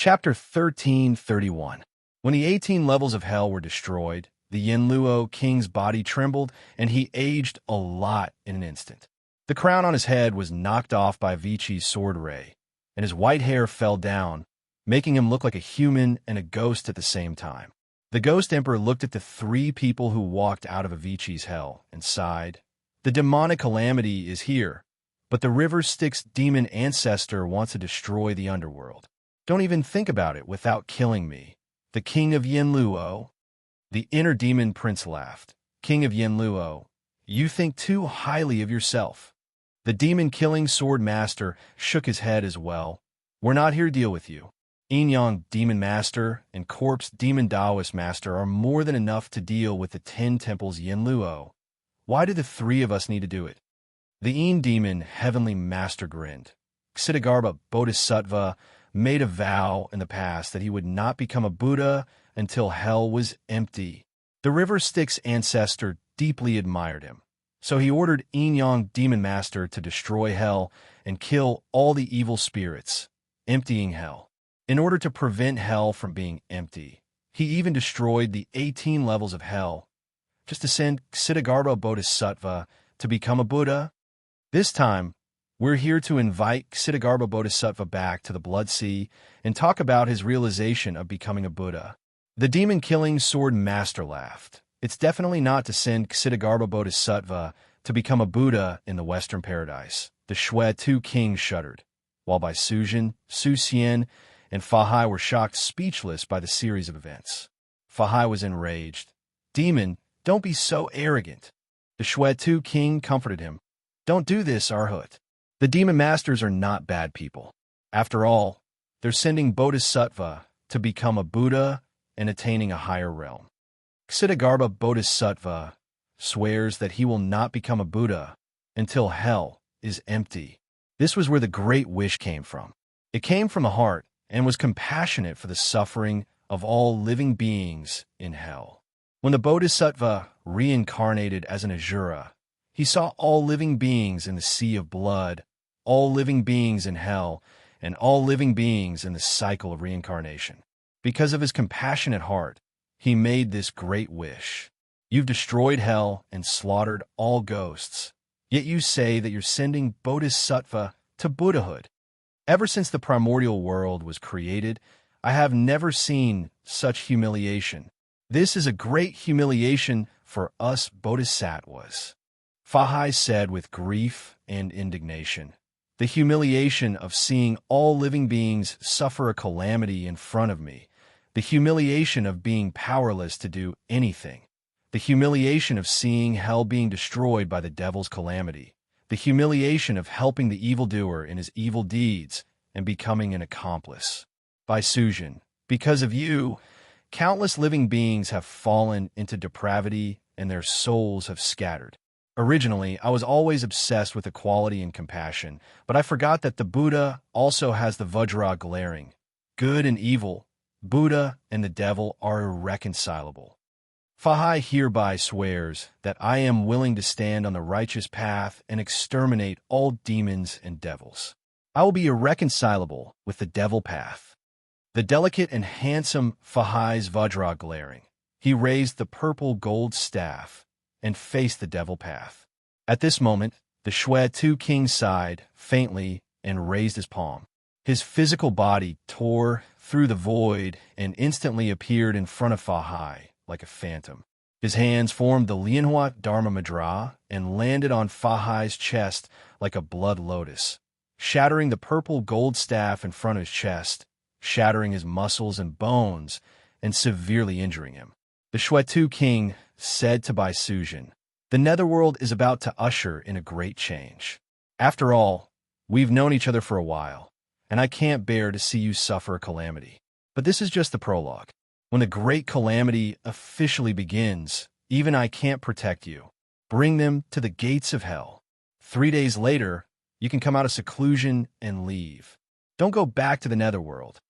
Chapter 1331. When the 18 levels of hell were destroyed, the Yenluo king's body trembled, and he aged a lot in an instant. The crown on his head was knocked off by Vici's sword ray, and his white hair fell down, making him look like a human and a ghost at the same time. The Ghost Emperor looked at the three people who walked out of Avicii's hell and sighed. The demonic calamity is here, but the River Styx demon ancestor wants to destroy the underworld. Don't even think about it without killing me. The king of Yenluo. The inner demon prince laughed. King of Yenluo, you think too highly of yourself. The demon-killing sword master shook his head as well. We're not here to deal with you. Enyang demon master and corpse demon Taoist master are more than enough to deal with the 10 temples Yenluo. Why do the three of us need to do it? The En demon heavenly master grinned. Ksitigarbha Bodhisattva made a vow in the past that he would not become a Buddha until hell was empty. The River Styx ancestor deeply admired him, so he ordered Enyang demon master to destroy hell and kill all the evil spirits, emptying hell. In order to prevent hell from being empty, he even destroyed the 18 levels of hell, just to send Ksitigarbha Bodhisattva to become a Buddha. This time, we're here to invite Ksitigarbha Bodhisattva back to the Blood Sea and talk about his realization of becoming a Buddha. The demon-killing sword master laughed. It's definitely not to send Ksitigarbha Bodhisattva to become a Buddha in the Western Paradise. The Shui two kings shuddered, while Bai Sujin, Su Xian, and Fa Hai were shocked speechless by the series of events. Fa Hai was enraged. Demon, don't be so arrogant. The Shui two king comforted him. Don't do this, Arhut. The demon masters are not bad people. After all, they're sending Bodhisattva to become a Buddha and attaining a higher realm. Ksitigarbha Bodhisattva swears that he will not become a Buddha until hell is empty. This was where the great wish came from. It came from the heart and was compassionate for the suffering of all living beings in hell. When the Bodhisattva reincarnated as an Asura, he saw all living beings in the sea of blood, all living beings in hell, and all living beings in the cycle of reincarnation. Because of his compassionate heart, he made this great wish. You've destroyed hell and slaughtered all ghosts, yet you say that you're sending Bodhisattva to Buddhahood. Ever since the primordial world was created, I have never seen such humiliation. This is a great humiliation for us Bodhisattvas. Fa Hai said with grief and indignation. The humiliation of seeing all living beings suffer a calamity in front of me. The humiliation of being powerless to do anything. The humiliation of seeing hell being destroyed by the devil's calamity. The humiliation of helping the evildoer in his evil deeds and becoming an accomplice. Bai Sujin, because of you, countless living beings have fallen into depravity and their souls have scattered. Originally, I was always obsessed with equality and compassion, but I forgot that the Buddha also has the Vajra glaring. Good and evil, Buddha and the devil are irreconcilable. Fa Hai hereby swears that I am willing to stand on the righteous path and exterminate all demons and devils. I will be irreconcilable with the devil path. The delicate and handsome Fa Hai's Vajra glaring. He raised the purple gold staff and faced the devil path. At this moment, the Shui two king sighed faintly and raised his palm. His physical body tore through the void and instantly appeared in front of Fa Hai like a phantom. His hands formed the Lianhua Dharma Mudra and landed on Fa Hai's chest like a blood lotus, shattering the purple gold staff in front of his chest, shattering his muscles and bones, and severely injuring him. The Shui two king said to Bai Sujin, the netherworld is about to usher in a great change. After all, we've known each other for a while, and I can't bear to see you suffer a calamity. But this is just the prologue. When the great calamity officially begins, even I can't protect you. Bring them to the gates of hell. 3 days later, you can come out of seclusion and leave. Don't go back to the netherworld,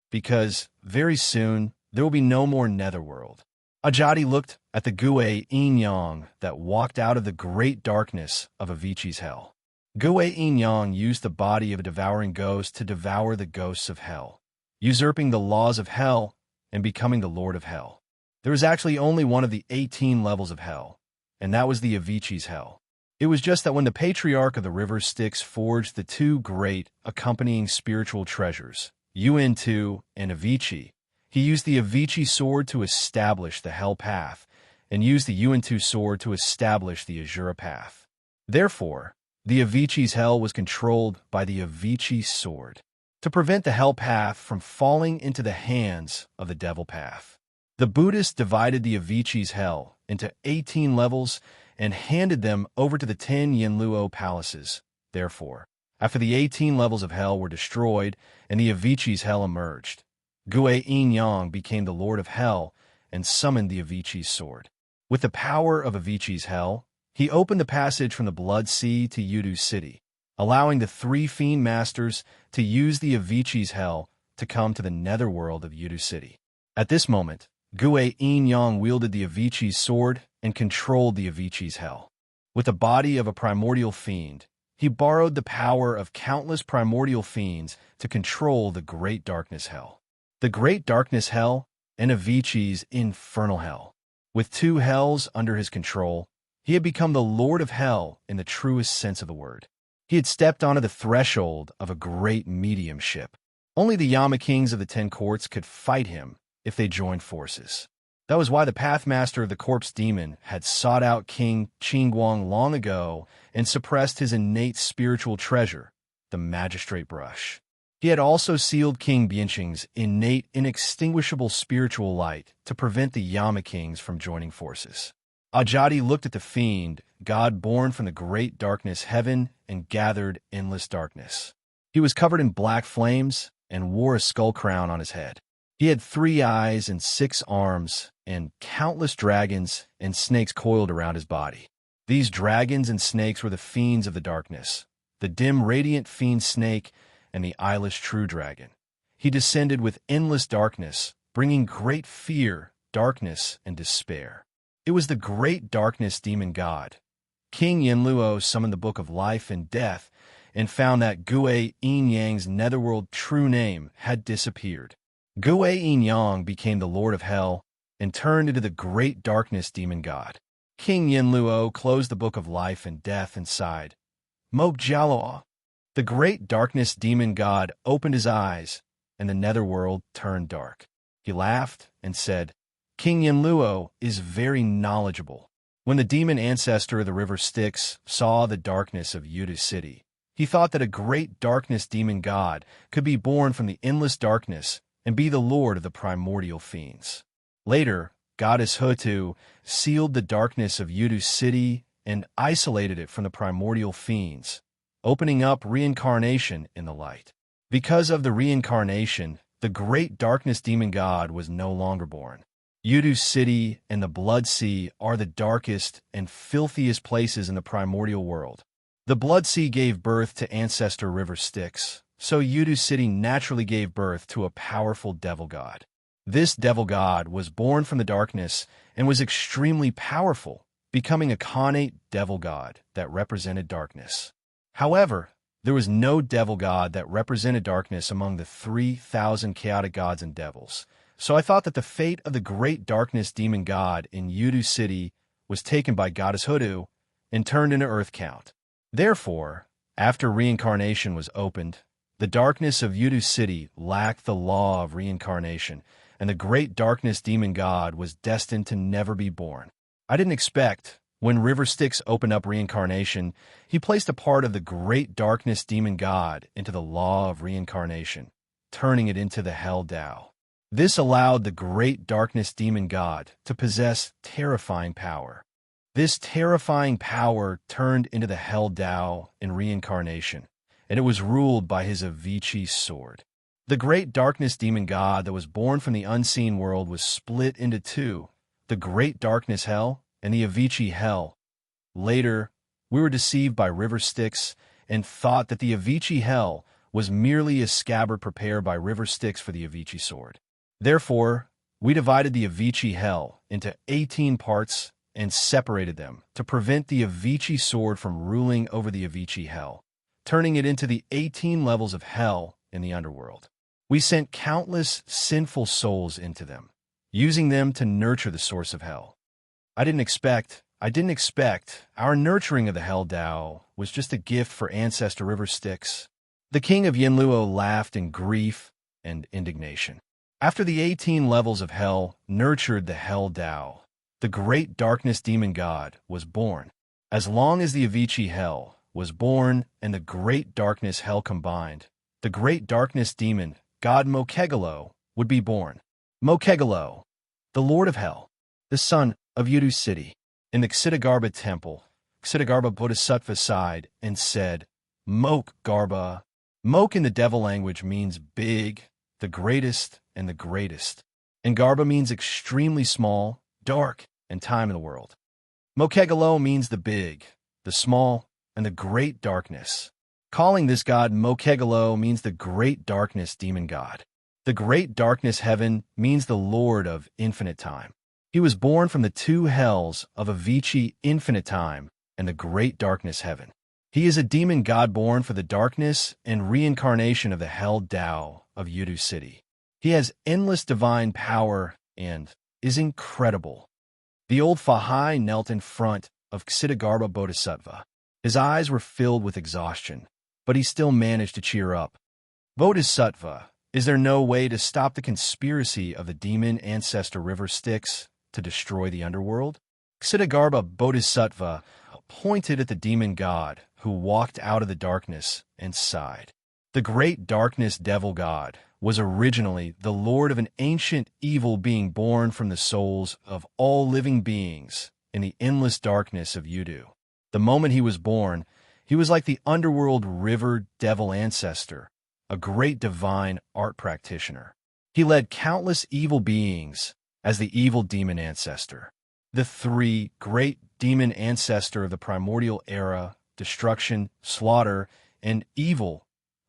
because very soon there will be no more netherworld. Ajadi looked at the Gue Enyang that walked out of the great darkness of Avicii's hell. Gue Enyang used the body of a devouring ghost to devour the ghosts of hell. usurping the laws of hell and becoming the Lord of Hell. There was actually only one of the 18 levels of hell, and that was the Avicii's hell. It was just that when the patriarch of the river Styx forged the two great accompanying spiritual treasures, Un2 and Avicii, he used the Avicii sword to establish the hell path and used the Un2 sword to establish the Azura path. Therefore, the Avicii's hell was controlled by the Avicii sword to prevent the hell path from falling into the hands of the devil path. The Buddhists divided the Avicii's hell into 18 levels and handed them over to the 10 Yinluo palaces. Therefore, after the 18 levels of hell were destroyed and the Avicii's hell emerged, Gue Yin Yang became the Lord of Hell and summoned the Avicii's sword. With the power of Avicii's hell, he opened the passage from the Blood Sea to Yudu City, allowing the three fiend masters to use the Avicii's hell to come to the netherworld of Yudu City. At this moment, Gue Yin Yang wielded the Avicii's sword and controlled the Avicii's hell. With the body of a primordial fiend, he borrowed the power of countless primordial fiends to control the Great Darkness Hell. The Great Darkness Hell and Avicii's Infernal Hell. With two hells under his control, he had become the Lord of Hell in the truest sense of the word. He had stepped onto the threshold of a great mediumship. Only the Yama Kings of the 10 courts could fight him if they joined forces. That was why the Pathmaster of the Corpse Demon had sought out King Qingguang long ago and suppressed his innate spiritual treasure, the Magistrate Brush. He had also sealed King Bianqing's innate, inextinguishable spiritual light to prevent the Yama Kings from joining forces. Ajati looked at the fiend, god born from the great darkness heaven, and gathered endless darkness. He was covered in black flames and wore a skull crown on his head. He had 3 eyes and 6 arms, and countless dragons and snakes coiled around his body. These dragons and snakes were the fiends of the darkness, the dim radiant fiend snake and the eyeless true dragon. He descended with endless darkness, bringing great fear, darkness, and despair. It was the great darkness demon god. King Yinluo summoned the Book of Life and Death and found that Gue Yin Yang's netherworld true name had disappeared. Gue Yin Yang became the Lord of Hell and turned into the great darkness demon god. King Yinluo closed the Book of Life and Death and sighed, "Mo Jialoa." The great darkness demon god opened his eyes, and the netherworld turned dark. He laughed and said, "King Yinluo is very knowledgeable." When the demon ancestor of the river Styx saw the darkness of Yudu City, he thought that a great darkness demon god could be born from the endless darkness and be the lord of the primordial fiends. Later, goddess Hutu sealed the darkness of Yudu City and isolated it from the primordial fiends, opening up reincarnation in the light. Because of the reincarnation, the great darkness demon god was no longer born. Yudu City and the Blood Sea are the darkest and filthiest places in the primordial world. The Blood Sea gave birth to ancestor river Styx, so Yudu City naturally gave birth to a powerful devil god. This devil god was born from the darkness and was extremely powerful, becoming a Khanate devil god that represented darkness. However, there was no devil god that represented darkness among the 3,000 chaotic gods and devils. So I thought that the fate of the great darkness demon god in Yudu City was taken by goddess Hutu and turned into Earth Count. Therefore, after reincarnation was opened, the darkness of Yudu City lacked the law of reincarnation, and the great darkness demon god was destined to never be born. I didn't expect, when River Styx opened up reincarnation, he placed a part of the great darkness demon god into the law of reincarnation, turning it into the Hell Tao. This allowed the great darkness demon god to possess terrifying power. This terrifying power turned into the Hell Tao in reincarnation, and it was ruled by his Avicii sword. The great darkness demon god that was born from the unseen world was split into 2, the great darkness hell and the Avicii hell. Later, we were deceived by River Styx and thought that the Avicii hell was merely a scabbard prepared by River Styx for the Avicii sword. Therefore, we divided the Avicii hell into 18 parts and separated them to prevent the Avicii sword from ruling over the Avicii hell, turning it into the 18 levels of hell in the underworld. We sent countless sinful souls into them, using them to nurture the source of hell. I didn't expect our nurturing of the Hell Tao was just a gift for ancestor river Styx. The king of Yinluo laughed in grief and indignation. After the 18 levels of hell nurtured the Hell Tao, the great darkness demon god was born. As long as the Avicii hell was born and the great darkness hell combined, the great darkness demon god Mokegalo would be born. Mokegalo, the lord of hell, the son of Yudu city. In the Ksitigarbha temple, Ksitigarbha Bodhisattva sighed and said, Mok Garba. Mok in the devil language means big, the greatest, and the greatest. And Garba means extremely small, dark, and time in the world. Mokegalo means the big, the small, and the great darkness. Calling this god Mokegalo means the great darkness demon god. The great darkness heaven means the lord of infinite time. He was born from the two hells of Avicii infinite time and the great darkness heaven. He is a demon god born for the darkness and reincarnation of the Hell Tao of Yudu city. He has endless divine power and is incredible. The old Fahai knelt in front of Ksitigarbha Bodhisattva. His eyes were filled with exhaustion, but he still managed to cheer up. Bodhisattva, is there no way to stop the conspiracy of the demon ancestor river Styx to destroy the underworld? Ksitigarbha Bodhisattva pointed at the demon god who walked out of the darkness and sighed. The great darkness devil god was originally the lord of an ancient evil being born from the souls of all living beings in the endless darkness of Yudu. The moment he was born, he was like the underworld river devil ancestor, a great divine art practitioner. He led countless evil beings as the evil demon ancestor. The three great demon ancestor of the primordial era, destruction, slaughter, and evil,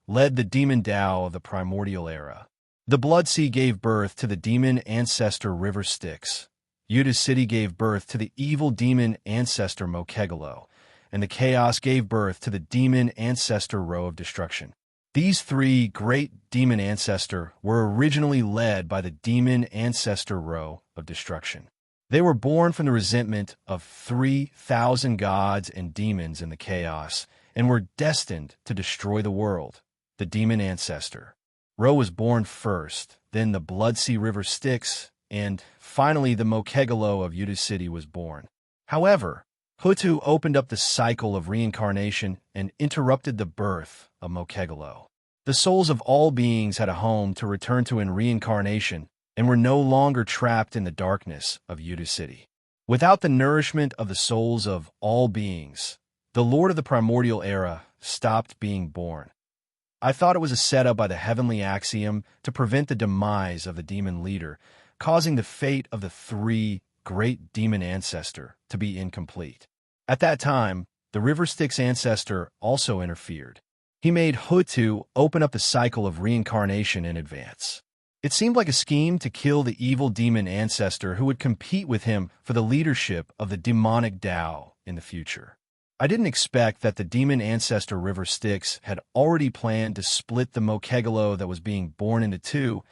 led the demon Tao of the primordial era. The Blood Sea gave birth to the demon ancestor river Styx. Yudu city gave birth to the evil demon ancestor Mokegalo, and the chaos gave birth to the demon ancestor row of destruction. These three great demon ancestor were originally led by the demon ancestor row of destruction. They were born from the resentment of 3,000 gods and demons in the chaos and were destined to destroy the world. The demon ancestor row was born first, then the Blood Sea River Styx, and finally the Mokegalo of Yudu city was born. However, Hutu opened up the cycle of reincarnation and interrupted the birth of Mokegalo. The souls of all beings had a home to return to in reincarnation and were no longer trapped in the darkness of Yudu city. Without the nourishment of the souls of all beings, the Lord of the primordial era stopped being born. I thought it was a setup by the heavenly axiom to prevent the demise of the demon leader, causing the fate of the three great demon ancestor to be incomplete. At that time, the River Styx ancestor also interfered. He made Hutu open up the cycle of reincarnation in advance. It seemed like a scheme to kill the evil demon ancestor who would compete with him for the leadership of the demonic Tao in the future. I didn't expect that the demon ancestor River Styx had already planned to split the Mokegalo that was being born into two,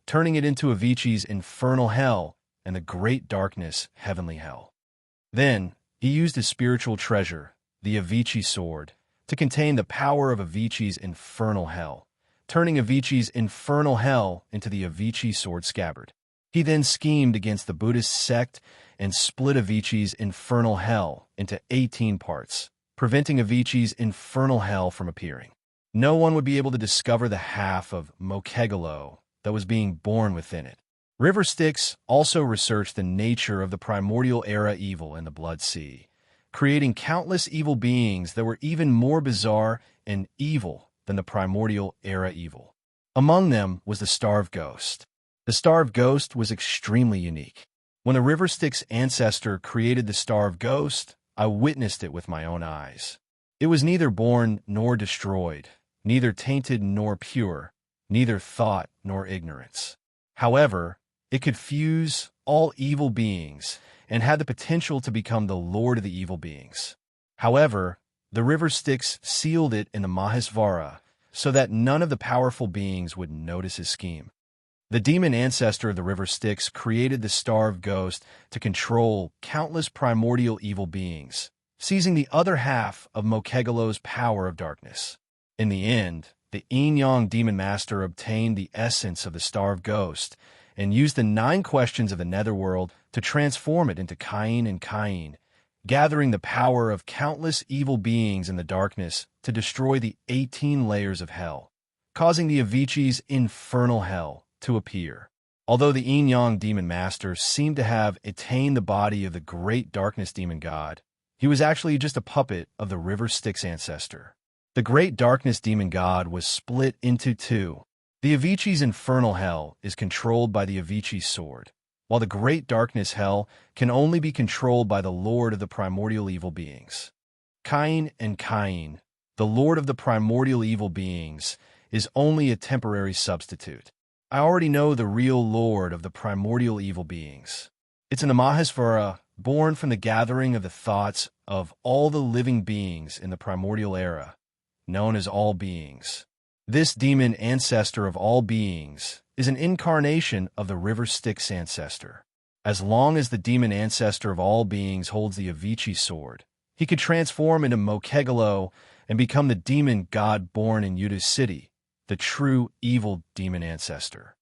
turning it into Avicii's infernal hell and the great darkness heavenly hell. Then, he used his spiritual treasure, the Avicii sword, to contain the power of Avicii's infernal hell, turning Avicii's infernal hell into the Avicii sword scabbard. He then schemed against the Buddhist sect and split Avicii's infernal hell into 18 parts, preventing Avicii's infernal hell from appearing. No one would be able to discover the half of Mokegalo that was being born within it. River Styx also researched the nature of the primordial era evil in the Blood Sea, creating countless evil beings that were even more bizarre and evil than the primordial era evil. Among them was the Starved Ghost. The Starved Ghost was extremely unique. When the River Styx ancestor created the Starved Ghost, I witnessed it with my own eyes. It was neither born nor destroyed, neither tainted nor pure, neither thought nor ignorance. However, it could fuse all evil beings and had the potential to become the lord of the evil beings. However, the River Styx sealed it in the Mahesvara so that none of the powerful beings would notice his scheme. The demon ancestor of the river Styx created the starved ghost to control countless primordial evil beings, seizing the other half of Mokegalo's power of darkness. In the end, the Yin-Yang demon master obtained the essence of the starved ghost and used the 9 questions of the netherworld to transform it into Cain and Cain, gathering the power of countless evil beings in the darkness to destroy the 18 layers of hell, causing the Avicii's infernal hell to appear. Although the Yin-Yang demon master seemed to have attained the body of the great darkness demon god, he was actually just a puppet of the river Styx ancestor. The great darkness demon god was split into 2. The Avicii's infernal hell is controlled by the Avicii's sword, while the great darkness hell can only be controlled by the lord of the primordial evil beings. Cain and Cain, the lord of the primordial evil beings, is only a temporary substitute. I already know the real lord of the primordial evil beings. It's an Amahasvara, born from the gathering of the thoughts of all the living beings in the primordial era, known as all beings. This demon ancestor of all beings is an incarnation of the river Styx ancestor. As long as the demon ancestor of all beings holds the Avicii sword, he could transform into Mokegalo and become the demon god born in Yuda's city, the true evil demon ancestor.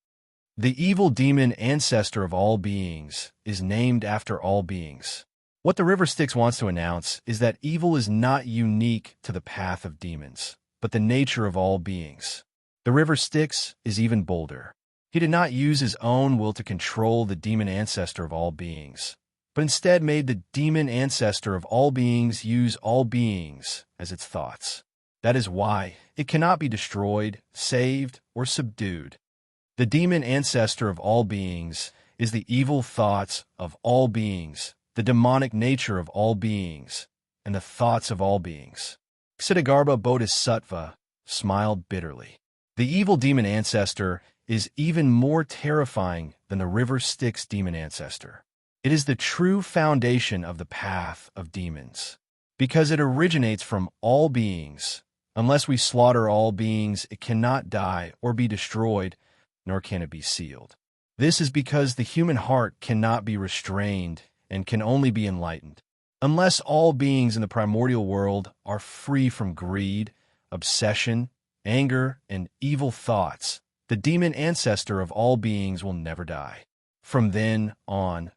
The evil demon ancestor of all beings is named after all beings. What the river Styx wants to announce is that evil is not unique to the path of demons, but the nature of all beings. The river Styx is even bolder. He did not use his own will to control the demon ancestor of all beings, but instead made the demon ancestor of all beings use all beings as its thoughts. That is why it cannot be destroyed, saved, or subdued. The demon ancestor of all beings is the evil thoughts of all beings, the demonic nature of all beings, and the thoughts of all beings. Ksitigarbha Bodhisattva smiled bitterly. The evil demon ancestor is even more terrifying than the river Styx demon ancestor. It is the true foundation of the path of demons, because it originates from all beings. Unless we slaughter all beings, it cannot die or be destroyed, nor can it be sealed. This is because the human heart cannot be restrained and can only be enlightened. Unless all beings in the primordial world are free from greed, obsession, anger, and evil thoughts, the demon ancestor of all beings will never die. From then on,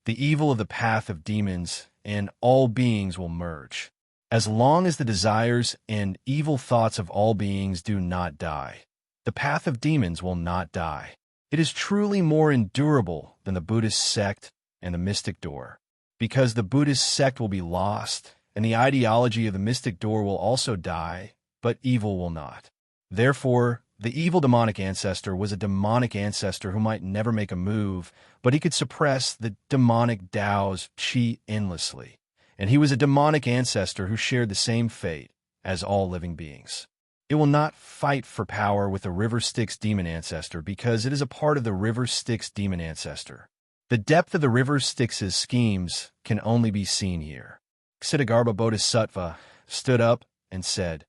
the evil of the path of demons and all beings will merge. As long as the desires and evil thoughts of all beings do not die, the path of demons will not die. It is truly more endurable than the Buddhist sect and the mystic door, because the Buddhist sect will be lost, and the ideology of the mystic door will also die, but evil will not. Therefore, the evil demonic ancestor was a demonic ancestor who might never make a move, but he could suppress the demonic Tao's qi endlessly. And he was a demonic ancestor who shared the same fate as all living beings. It will not fight for power with the river Styx demon ancestor because it is a part of the river Styx demon ancestor. The depth of the river Styx's schemes can only be seen here. Ksitigarbha Bodhisattva stood up and said,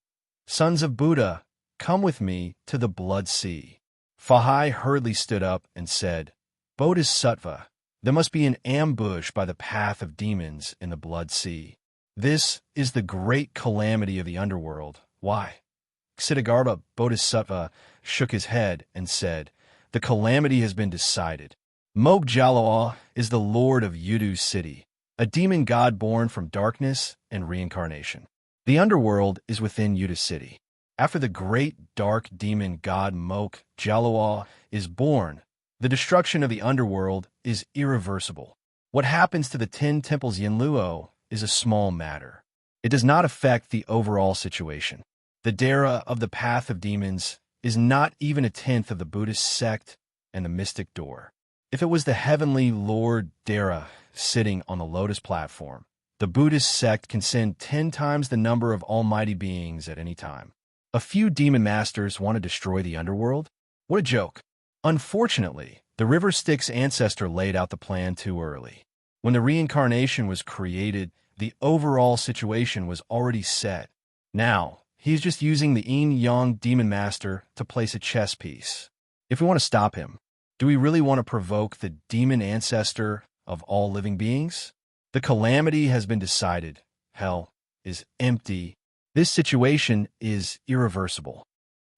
"Sons of Buddha, come with me to the blood sea." Fahai hurriedly stood up and said, "Bodhisattva, there must be an ambush by the path of demons in the blood sea. This is the great calamity of the underworld. Why?" Ksitigarbha Bodhisattva shook his head and said, "The calamity has been decided. Mok Jalawa is the lord of Yudu's city, a demon god born from darkness and reincarnation. The underworld is within Yudu's city. After the great dark demon god Mok Jalawa is born, the destruction of the underworld is irreversible. What happens to the 10 temples Yinluo is a small matter. It does not affect the overall situation. The Dara of the path of demons is not even a tenth of the Buddhist sect and the mystic door. If it was the heavenly Lord Dara sitting on the lotus platform, the Buddhist sect can send 10 times the number of almighty beings at any time. A few demon masters want to destroy the underworld? What a joke. Unfortunately, the river Styx ancestor laid out the plan too early. When the reincarnation was created, the overall situation was already set. Now, He's just using the Yin-Yang Demon Master to place a chess piece. If we want to stop him, do we really want to provoke the demon ancestor of all living beings? The calamity has been decided. Hell is empty. This situation is irreversible.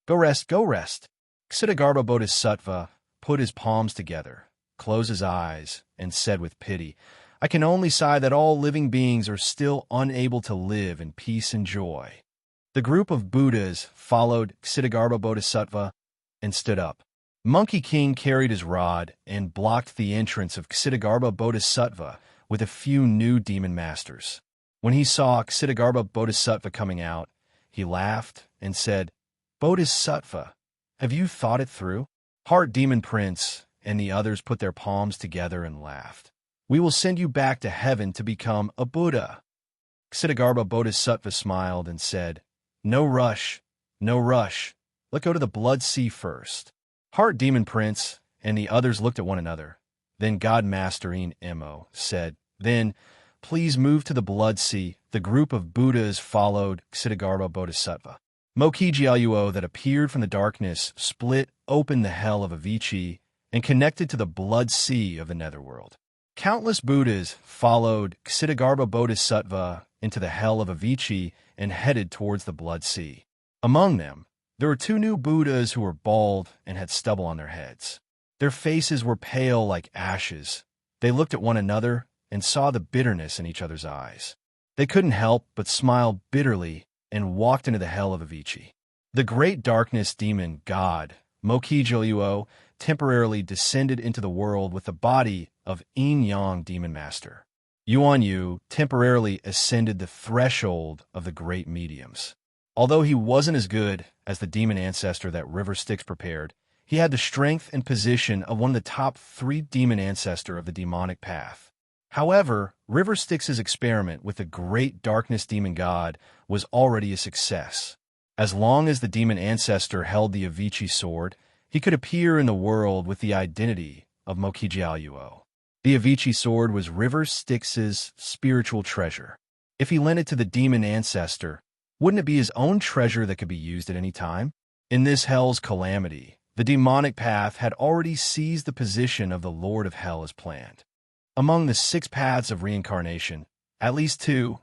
Go rest, go rest. Ksitigarbha Bodhisattva put his palms together, closed his eyes, and said with pity, I can only sigh that all living beings are still unable to live in peace and joy. The group of Buddhas followed Ksitigarbha Bodhisattva and stood up. Monkey King carried his rod and blocked the entrance of Ksitigarbha Bodhisattva with a few new demon masters. When he saw Ksitigarbha Bodhisattva coming out, he laughed and said, Bodhisattva, have you thought it through? Heart Demon Prince and the others put their palms together and laughed. We will send you back to heaven to become a Buddha. Ksitigarbha Bodhisattva smiled and said, No rush, no rush. Let's go to the Blood Sea first. Heart Demon Prince and the others looked at one another. Then God Master Emo said, Then, please move to the Blood Sea. The group of Buddhas followed Ksitigarbha Bodhisattva. Mokijialuo that appeared from the darkness split open the hell of Avicii and connected to the Blood Sea of the Netherworld. Countless Buddhas followed Ksitigarbha Bodhisattva into the hell of Avicii and headed towards the Blood Sea. Among them, there were two new Buddhas who were bald and had stubble on their heads. Their faces were pale like ashes. They looked at one another and saw the bitterness in each other's eyes. They couldn't help but smile bitterly and walked into the hell of Avicii. The great darkness demon god, Mokijialuo, temporarily descended into the world with the body of Yin-Yang Demon Master. Yuan Yu temporarily ascended the threshold of the great mediums. Although he wasn't as good as the demon ancestor that River Styx prepared, he had the strength and position of one of the top 3 demon ancestor of the demonic path. However, River Styx's experiment with the great darkness demon god was already a success. As long as the demon ancestor held the Avicii sword, he could appear in the world with the identity of Mokijialuo. The Avicii sword was River Styx's spiritual treasure. If he lent it to the demon ancestor, wouldn't it be his own treasure that could be used at any time? In this hell's calamity, the demonic path had already seized the position of the Lord of Hell as planned. Among the 6 paths of reincarnation, at least 2,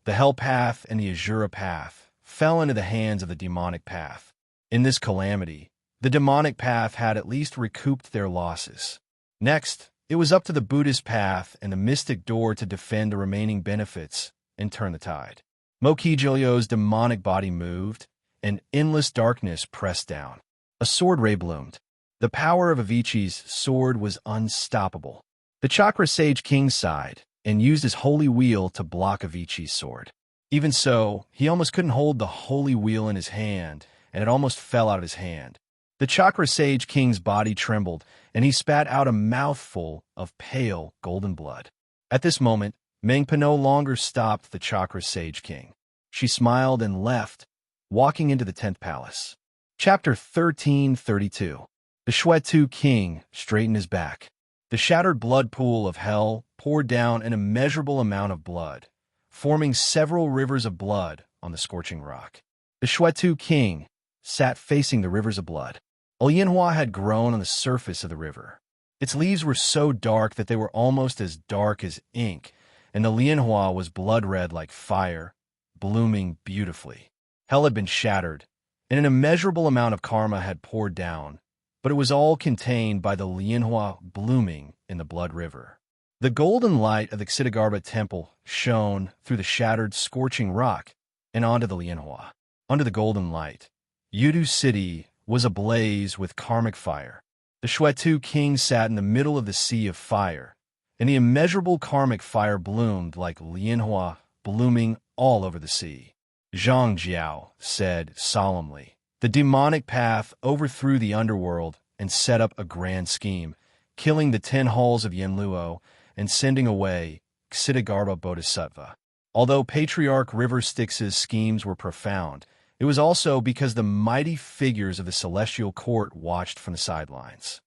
the Hell path and the Azura path, fell into the hands of the demonic path. In this calamity, the demonic path had at least recouped their losses. Next, it was up to the Buddhist path and the mystic door to defend the remaining benefits and turn the tide. Mokijialuo's demonic body moved, and endless darkness pressed down. A sword ray bloomed. The power of Avicii's sword was unstoppable. The Chakra Sage King sighed and used his holy wheel to block Avicii's sword. Even so, he almost couldn't hold the holy wheel in his hand, and it almost fell out of his hand. The Chakra Sage King's body trembled, and he spat out a mouthful of pale golden blood. At this moment, Mengpa no longer stopped the Chakra Sage King. She smiled and left, walking into the 10th palace. Chapter 1332. The Shwetu King straightened his back. The shattered blood pool of hell poured down an immeasurable amount of blood, forming several rivers of blood on the scorching rock. The Shwetu King sat facing the rivers of blood. A lianhua had grown on the surface of the river. Its leaves were so dark that they were almost as dark as ink, and the lianhua was blood-red like fire, blooming beautifully. Hell had been shattered, and an immeasurable amount of karma had poured down, but it was all contained by the lianhua blooming in the blood river. The golden light of the Ksitigarbha temple shone through the shattered, scorching rock and onto the lianhua. Under the golden light, Yudu City was ablaze with karmic fire. The Shwetu King sat in the middle of the sea of fire, and the immeasurable karmic fire bloomed like lianhua blooming all over the sea. Zhang Jiao said solemnly, the demonic path overthrew the underworld and set up a grand scheme, killing the 10 halls of Yenluo and sending away Ksitigarbha Bodhisattva. Although Patriarch River Styx's schemes were profound, it was also because the mighty figures of the celestial court watched from the sidelines.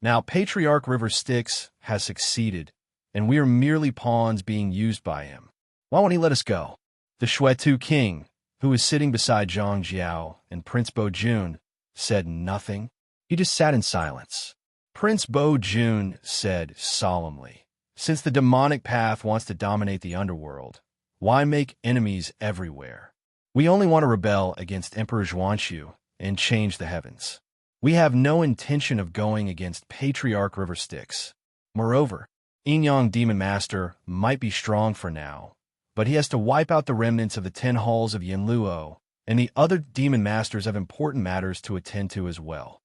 Now Patriarch River Styx has succeeded, and we are merely pawns being used by him. Why won't he let us go? The Shwetu King who was sitting beside Zhang Jiao and Prince Bo-jun, said nothing. He just sat in silence. Prince Bo-jun said solemnly, "Since the demonic path wants to dominate the underworld, why make enemies everywhere? We only want to rebel against Emperor Zhuanxu and change the heavens. We have no intention of going against Patriarch River Styx. Moreover, Yin-Yang Demon Master might be strong for now, but he has to wipe out the remnants of the 10 halls of Yinluo, and the other demon masters have important matters to attend to as well.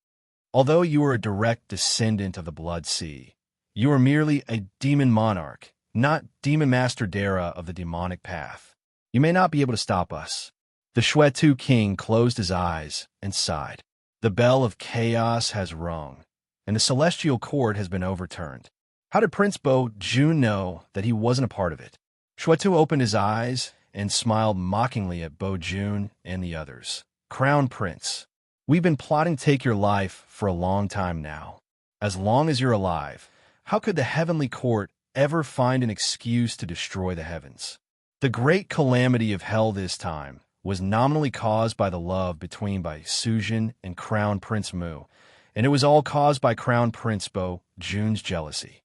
Although you are a direct descendant of the Blood Sea, you are merely a demon monarch, not Demon Master Dara of the demonic path. You may not be able to stop us." The Shuetu king closed his eyes and sighed. The bell of chaos has rung, and the celestial court has been overturned. How did Prince Bo-jun know that he wasn't a part of it? Shuetu opened his eyes and smiled mockingly at Bo-jun and the others. "Crown Prince, we've been plotting to take your life for a long time now. As long as you're alive, how could the heavenly court ever find an excuse to destroy the heavens? The great calamity of hell this time was nominally caused by the love between Bai Sujin and Crown Prince Mu, and it was all caused by Crown Prince Bo-jun's jealousy.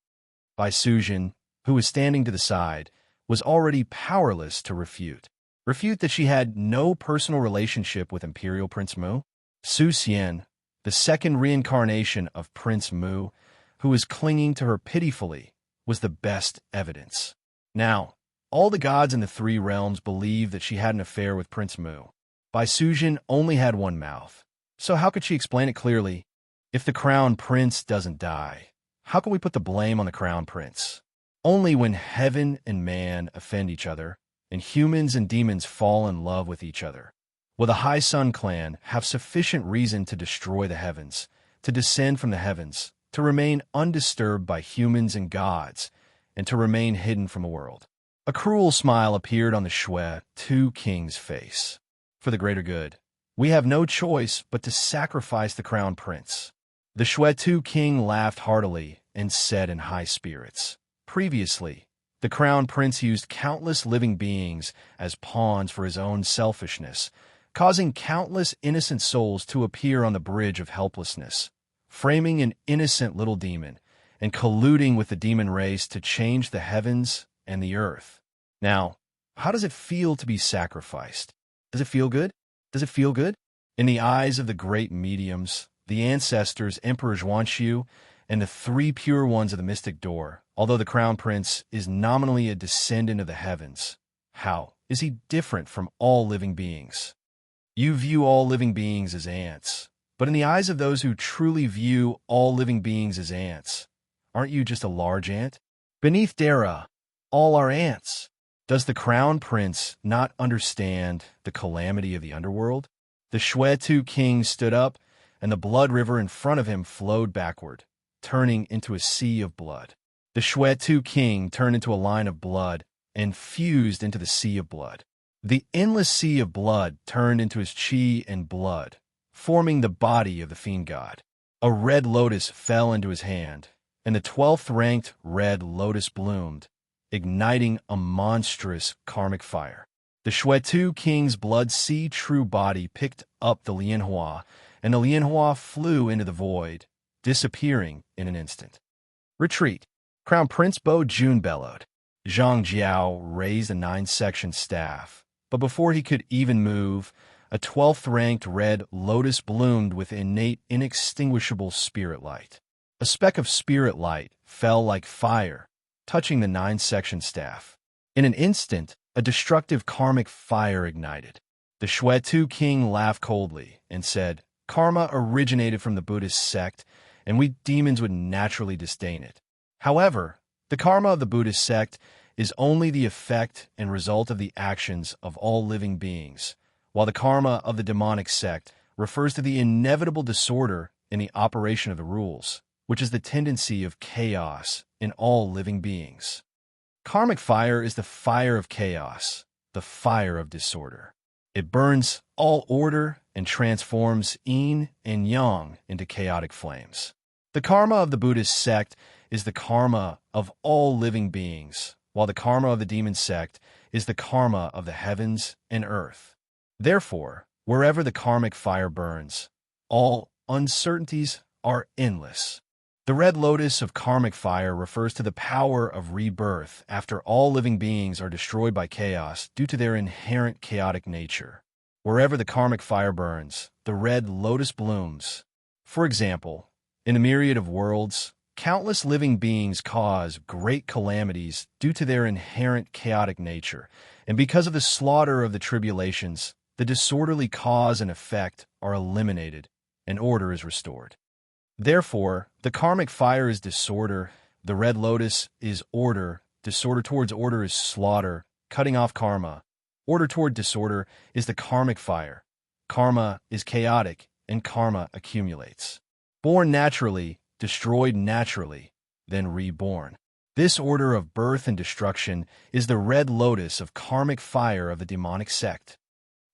Bai Sujin, who was standing to the side, was already powerless to refute that she had no personal relationship with Imperial Prince Mu. Su Xian, the second reincarnation of Prince Mu, who was clinging to her pitifully, was the best evidence. Now, all the gods in the 3 realms believed that she had an affair with Prince Mu. Bai Sujin only had one mouth, so how could she explain it clearly? If the crown prince doesn't die, how can we put the blame on the crown prince? Only when heaven and man offend each other, and humans and demons fall in love with each other, will the High Sun clan have sufficient reason to destroy the heavens, to descend from the heavens, to remain undisturbed by humans and gods, and to remain hidden from the world." A cruel smile appeared on the Shuetu king's face. "For the greater good, we have no choice but to sacrifice the crown prince." The Shuetu king laughed heartily and said in high spirits, "Previously, the crown prince used countless living beings as pawns for his own selfishness, causing countless innocent souls to appear on the bridge of helplessness, framing an innocent little demon, and colluding with the demon race to change the heavens and the earth. Now, how does it feel to be sacrificed? Does it feel good? Does it feel good? In the eyes of the great mediums, the ancestors, Emperor Zhuanxu, and the 3 pure ones of the mystic door, although the crown prince is nominally a descendant of the heavens, how is he different from all living beings? You view all living beings as ants, but in the eyes of those who truly view all living beings as ants, aren't you just a large ant? Beneath Dara, all are ants. Does the crown prince not understand the calamity of the underworld?" The Shuetu king stood up, and the blood river in front of him flowed backward, turning into a sea of blood. The Shuetu king turned into a line of blood and fused into the sea of blood. The endless sea of blood turned into his chi and blood, forming the body of the fiend god. A red lotus fell into his hand, and the 12th ranked red lotus bloomed, igniting a monstrous karmic fire. The Shuetu king's blood sea true body picked up the Lianhua, and the Lianhua flew into the void, disappearing in an instant. "Retreat!" Crown Prince Bo-jun bellowed. Zhang Jiao raised a 9-section staff, but before he could even move, a 12th ranked red lotus bloomed with innate inextinguishable spirit light. A speck of spirit light fell like fire, touching the 9-section staff. In an instant, a destructive karmic fire ignited. The Shuetu king laughed coldly and said, "Karma originated from the Buddhist sect, and we demons would naturally disdain it. However, the karma of the Buddhist sect is only the effect and result of the actions of all living beings, while the karma of the demonic sect refers to the inevitable disorder in the operation of the rules, which is the tendency of chaos in all living beings. Karmic fire is the fire of chaos, the fire of disorder. It burns all order and transforms yin and yang into chaotic flames. The karma of the Buddhist sect is the karma of all living beings, while the karma of the demon sect is the karma of the heavens and earth. Therefore, wherever the karmic fire burns, all uncertainties are endless. The red lotus of karmic fire refers to the power of rebirth after all living beings are destroyed by chaos due to their inherent chaotic nature. Wherever the karmic fire burns, the red lotus blooms. For example, in a myriad of worlds, countless living beings cause great calamities due to their inherent chaotic nature, and because of the slaughter of the tribulations, the disorderly cause and effect are eliminated, and order is restored. Therefore, the karmic fire is disorder, the red lotus is order, disorder towards order is slaughter, cutting off karma. Order toward disorder is the karmic fire. Karma is chaotic, and karma accumulates. Born naturally, destroyed naturally, then reborn. This order of birth and destruction is the red lotus of karmic fire of the demonic sect.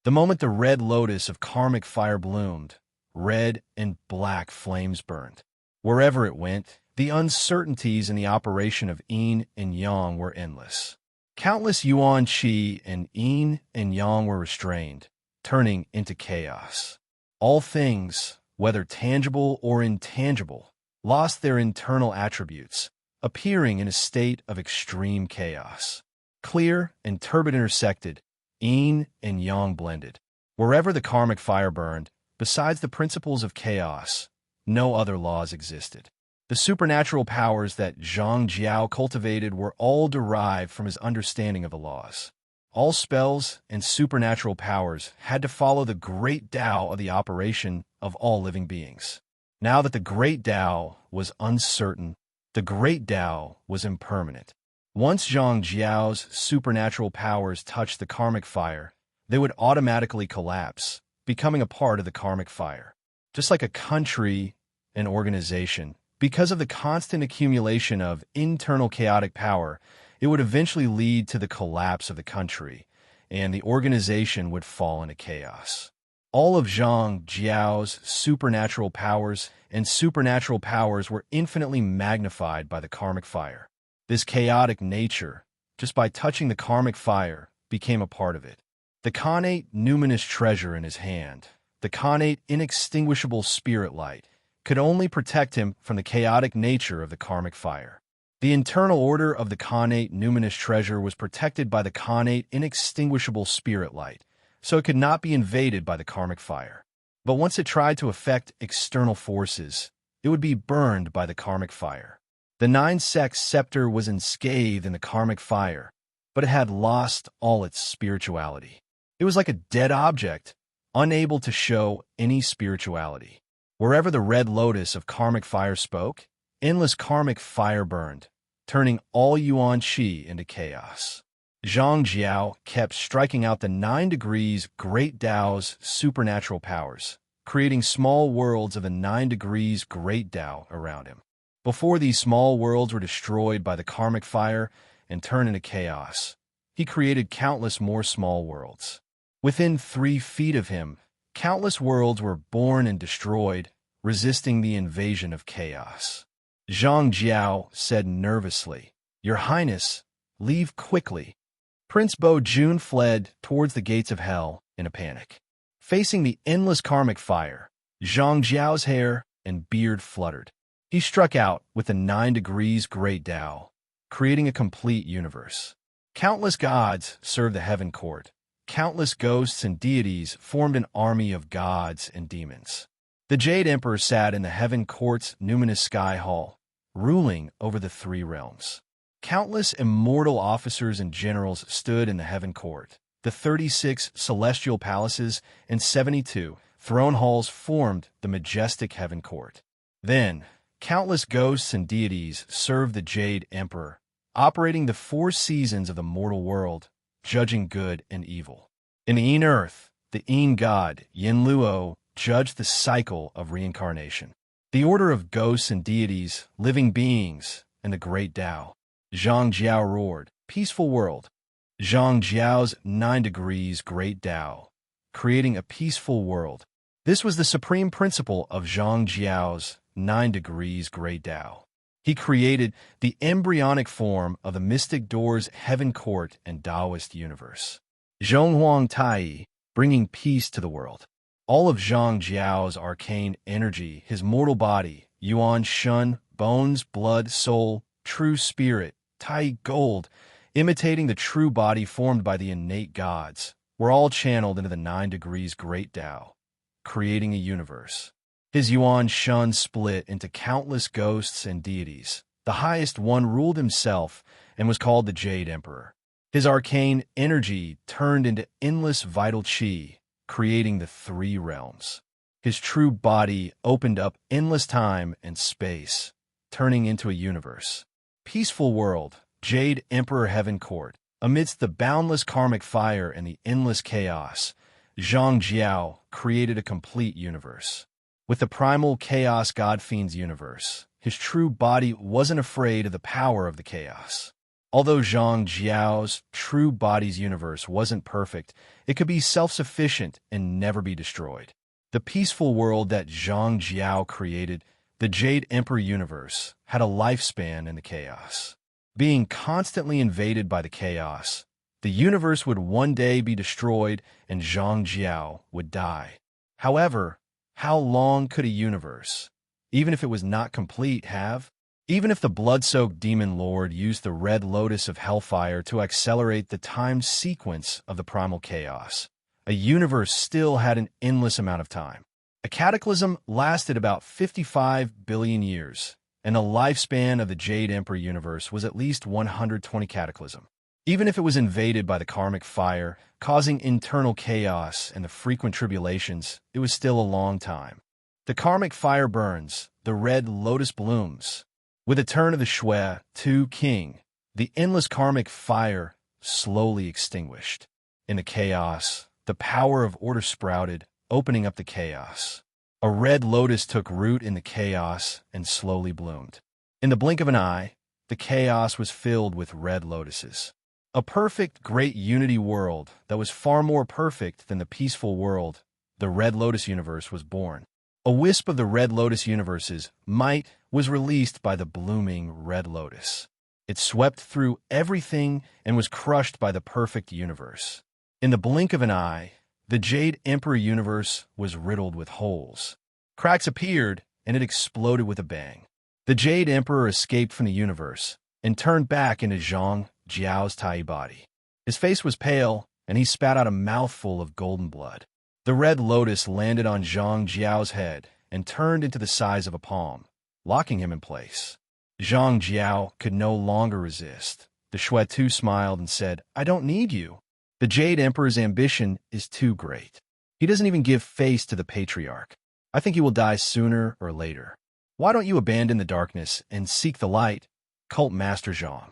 The moment the red lotus of karmic fire bloomed, red and black flames burned. Wherever it went, the uncertainties in the operation of yin and yang were endless. Countless yuan qi and yin and yang were restrained, turning into chaos. All things, whether tangible or intangible, lost their internal attributes, appearing in a state of extreme chaos. Clear and turbid intersected, yin and yang blended. Wherever the karmic fire burned, besides the principles of chaos, no other laws existed. The supernatural powers that Zhang Jiao cultivated were all derived from his understanding of the laws. All spells and supernatural powers had to follow the great Tao of the operation of all living beings. Now that the great Tao was uncertain, the great Tao was impermanent. Once Zhang Jiao's supernatural powers touched the karmic fire, they would automatically collapse, becoming a part of the karmic fire. Just like a country, an organization, because of the constant accumulation of internal chaotic power, it would eventually lead to the collapse of the country, and the organization would fall into chaos. All of Zhang Jiao's supernatural powers and supernatural powers were infinitely magnified by the karmic fire. This chaotic nature, just by touching the karmic fire, became a part of it. The connate numinous treasure in his hand, the connate inextinguishable spirit light, could only protect him from the chaotic nature of the karmic fire. The internal order of the connate numinous treasure was protected by the connate inextinguishable spirit light, so it could not be invaded by the karmic fire. But once it tried to affect external forces, it would be burned by the karmic fire. The nine-sex scepter was enscathed in the karmic fire, but it had lost all its spirituality. It was like a dead object, unable to show any spirituality. Wherever the red lotus of karmic fire spoke, endless karmic fire burned, turning all yuan qi into chaos. Zhang Jiao kept striking out the 9 degrees Great Tao's supernatural powers, creating small worlds of the 9 degrees Great Tao around him. Before these small worlds were destroyed by the karmic fire and turned into chaos, he created countless more small worlds. Within 3 feet of him, countless worlds were born and destroyed, resisting the invasion of chaos. Zhang Jiao said nervously, "Your Highness, leave quickly." Prince Bo Jun fled towards the gates of hell in a panic. Facing the endless karmic fire, Zhang Jiao's hair and beard fluttered. He struck out with the 9 degrees Great Tao, creating a complete universe. Countless gods served the heaven court. Countless ghosts and deities formed an army of gods and demons. The Jade Emperor sat in the heaven court's numinous sky hall, ruling over the 3 realms. Countless immortal officers and generals stood in the heaven court. The 36 celestial palaces and 72 throne halls formed the majestic heaven court. Then, countless ghosts and deities served the Jade Emperor, operating the 4 seasons of the mortal world, judging good and evil. In the Yin Earth, the Yin god, Yin Luo, judged the cycle of reincarnation. The order of ghosts and deities, living beings, and the great Tao. Zhang Jiao roared, "Peaceful world." Zhang Jiao's 9 degrees Great Tao, creating a peaceful world. This was the supreme principle of Zhang Jiao's 9 degrees Great Tao. He created the embryonic form of the mystic door's heaven court and Taoist universe. Zhonghuang Tai, bringing peace to the world. All of Zhang Jiao's arcane energy, his mortal body, Yuan Shun, bones, blood, soul, true spirit, Tai gold, imitating the true body formed by the innate gods, were all channeled into the 9 degrees Great Tao, creating a universe. His Yuan Shun split into countless ghosts and deities. The highest one ruled himself and was called the Jade Emperor. His arcane energy turned into endless vital qi, creating the 3 realms. His true body opened up endless time and space, turning into a universe. Peaceful world, Jade Emperor Heaven Court. Amidst the boundless karmic fire and the endless chaos, Zhang Jiao created a complete universe. With the primal chaos God-Fiend's universe, his true body wasn't afraid of the power of the chaos. Although Zhang Jiao's true body's universe wasn't perfect, it could be self-sufficient and never be destroyed. The peaceful world that Zhang Jiao created, the Jade Emperor universe, had a lifespan in the chaos. Being constantly invaded by the chaos, the universe would one day be destroyed and Zhang Jiao would die. However, how long could a universe, even if it was not complete, have? Even if the blood-soaked demon lord used the red lotus of hellfire to accelerate the time sequence of the primal chaos, a universe still had an endless amount of time. A cataclysm lasted about 55 billion years, and the lifespan of the Jade Emperor universe was at least 120 cataclysm. Even if it was invaded by the karmic fire, causing internal chaos and the frequent tribulations, it was still a long time. The karmic fire burns, the red lotus blooms. With a turn of the Shui, Tu King, the endless karmic fire slowly extinguished. In the chaos, the power of order sprouted, opening up the chaos. A red lotus took root in the chaos and slowly bloomed. In the blink of an eye, the chaos was filled with red lotuses. A perfect, great unity world that was far more perfect than the peaceful world, the Red Lotus universe, was born. A wisp of the Red Lotus universe's might was released by the blooming Red Lotus. It swept through everything and was crushed by the perfect universe. In the blink of an eye, the Jade Emperor universe was riddled with holes. Cracks appeared, and it exploded with a bang. The Jade Emperor escaped from the universe and turned back into Zhang Jiao's Tai body. His face was pale, and he spat out a mouthful of golden blood. The red lotus landed on Zhang Jiao's head and turned into the size of a palm, locking him in place. Zhang Jiao could no longer resist. The Shui Tu smiled and said, "I don't need you. The Jade Emperor's ambition is too great. He doesn't even give face to the patriarch. I think he will die sooner or later. Why don't you abandon the darkness and seek the light, Cult Master Zhang?"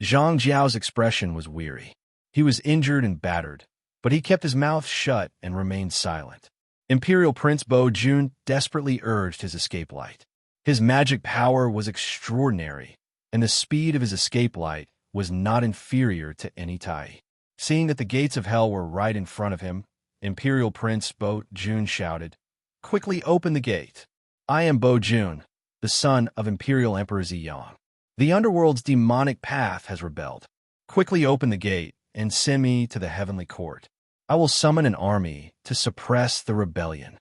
Zhang Jiao's expression was weary. He was injured and battered, but he kept his mouth shut and remained silent. Imperial Prince Bo Jun desperately urged his escape light. His magic power was extraordinary, and the speed of his escape light was not inferior to any Tai. Seeing that the gates of hell were right in front of him, Imperial Prince Bo Jun shouted, "Quickly open the gate. I am Bo Jun, the son of Imperial Emperor Ziyang. The underworld's demonic path has rebelled. Quickly open the gate and send me to the heavenly court. I will summon an army to suppress the rebellion."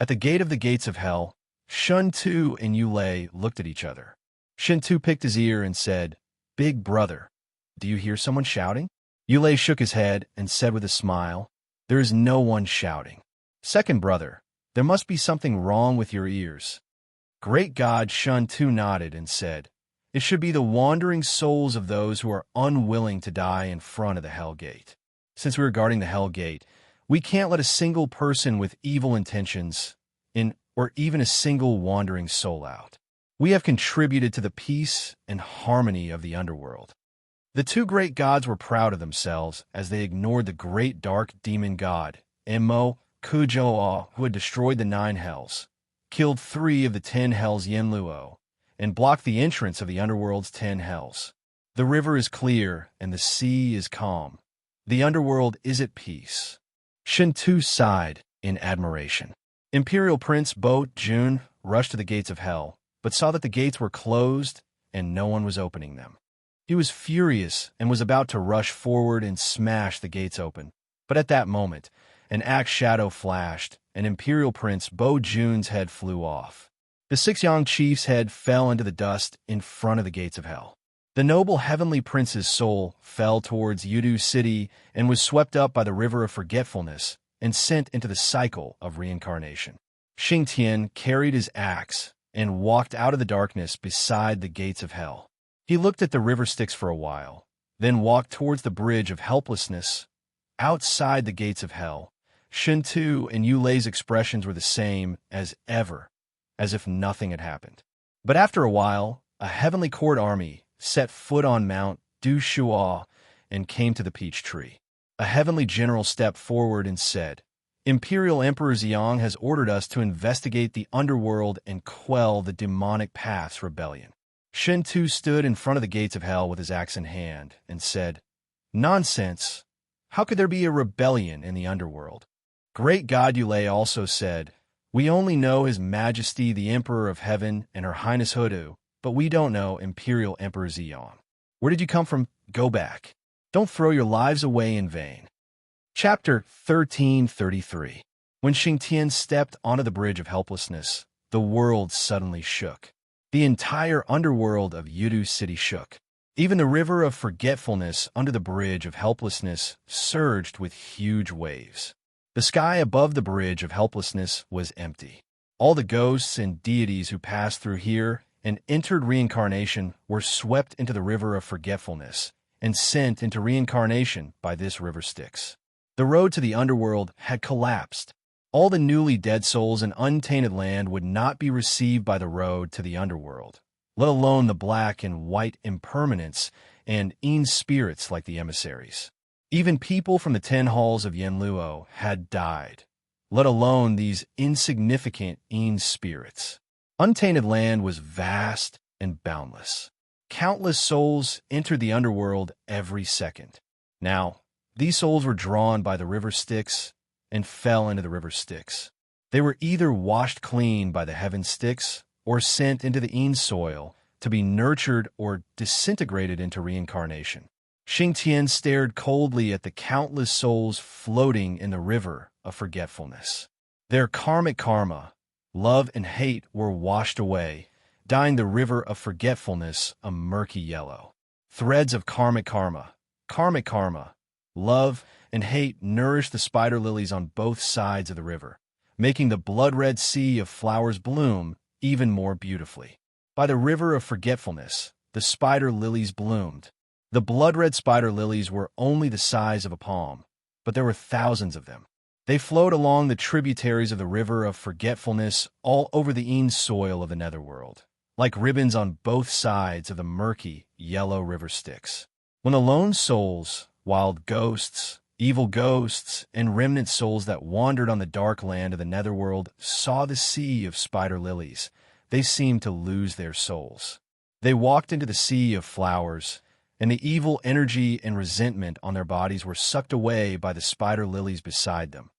At the gate of the gates of hell, Shun Tu and Yulei looked at each other. Shun Tu picked his ear and said, "Big brother, do you hear someone shouting?" Yulei shook his head and said with a smile, "There is no one shouting." "Second brother, there must be something wrong with your ears." Great God Shun Tu nodded and said, "It should be the wandering souls of those who are unwilling to die in front of the Hell Gate. Since we are guarding the Hell Gate, we can't let a single person with evil intentions in, or even a single wandering soul out. We have contributed to the peace and harmony of the underworld." The two great gods were proud of themselves as they ignored the great dark demon god, Mo Kujo-a, who had destroyed the 9 hells, killed 3 of the 10 hells Yenluo, and blocked the entrance of the underworld's 10 hells. The river is clear and the sea is calm. The underworld is at peace. Shun Tu sighed in admiration. Imperial Prince Bo Jun rushed to the gates of hell, but saw that the gates were closed and no one was opening them. He was furious and was about to rush forward and smash the gates open. But at that moment, An axe shadow flashed, and Imperial Prince Bo Jun's head flew off. The 6 young chiefs' head fell into the dust in front of the gates of hell. The noble heavenly prince's soul fell towards Yudu City and was swept up by the river of forgetfulness and sent into the cycle of reincarnation. Xing Tian carried his axe and walked out of the darkness beside the gates of hell. He looked at the river Styx for a while, then walked towards the bridge of helplessness outside the gates of hell. Shen Tu and Yu Lei's expressions were the same as ever, as if nothing had happened. But after a while, a heavenly court army set foot on Mount Du Shuo and came to the peach tree. A heavenly general stepped forward and said, Imperial Emperor Xiang has ordered us to investigate the underworld and quell the demonic path's rebellion. Shen Tu stood in front of the gates of hell with his axe in hand and said, Nonsense! How could there be a rebellion in the underworld? Great God Yulei also said, We only know His Majesty the Emperor of Heaven and Her Highness Hudu, but we don't know Imperial Emperor Xiang. Where did you come from? Go back. Don't throw your lives away in vain. Chapter 1333. When Xing Tian stepped onto the bridge of helplessness, the world suddenly shook. The entire underworld of Yudu City shook. Even the river of forgetfulness under the bridge of helplessness surged with huge waves. The sky above the bridge of helplessness was empty. All the ghosts and deities who passed through here and entered reincarnation were swept into the river of forgetfulness and sent into reincarnation by this river Styx. The road to the underworld had collapsed. All the newly dead souls in untainted land would not be received by the road to the underworld, let alone the black and white impermanents and spirits like the emissaries. Even people from the 10 halls of Yenluo had died, let alone these insignificant spirits. Untainted land was vast and boundless. Countless souls entered the underworld every second. Now, these souls were drawn by the river Styx and fell into the river Styx. They were either washed clean by the heaven Styx or sent into the soil to be nurtured or disintegrated into reincarnation. Xing Tian stared coldly at the countless souls floating in the river of forgetfulness. Their karmic karma, love and hate were washed away, dyeing the river of forgetfulness a murky yellow. Threads of karmic karma, love and hate nourished the spider lilies on both sides of the river, making the blood-red sea of flowers bloom even more beautifully. By the river of forgetfulness, the spider lilies bloomed. The blood-red spider lilies were only the size of a palm, but there were thousands of them. They flowed along the tributaries of the river of forgetfulness all over the soil of the netherworld, like ribbons on both sides of the murky, yellow river Styx. When the lone souls, wild ghosts, evil ghosts, and remnant souls that wandered on the dark land of the netherworld saw the sea of spider lilies, they seemed to lose their souls. They walked into the sea of flowers, and the evil energy and resentment on their bodies were sucked away by the spider lilies beside them,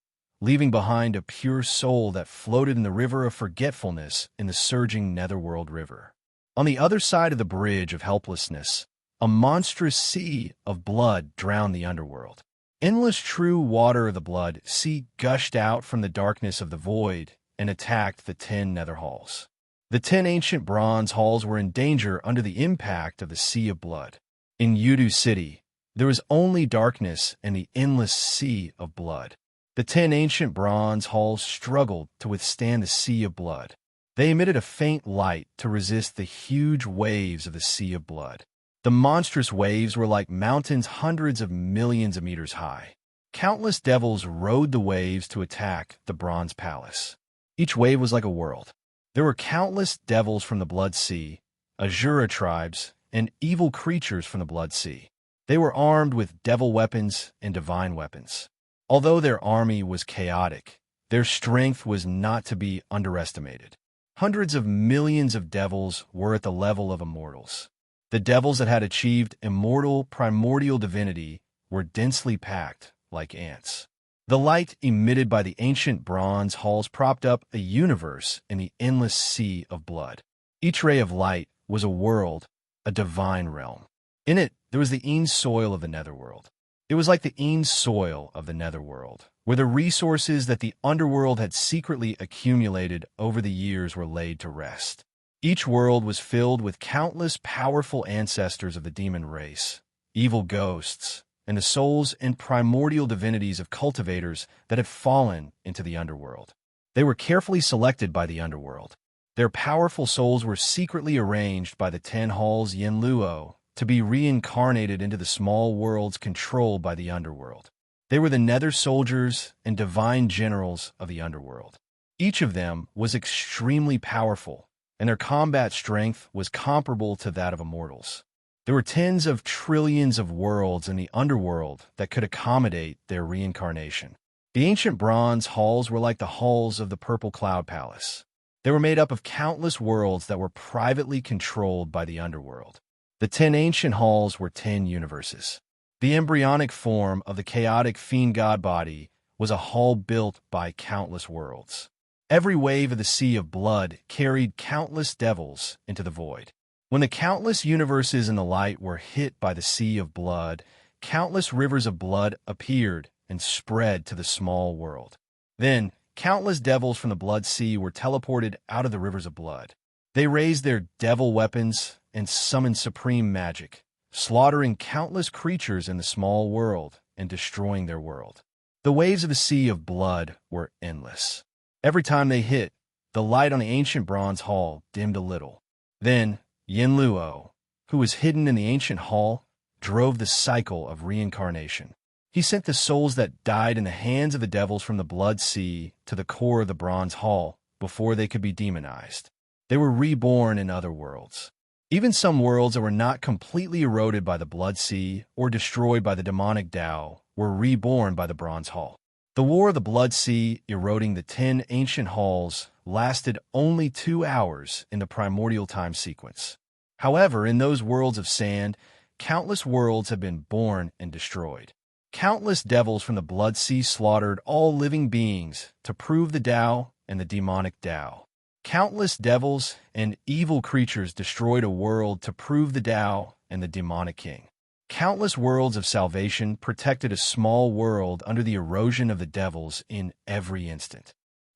leaving behind a pure soul that floated in the river of forgetfulness in the surging netherworld river. On the other side of the bridge of helplessness, a monstrous sea of blood drowned the underworld. Endless true water of the blood sea gushed out from the darkness of the void and attacked the 10 nether halls. The 10 ancient bronze halls were in danger under the impact of the sea of blood. In Yudu City, there was only darkness and the endless sea of blood. The 10 ancient bronze halls struggled to withstand the sea of blood. They emitted a faint light to resist the huge waves of the sea of blood. The monstrous waves were like mountains hundreds of millions of meters high. Countless devils rode the waves to attack the bronze palace. Each wave was like a world. There were countless devils from the Blood Sea, Azura tribes, and evil creatures from the Blood Sea. They were armed with devil weapons and divine weapons. Although their army was chaotic, their strength was not to be underestimated. Hundreds of millions of devils were at the level of immortals. The devils that had achieved immortal primordial divinity were densely packed like ants. The light emitted by the ancient bronze halls propped up a universe in the endless sea of blood. Each ray of light was a world, a divine realm. In it, there was the soil of the netherworld. It was like the soil of the netherworld, where the resources that the underworld had secretly accumulated over the years were laid to rest. Each world was filled with countless powerful ancestors of the demon race, evil ghosts, and the souls and primordial divinities of cultivators that had fallen into the underworld. They were carefully selected by the underworld. Their powerful souls were secretly arranged by the 10 halls Yinluo to be reincarnated into the small worlds controlled by the underworld. They were the nether soldiers and divine generals of the underworld. Each of them was extremely powerful, and their combat strength was comparable to that of immortals. There were tens of trillions of worlds in the underworld that could accommodate their reincarnation. The ancient bronze halls were like the halls of the Purple Cloud Palace. They were made up of countless worlds that were privately controlled by the underworld. The 10 ancient halls were 10 universes. The embryonic form of the chaotic fiend god body was a hall built by countless worlds. Every wave of the sea of blood carried countless devils into the void. When the countless universes in the light were hit by the sea of blood, countless rivers of blood appeared and spread to the small world. Then, countless devils from the blood sea were teleported out of the rivers of blood. They raised their devil weapons and summoned supreme magic, slaughtering countless creatures in the small world and destroying their world. The waves of the sea of blood were endless. Every time they hit, the light on the ancient bronze hall dimmed a little. Then, Yinluo, who was hidden in the ancient hall, drove the cycle of reincarnation. He sent the souls that died in the hands of the devils from the blood sea to the core of the bronze hall before they could be demonized. They were reborn in other worlds. Even some worlds that were not completely eroded by the blood sea or destroyed by the demonic Tao were reborn by the bronze hall. The war of the blood sea eroding the 10 ancient halls lasted only 2 hours in the primordial time sequence. However, in those worlds of sand, countless worlds have been born and destroyed. Countless devils from the blood sea slaughtered all living beings to prove the Tao and the demonic Tao. Countless devils and evil creatures destroyed a world to prove the Tao and the demonic king. Countless worlds of salvation protected a small world under the erosion of the devils in every instant.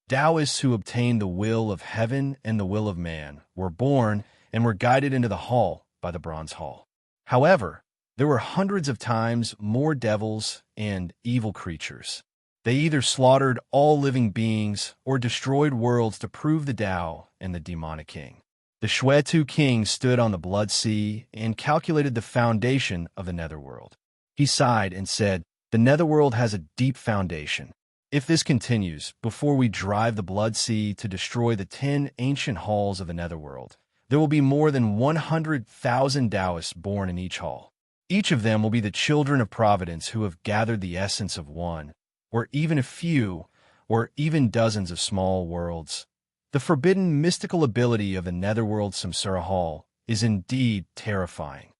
Taoists who obtained the will of heaven and the will of man were born and were guided into the hall by the bronze hall. However, there were hundreds of times more devils and evil creatures. They either slaughtered all living beings or destroyed worlds to prove the Tao and the demonic king. The Xuetu king stood on the blood sea and calculated the foundation of the netherworld. He sighed and said, "The netherworld has a deep foundation. If this continues, before we drive the blood sea to destroy the 10 ancient halls of the netherworld, there will be more than 100,000 Taoists born in each hall. Each of them will be the children of providence who have gathered the essence of one, or even a few, or even dozens of small worlds. The forbidden mystical ability of the netherworld Samsara Hall is indeed terrifying."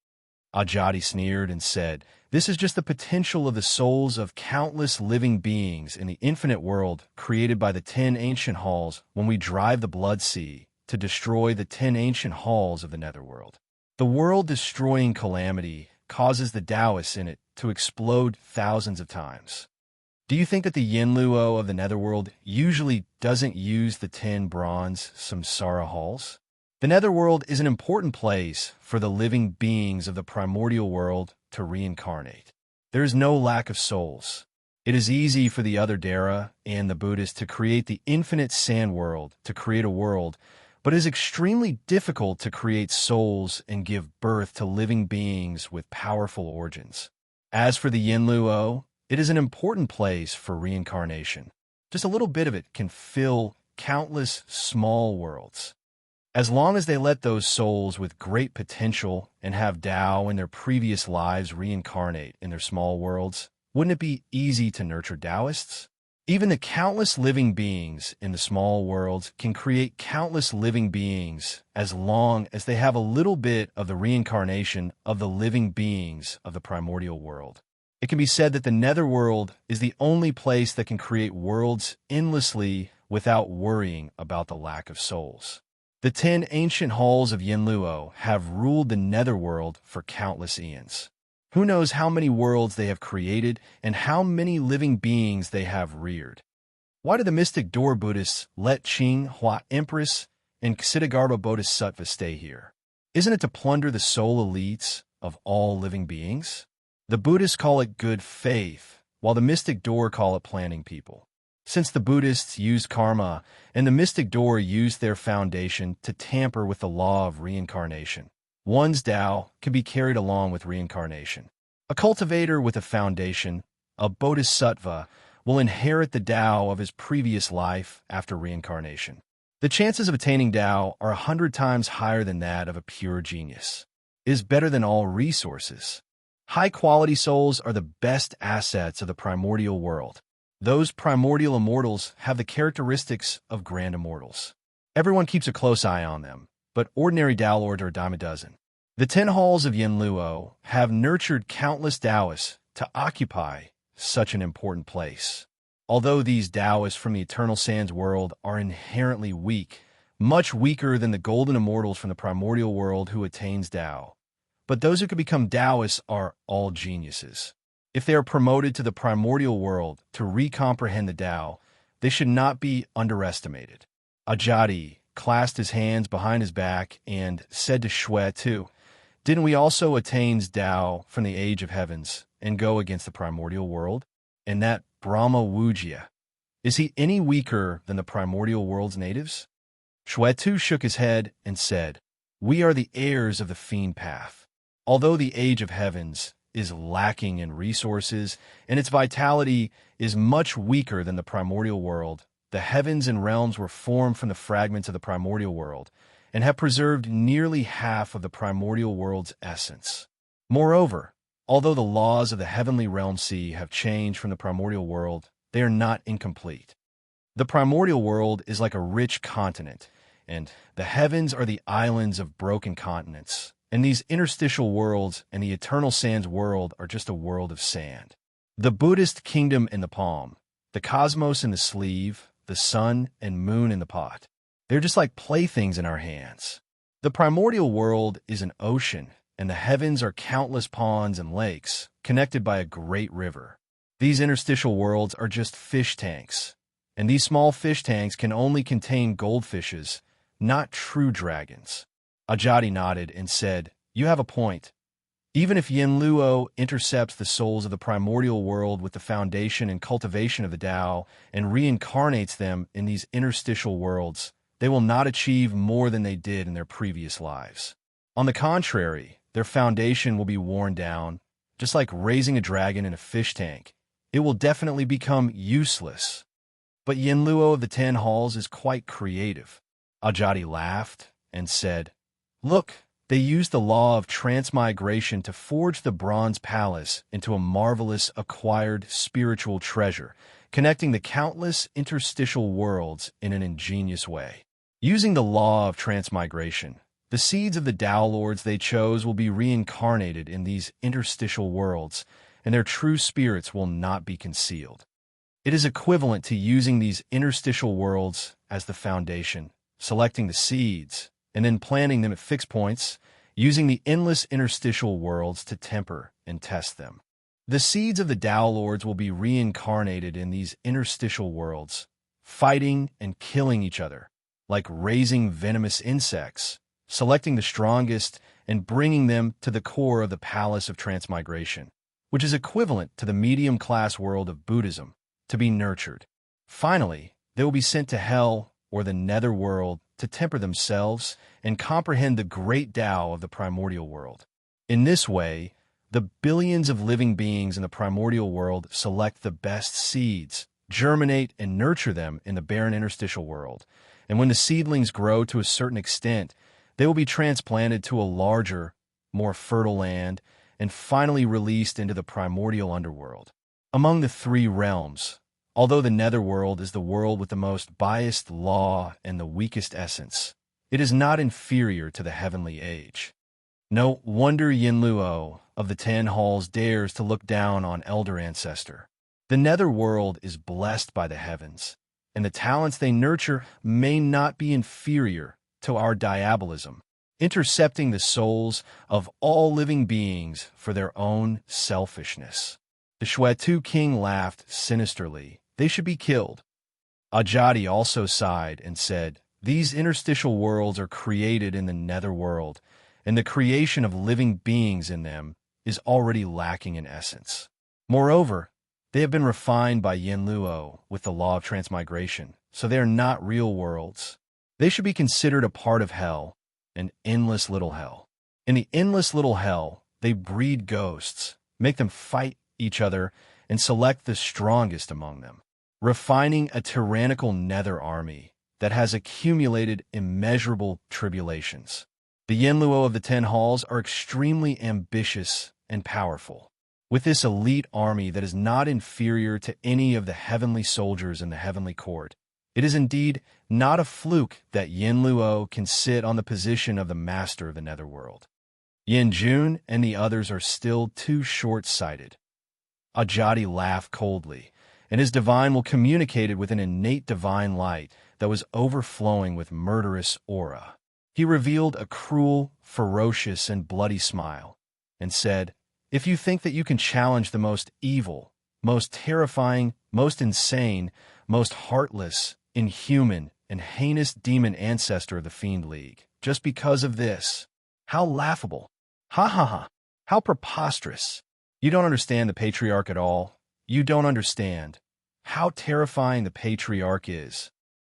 Ajati sneered and said, "This is just the potential of the souls of countless living beings in the infinite world created by the 10 ancient halls when we drive the blood sea to destroy the 10 ancient halls of the netherworld. The world-destroying calamity causes the Taoists in it to explode thousands of times. Do you think that the Yinluo of the netherworld usually doesn't use the 10 bronze samsara halls? The netherworld is an important place for the living beings of the primordial world to reincarnate. There is no lack of souls. It is easy for the other Dara and the Buddhists to create the infinite sand world, to create a world, but it is extremely difficult to create souls and give birth to living beings with powerful origins. As for the Yinluo, it is an important place for reincarnation. Just a little bit of it can fill countless small worlds. As long as they let those souls with great potential and have Tao in their previous lives reincarnate in their small worlds, wouldn't it be easy to nurture Taoists? Even the countless living beings in the small worlds can create countless living beings as long as they have a little bit of the reincarnation of the living beings of the primordial world. It can be said that the netherworld is the only place that can create worlds endlessly without worrying about the lack of souls. The 10 ancient halls of Yinluo have ruled the netherworld for countless eons. Who knows how many worlds they have created and how many living beings they have reared? Why do the mystic door Buddhists let Ching Hua Empress and Ksitigarbha Bodhisattva stay here? Isn't it to plunder the soul elites of all living beings? The Buddhists call it good faith, while the mystic door call it planning people. Since the Buddhists used karma and the mystic door used their foundation to tamper with the law of reincarnation, one's Tao can be carried along with reincarnation. A cultivator with a foundation, a bodhisattva, will inherit the Tao of his previous life after reincarnation. The chances of attaining Tao are 100 times higher than that of a pure genius. It is better than all resources. High-quality souls are the best assets of the primordial world. Those primordial immortals have the characteristics of grand immortals. Everyone keeps a close eye on them, but ordinary Tao Lords are a dime a dozen. The 10 halls of Yinluo have nurtured countless Taoists to occupy such an important place. Although these Taoists from the Eternal Sands world are inherently weak, much weaker than the golden immortals from the primordial world who attains Tao, but those who can become Taoists are all geniuses. If they are promoted to the primordial world to recomprehend the Tao, they should not be underestimated. Ajati clasped his hands behind his back and said to Xue Tu, "Didn't we also attain Tao from the age of heavens and go against the primordial world? And that Brahma Wujia, is he any weaker than the primordial world's natives?" Xue Tu shook his head and said, "We are the heirs of the fiend path. Although the age of heavens is lacking in resources and its vitality is much weaker than the primordial world, the heavens and realms were formed from the fragments of the primordial world and have preserved nearly half of the primordial world's essence. Moreover, although the laws of the heavenly realm sea have changed from the primordial world, they are not incomplete. The primordial world is like a rich continent, and the heavens are the islands of broken continents, and these interstitial worlds and the Eternal Sands world are just a world of sand. The Buddhist kingdom in the palm, the cosmos in the sleeve, the sun and moon in the pot. They're just like playthings in our hands. The primordial world is an ocean, and the heavens are countless ponds and lakes, connected by a great river. These interstitial worlds are just fish tanks, and these small fish tanks can only contain goldfishes, not true dragons." Ajati nodded and said, "You have a point. Even if Yinluo intercepts the souls of the primordial world with the foundation and cultivation of the Tao and reincarnates them in these interstitial worlds, they will not achieve more than they did in their previous lives. On the contrary, their foundation will be worn down, just like raising a dragon in a fish tank. It will definitely become useless. But Yinluo of the 10 halls is quite creative." Ajati laughed and said, "Look, they used the law of transmigration to forge the bronze palace into a marvelous acquired spiritual treasure, connecting the countless interstitial worlds in an ingenious way. Using the law of transmigration, the seeds of the Tao Lords they chose will be reincarnated in these interstitial worlds, and their true spirits will not be concealed. It is equivalent to using these interstitial worlds as the foundation, selecting the seeds, and then planting them at fixed points, using the endless interstitial worlds to temper and test them. The seeds of the Tao Lords will be reincarnated in these interstitial worlds, fighting and killing each other, like raising venomous insects, selecting the strongest and bringing them to the core of the palace of transmigration, which is equivalent to the medium-class world of Buddhism, to be nurtured. Finally, they will be sent to hell or the nether world to temper themselves and comprehend the great Tao of the primordial world. In this way, the billions of living beings in the primordial world select the best seeds, germinate and nurture them in the barren interstitial world, and when the seedlings grow to a certain extent, they will be transplanted to a larger, more fertile land and finally released into the primordial underworld. Among the 3 realms, although the netherworld is the world with the most biased law and the weakest essence, it is not inferior to the heavenly age. No wonder Yinluo of the 10 halls dares to look down on elder ancestor. The netherworld is blessed by the heavens, and the talents they nurture may not be inferior to our diabolism. intercepting the souls of all living beings for their own selfishness. The Shwetu king laughed sinisterly. They should be killed. Ajati also sighed and said, "These interstitial worlds are created in the netherworld, and the creation of living beings in them is already lacking in essence. Moreover, they have been refined by Yinluo with the law of transmigration, so they are not real worlds. They should be considered a part of hell, an endless little hell. In the endless little hell, they breed ghosts, make them fight each other, and select the strongest among them, refining a tyrannical nether army that has accumulated immeasurable tribulations. The Yinluo of the 10 halls are extremely ambitious and powerful. With this elite army that is not inferior to any of the heavenly soldiers in the heavenly court, it is indeed not a fluke that Yinluo can sit on the position of the master of the netherworld. Yin Jun and the others are still too short-sighted." Ajati laughed coldly, and his divine will communicated with an innate divine light that was overflowing with murderous aura. He revealed a cruel, ferocious, and bloody smile, and said, "If you think that you can challenge the most evil, most terrifying, most insane, most heartless, inhuman, and heinous demon ancestor of the Fiend League, just because of this, how laughable! Ha ha ha! How preposterous! You don't understand the Patriarch at all. You don't understand how terrifying the Patriarch is.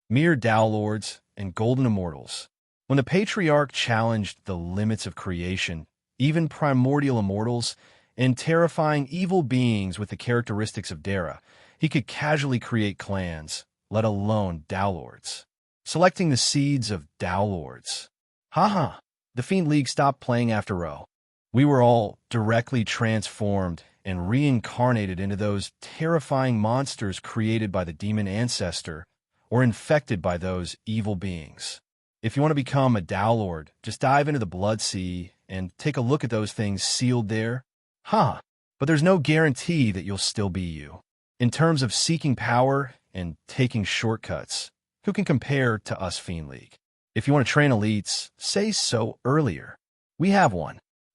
Mere Tao Lords and Golden Immortals. When the Patriarch challenged the limits of creation, even primordial immortals, and terrifying evil beings with the characteristics of Dara, he could casually create clans, let alone Tao Lords. Selecting the seeds of Tao Lords. Ha! The Fiend League stopped playing after all. We were all directly transformed and reincarnated into those terrifying monsters created by the demon ancestor or infected by those evil beings. If you want to become a Tao Lord, just dive into the Blood Sea and take a look at those things sealed there. But there's no guarantee that you'll still be you. In terms of seeking power and taking shortcuts, who can compare to us Fiend League? If you want to train elites, say so earlier. We have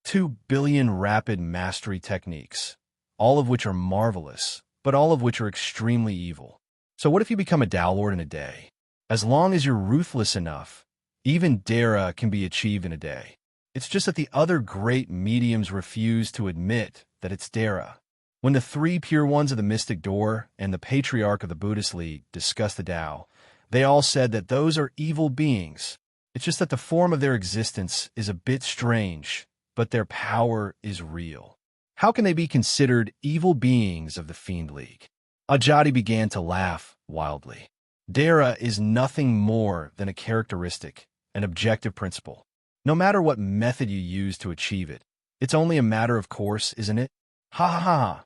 2 billion rapid mastery techniques, all of which are marvelous, but all of which are extremely evil. So what if you become a Tao Lord in a day? As long as you're ruthless enough, even Dara can be achieved in a day. It's just that the other great mediums refuse to admit that it's Dara. When the 3 pure ones of the Mystic Door and the Patriarch of the Buddhist League discussed the Tao, they all said that those are evil beings. It's just that the form of their existence is a bit strange, but their power is real. How can they be considered evil beings of the Fiend League? Ajati began to laugh wildly. Dara is nothing more than a characteristic, an objective principle. No matter what method you use to achieve it, it's only a matter of course, isn't it? Ha.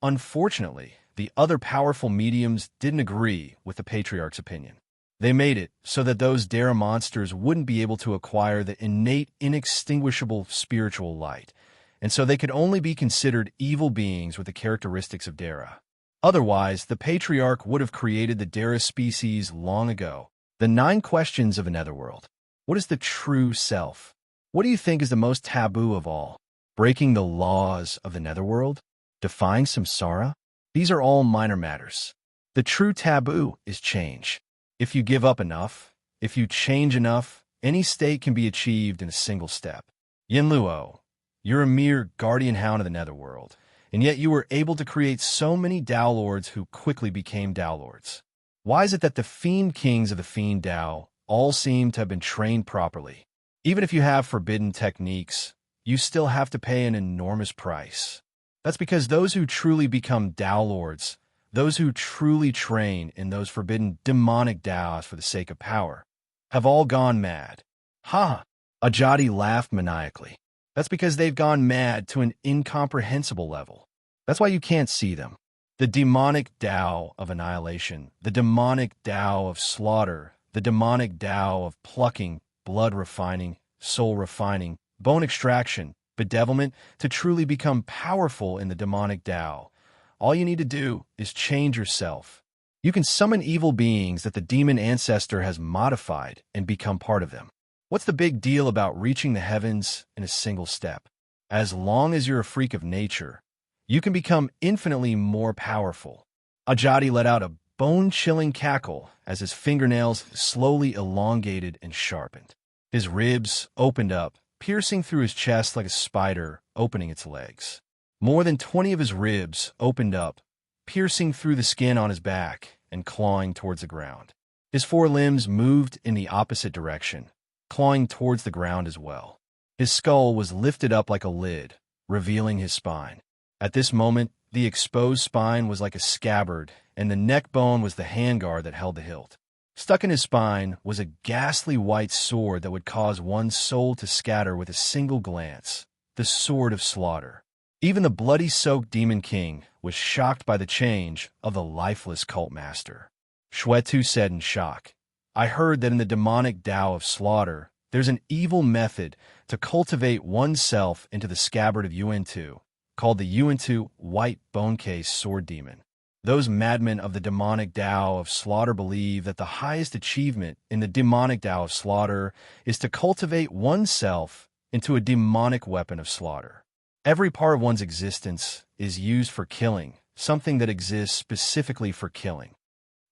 Unfortunately, the other powerful mediums didn't agree with the Patriarch's opinion. They made it so that those Dara monsters wouldn't be able to acquire the innate, inextinguishable spiritual light, and so they could only be considered evil beings with the characteristics of Dara. Otherwise, the Patriarch would have created the Dara species long ago. The 9 questions of a netherworld. What is the true self? What do you think is the most taboo of all? Breaking the laws of the netherworld? Defying samsara? These are all minor matters. The true taboo is change. If you give up enough, if you change enough, any state can be achieved in a single step. Yinluo, you're a mere guardian hound of the netherworld, and yet you were able to create so many Tao Lords who quickly became Tao Lords. Why is it that the Fiend Kings of the Fiend Tao all seem to have been trained properly? Even if you have forbidden techniques, you still have to pay an enormous price. That's because those who truly become Tao Lords, those who truly train in those forbidden demonic Taos for the sake of power, have all gone mad. Ajati laughed maniacally. That's because they've gone mad to an incomprehensible level. That's why you can't see them. The demonic Tao of annihilation, the demonic Tao of slaughter, the demonic Tao of plucking, blood refining, soul refining, bone extraction, bedevilment, to truly become powerful in the demonic Tao. All you need to do is change yourself. You can summon evil beings that the demon ancestor has modified and become part of them. What's the big deal about reaching the heavens in a single step? As long as you're a freak of nature, you can become infinitely more powerful. Ajadi let out a bone-chilling cackle as his fingernails slowly elongated and sharpened. His ribs opened up, piercing through his chest like a spider opening its legs. More than 20 of his ribs opened up, piercing through the skin on his back and clawing towards the ground. His four limbs moved in the opposite direction, clawing towards the ground as well. His skull was lifted up like a lid, revealing his spine. At this moment, the exposed spine was like a scabbard, and the neck bone was the handguard that held the hilt. Stuck in his spine was a ghastly white sword that would cause one's soul to scatter with a single glance, the Sword of Slaughter. Even the bloody-soaked Demon King was shocked by the change of the lifeless cult master. Shwetu said in shock, "I heard that in the demonic Tao of slaughter, there's an evil method to cultivate oneself into the scabbard of Yuan-Tu, called the Yuan-Tu White Bonecase Sword Demon. Those madmen of the demonic Tao of slaughter believe that the highest achievement in the demonic Tao of slaughter is to cultivate oneself into a demonic weapon of slaughter. Every part of one's existence is used for killing, something that exists specifically for killing.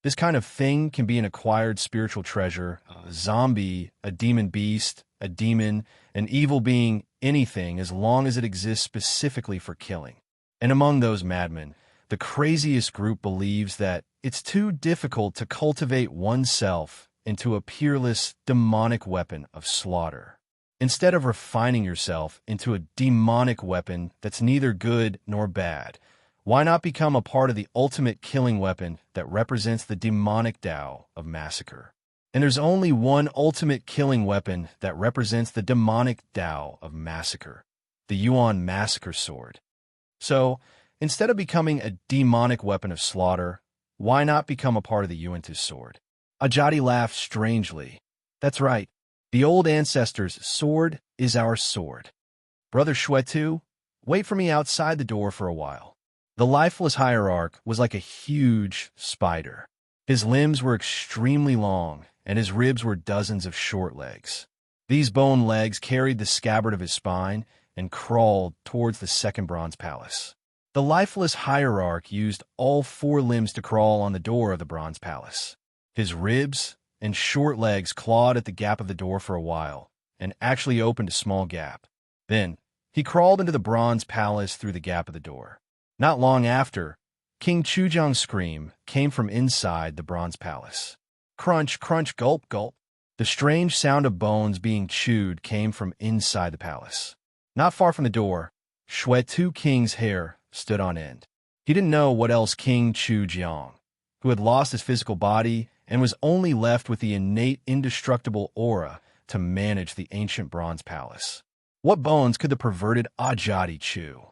This kind of thing can be an acquired spiritual treasure, a zombie, a demon beast, a demon, an evil being, anything, as long as it exists specifically for killing. And among those madmen, the craziest group believes that it's too difficult to cultivate oneself into a peerless, demonic weapon of slaughter. Instead of refining yourself into a demonic weapon that's neither good nor bad, why not become a part of the ultimate killing weapon that represents the demonic Tao of massacre? And there's only one ultimate killing weapon that represents the demonic Tao of massacre, the Yuan Massacre Sword. So, instead of becoming a demonic weapon of slaughter, why not become a part of the Yuan-Tu sword?" Ajadi laughed strangely. "That's right. The old ancestors' sword is our sword. Brother Shwetu, wait for me outside the door for a while." The lifeless hierarch was like a huge spider. His limbs were extremely long, and his ribs were dozens of short legs. These bone legs carried the scabbard of his spine and crawled towards the second bronze palace. The lifeless hierarch used all four limbs to crawl on the door of the bronze palace. His ribs and short legs clawed at the gap of the door for a while, and actually opened a small gap. Then, he crawled into the bronze palace through the gap of the door. Not long after, King Chujang's scream came from inside the bronze palace. Crunch, crunch, gulp, gulp. The strange sound of bones being chewed came from inside the palace. Not far from the door, Shwetu King's hair stood on end. He didn't know what else King Chujiang, who had lost his physical body and was only left with the innate indestructible aura to manage the ancient bronze palace. What bones could the perverted Ajadi chew?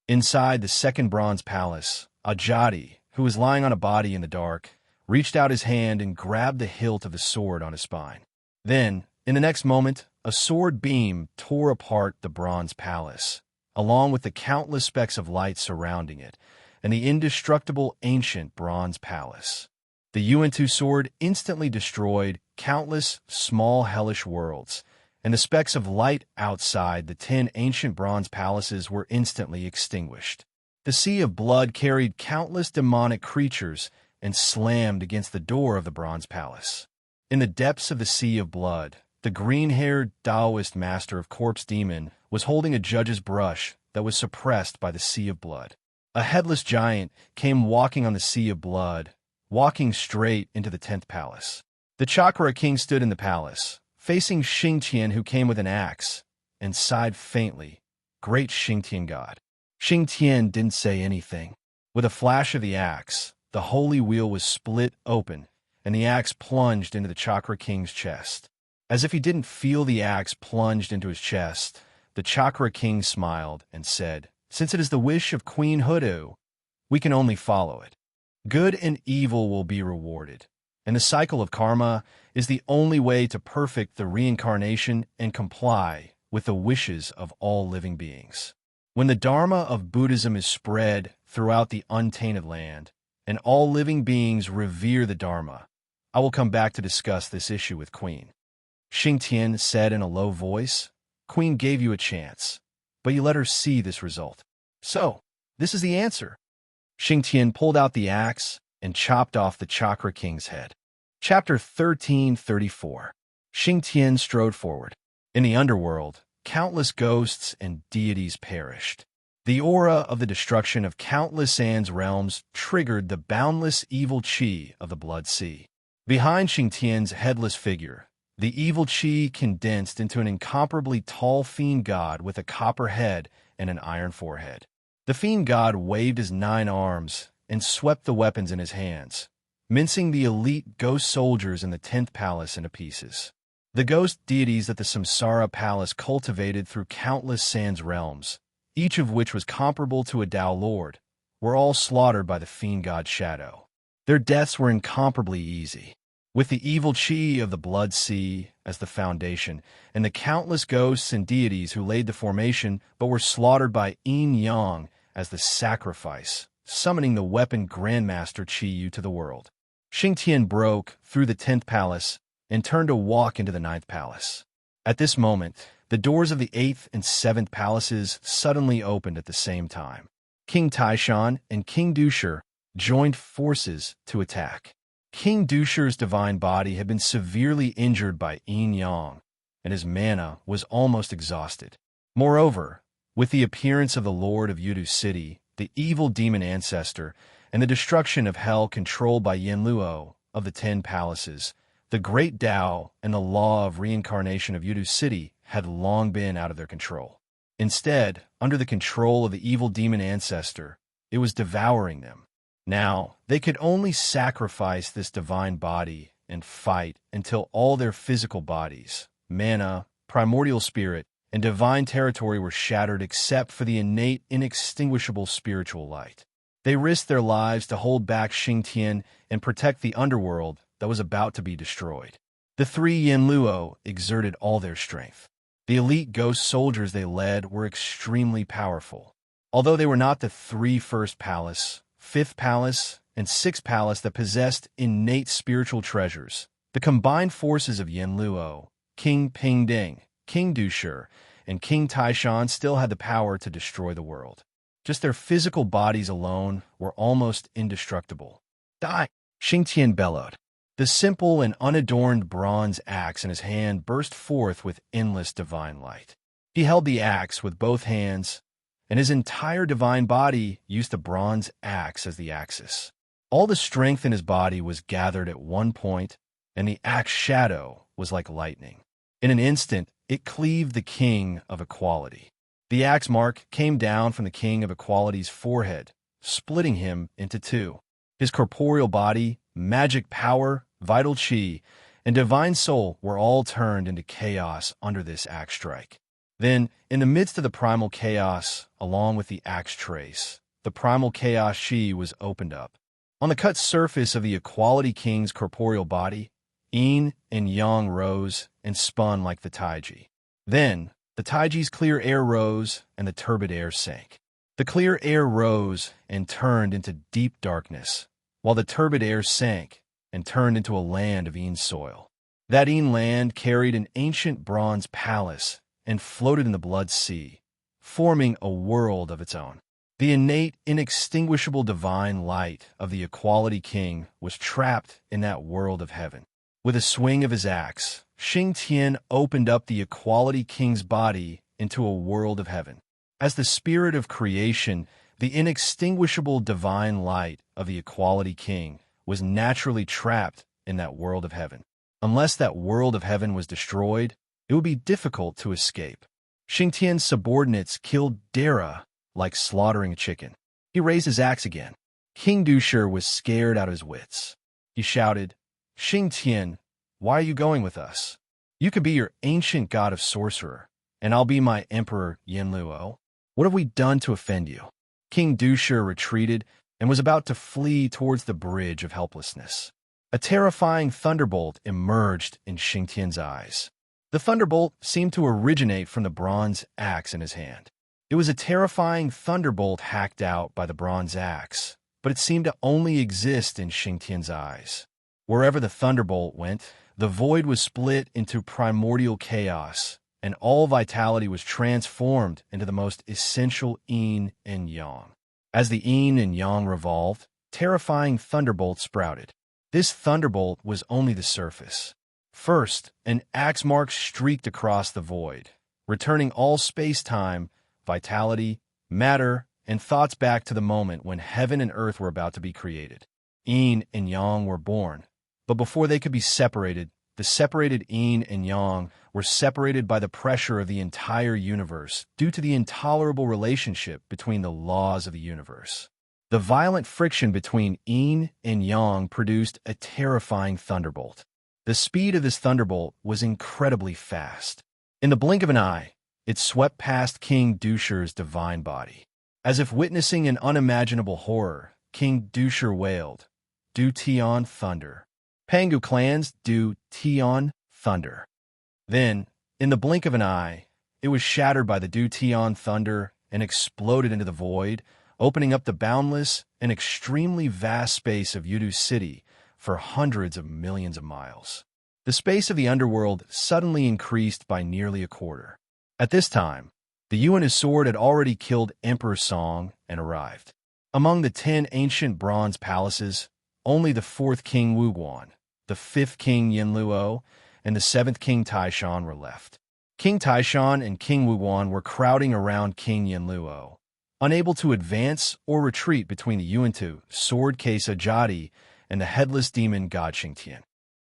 Inside the second bronze palace, Ajadi, who was lying on a body in the dark, reached out his hand and grabbed the hilt of the sword on his spine. Then, in the next moment, a sword beam tore apart the bronze palace, along with the countless specks of light surrounding it, and the indestructible ancient bronze palace. The Yuan-Tu sword instantly destroyed countless small hellish worlds, and the specks of light outside the 10 ancient bronze palaces were instantly extinguished. The sea of blood carried countless demonic creatures and slammed against the door of the bronze palace. In the depths of the sea of blood, the green-haired Taoist master of corpse demon was holding a judge's brush that was suppressed by the sea of blood. A headless giant came walking on the sea of blood, walking straight into the 10th palace. The Chakra King stood in the palace, facing Xingtian, who came with an axe, and sighed faintly, "Great Xingtian God." Xingtian didn't say anything. With a flash of the axe, the holy wheel was split open, and the axe plunged into the Chakra King's chest. As if he didn't feel the axe plunged into his chest, the Chakra King smiled and said, "Since it is the wish of Queen Hudu, we can only follow it. Good and evil will be rewarded, and the cycle of karma is the only way to perfect the reincarnation and comply with the wishes of all living beings. When the Dharma of Buddhism is spread throughout the untainted land, and all living beings revere the Dharma, I will come back to discuss this issue with Queen." Xing said in a low voice. Queen gave you a chance, but you let her see this result. So, this is the answer. Xing pulled out the axe and chopped off the Chakra King's head. Chapter 1334. Xing strode forward. In the underworld, countless ghosts and deities perished. The aura of the destruction of countless An's realms triggered the boundless evil chi of the Blood Sea. Behind Xing headless figure, the evil chi condensed into an incomparably tall fiend god with a copper head and an iron forehead. The fiend god waved his 9 arms and swept the weapons in his hands, mincing the elite ghost soldiers in the 10th palace into pieces. The ghost deities that the Samsara Palace cultivated through countless Sans realms, each of which was comparable to a Tao Lord, were all slaughtered by the fiend god Shadow. Their deaths were incomparably easy. With the evil chi of the Blood Sea as the foundation, and the countless ghosts and deities who laid the formation but were slaughtered by Yin Yang as the sacrifice, summoning the weapon Grandmaster Chi-Yu to the world. Xing broke through the 10th palace and turned to walk into the 9th palace. At this moment, the doors of the 8th and 7th palaces suddenly opened at the same time. King Taishan and King Dusher joined forces to attack. King Dusher's divine body had been severely injured by Yin Yang, and his mana was almost exhausted. Moreover, with the appearance of the Lord of Yudu City, the evil demon ancestor, and the destruction of hell controlled by Yin Luo of the 10 palaces, the great Tao and the law of reincarnation of Yudu City had long been out of their control. Instead, under the control of the evil demon ancestor, it was devouring them. Now, they could only sacrifice this divine body and fight until all their physical bodies, mana, primordial spirit, and divine territory were shattered except for the innate, inextinguishable spiritual light. They risked their lives to hold back Xing and protect the underworld that was about to be destroyed. The 3 Yin Luo exerted all their strength. The elite ghost soldiers they led were extremely powerful. Although they were not the 3 first palace, 5th palace, and 6th palace that possessed innate spiritual treasures, the combined forces of Yin Luo, King Pingding, King Dusher, and King Taishan still had the power to destroy the world. Just their physical bodies alone were almost indestructible. Die! Xing bellowed. The simple and unadorned bronze axe in his hand burst forth with endless divine light. He held the axe with both hands, and his entire divine body used the bronze axe as the axis. All the strength in his body was gathered at one point, and the axe shadow was like lightning. In an instant, it cleaved the king of equality. The axe mark came down from the king of equality's forehead, splitting him into 2. His corporeal body, magic power, vital chi, and divine soul were all turned into chaos under this axe strike. Then, in the midst of the primal chaos, along with the axe trace, the primal chaos chi was opened up. On the cut surface of the Equality King's corporeal body, Yin and Yang rose and spun like the Taiji. Then, the Taiji's clear air rose and the turbid air sank. The clear air rose and turned into deep darkness, while the turbid air sank and turned into a land of Yin soil. That Yin land carried an ancient bronze palace and floated in the Blood Sea, forming a world of its own. The innate, inextinguishable divine light of the Equality King was trapped in that world of heaven. With a swing of his axe, Xing opened up the Equality King's body into a world of heaven. As the spirit of creation, the inextinguishable divine light of the Equality King was naturally trapped in that world of heaven. Unless that world of heaven was destroyed, it would be difficult to escape. Xing subordinates killed Dara like slaughtering a chicken. He raised his axe again. King Dusher was scared out of his wits. He shouted, Xing, why are you going with us? You could be your ancient god of sorcerer, and I'll be my emperor Yin Luo. What have we done to offend you? King Dusher retreated and was about to flee towards the bridge of helplessness. A terrifying thunderbolt emerged in Xing eyes. The thunderbolt seemed to originate from the bronze axe in his hand. It was a terrifying thunderbolt hacked out by the bronze axe, but it seemed to only exist in Xing eyes. Wherever the thunderbolt went, the void was split into primordial chaos, and all vitality was transformed into the most essential yin and yang. As the yin and yang revolved, terrifying thunderbolts sprouted. This thunderbolt was only the surface. First, an axe mark streaked across the void, returning all space-time, vitality, matter, and thoughts back to the moment when heaven and earth were about to be created. Yin and yang were born, but before they could be separated, the separated yin and yang were separated by the pressure of the entire universe due to the intolerable relationship between the laws of the universe. The violent friction between yin and yang produced a terrifying thunderbolt. The speed of this thunderbolt was incredibly fast. In the blink of an eye, it swept past King Dusher's divine body. As if witnessing an unimaginable horror, King Dusher wailed, "Du Tion Thunder." Pangu clans Du Tion Thunder. Then, in the blink of an eye, it was shattered by the Du Tion Thunder and exploded into the void, opening up the boundless and extremely vast space of Yudu City for hundreds of millions of miles. The space of the underworld suddenly increased by nearly a quarter. At this time, the Yuan sword had already killed Emperor Song and arrived. Among the 10 ancient bronze palaces, only the 4th King Wuguan, the 5th King Yinluo, and the 7th King Taishan were left. King Taishan and King Wuguan were crowding around King Yinluo, unable to advance or retreat between the Yuantu sword case Ajadi and the headless demon god Xingtian.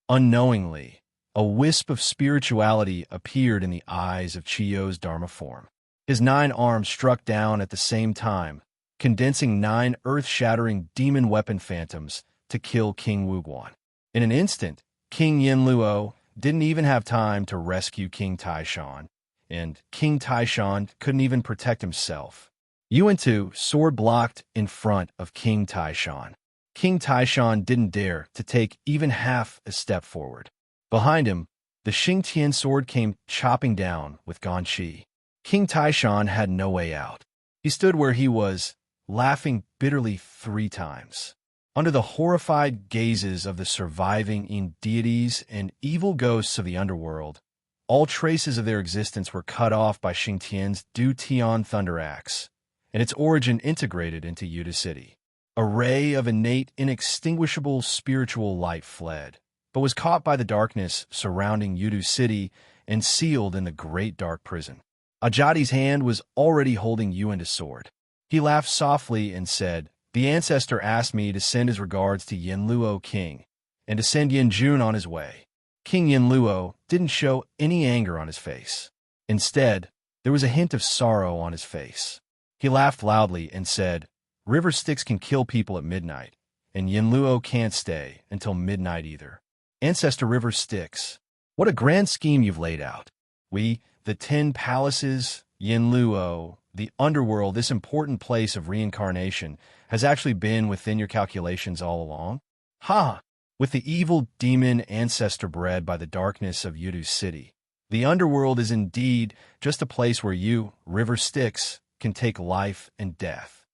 Unknowingly, a wisp of spirituality appeared in the eyes of Chiyo's Dharma form. His 9 arms struck down at the same time, condensing 9 earth-shattering demon weapon phantoms to kill King Wuguan. In an instant, King Yinluo didn't even have time to rescue King Taishan, and King Taishan couldn't even protect himself. Yuantu sword blocked in front of King Taishan. King Taishan didn't dare to take even half a step forward. Behind him, the Xingtian sword came chopping down with Ganqi. King Taishan had no way out. He stood where he was, laughing bitterly 3 times. Under the horrified gazes of the surviving deities and evil ghosts of the underworld, all traces of their existence were cut off by Xingtian's Du Tion Thunder Axe, and its origin integrated into Yuda City. A ray of innate, inextinguishable spiritual light fled, but was caught by the darkness surrounding Yudu City and sealed in the great dark prison. Ajadi's hand was already holding Yuan's sword. He laughed softly and said, "The ancestor asked me to send his regards to Yinluo King, and to send Yinjun on his way." King Yinluo didn't show any anger on his face. Instead, there was a hint of sorrow on his face. He laughed loudly and said, "River Styx can kill people at midnight, and Yinluo can't stay until midnight either. Ancestor River Styx, what a grand scheme you've laid out. We, the 10 palaces, Yinluo, the underworld, this important place of reincarnation, has actually been within your calculations all along? Ha! With the evil demon ancestor bred by the darkness of Yudu City, the underworld is indeed just a place where you, River Styx, can take life and death.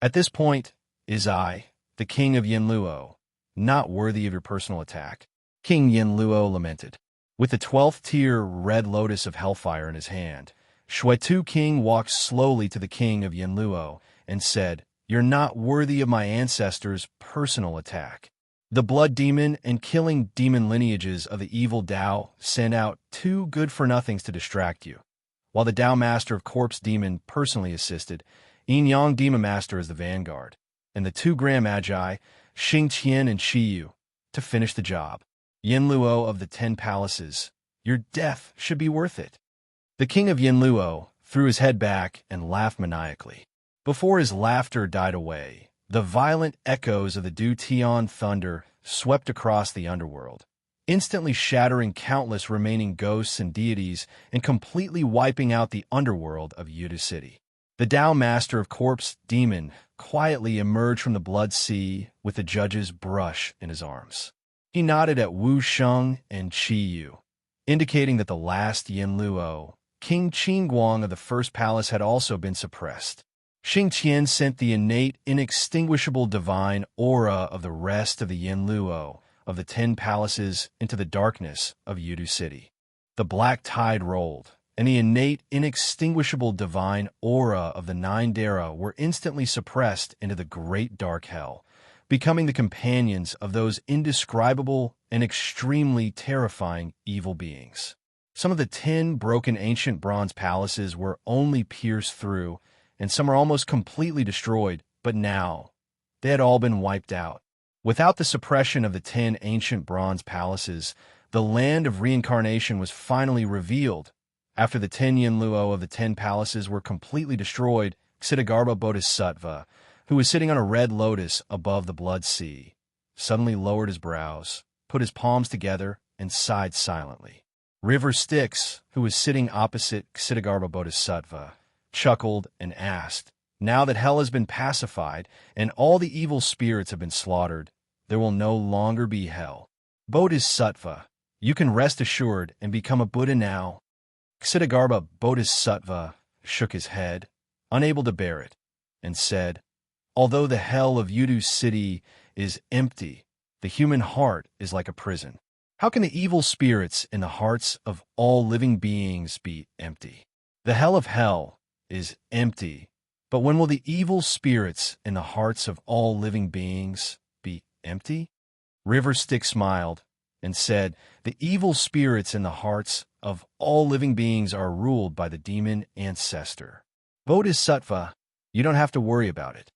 At this point, is I, the king of Yinluo, not worthy of your personal attack?" King Yinluo lamented. With the 12th tier red lotus of hellfire in his hand, Shuetu King walked slowly to the king of Yinluo and said, "You're not worthy of my ancestors' personal attack. The blood demon and killing demon lineages of the evil Dao sent out 2 good-for-nothings to distract you, while the Dao Master of Corpse Demon personally assisted, Yin Yang Demon Master as the vanguard, and the 2 Grand Magi, Xingtian and Shiyu, to finish the job. Yinluo of the 10 palaces, your death should be worth it." The king of Yinluo threw his head back and laughed maniacally. Before his laughter died away, the violent echoes of the Du Tion Thunder swept across the underworld, instantly shattering countless remaining ghosts and deities and completely wiping out the underworld of Yudu City. The Dao Master of Corpse Demon quietly emerged from the blood sea with the judge's brush in his arms. He nodded at Wu Sheng and Qi Yu, indicating that the last Yinluo, King Qingguang of the First Palace, had also been suppressed. Xingtian sent the innate, inextinguishable divine aura of the rest of the Yinluo of the 10 palaces into the darkness of Udu City. The black tide rolled, and the innate, inextinguishable divine aura of the 9 Dara were instantly suppressed into the great dark hell, becoming the companions of those indescribable and extremely terrifying evil beings. Some of the 10 broken ancient bronze palaces were only pierced through, and some are almost completely destroyed, but now they had all been wiped out. Without the suppression of the 10 ancient bronze palaces, the land of reincarnation was finally revealed. After the 10 Yinluo of the 10 palaces were completely destroyed, Ksitigarbha Bodhisattva, who was sitting on a red lotus above the blood sea, suddenly lowered his brows, put his palms together, and sighed silently. River Styx, who was sitting opposite Ksitigarbha Bodhisattva, chuckled and asked, "Now that hell has been pacified and all the evil spirits have been slaughtered, there will no longer be hell. Bodhisattva, you can rest assured and become a Buddha now." Ksitigarbha Bodhisattva shook his head, unable to bear it, and said, "Although the hell of Udu City is empty, the human heart is like a prison. How can the evil spirits in the hearts of all living beings be empty? The hell of hell is empty, but when will the evil spirits in the hearts of all living beings be empty?" River Styx smiled and said, "The evil spirits in the hearts of all living beings are ruled by the demon ancestor. Bodhisattva, you don't have to worry about it.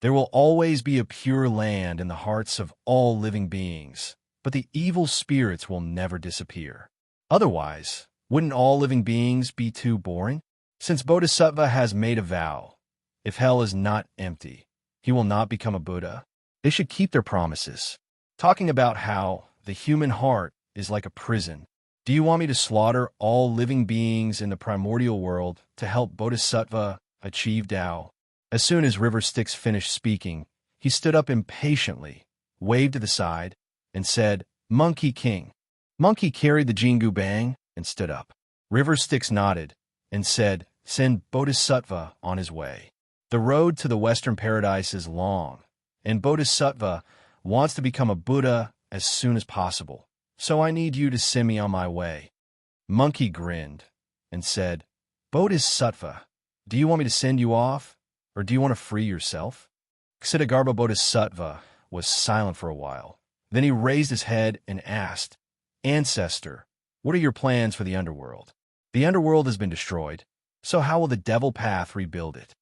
There will always be a pure land in the hearts of all living beings, but the evil spirits will never disappear. Otherwise, wouldn't all living beings be too boring? Since Bodhisattva has made a vow, if hell is not empty, he will not become a Buddha. They should keep their promises." Talking about how the human heart is like a prison, do you want me to slaughter all living beings in the primordial world to help Bodhisattva achieve Tao? As soon as River Styx finished speaking, he stood up impatiently, waved to the side, and said, "Monkey King." Monkey carried the Jingu Bang and stood up. River Styx nodded and said, "Send Bodhisattva on his way. The road to the Western Paradise is long, and Bodhisattva wants to become a Buddha as soon as possible, so I need you to send me on my way." Monkey grinned and said, "Bodhisattva, do you want me to send you off, or do you want to free yourself?" Ksitigarbha Bodhisattva was silent for a while. Then he raised his head and asked, "Ancestor, what are your plans for the underworld? The underworld has been destroyed, so how will the devil path rebuild it?"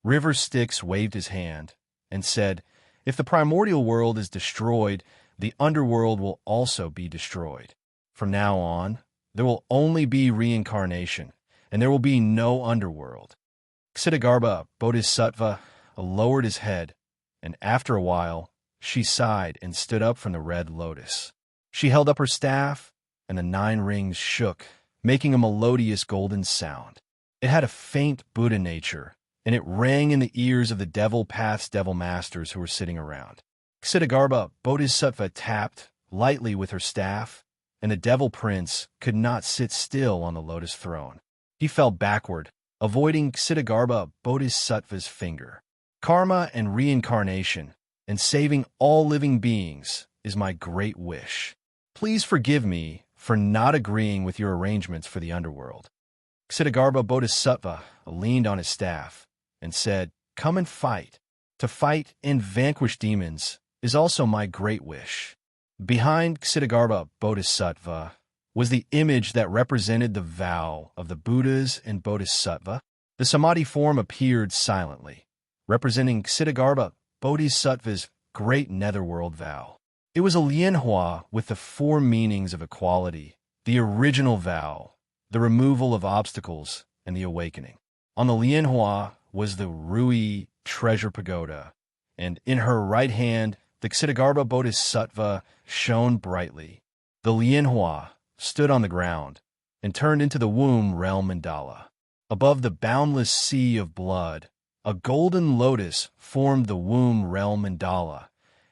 River Styx waved his hand and said, "If the primordial world is destroyed, the underworld will also be destroyed. From now on, there will only be reincarnation, and there will be no underworld." Ksitigarbha Bodhisattva lowered his head, and after a while, she sighed and stood up from the red lotus. She held up her staff, and the 9 rings shook, making a melodious golden sound. It had a faint Buddha nature, and it rang in the ears of the devil path's devil masters who were sitting around. Ksitigarbha Bodhisattva tapped lightly with her staff, and the devil prince could not sit still on the lotus throne. He fell backward, avoiding Ksitigarbha Bodhisattva's finger. "Karma and reincarnation, and saving all living beings is my great wish. Please forgive me for not agreeing with your arrangements for the underworld." Ksitigarbha Bodhisattva leaned on his staff and said, "Come and fight. To fight and vanquish demons is also my great wish." Behind Ksitigarbha Bodhisattva was the image that represented the vow of the Buddhas and Bodhisattva. The Samadhi form appeared silently, representing Ksitigarbha Bodhisattva's great netherworld vow. It was a lianhua with the 4 meanings of equality, the original vow, the removal of obstacles, and the awakening. On the lianhua was the Rui treasure pagoda, and in her right hand, the Ksitigarbha Bodhisattva shone brightly. The lianhua stood on the ground and turned into the womb realm mandala. Above the boundless sea of blood, a golden lotus formed the womb realm mandala,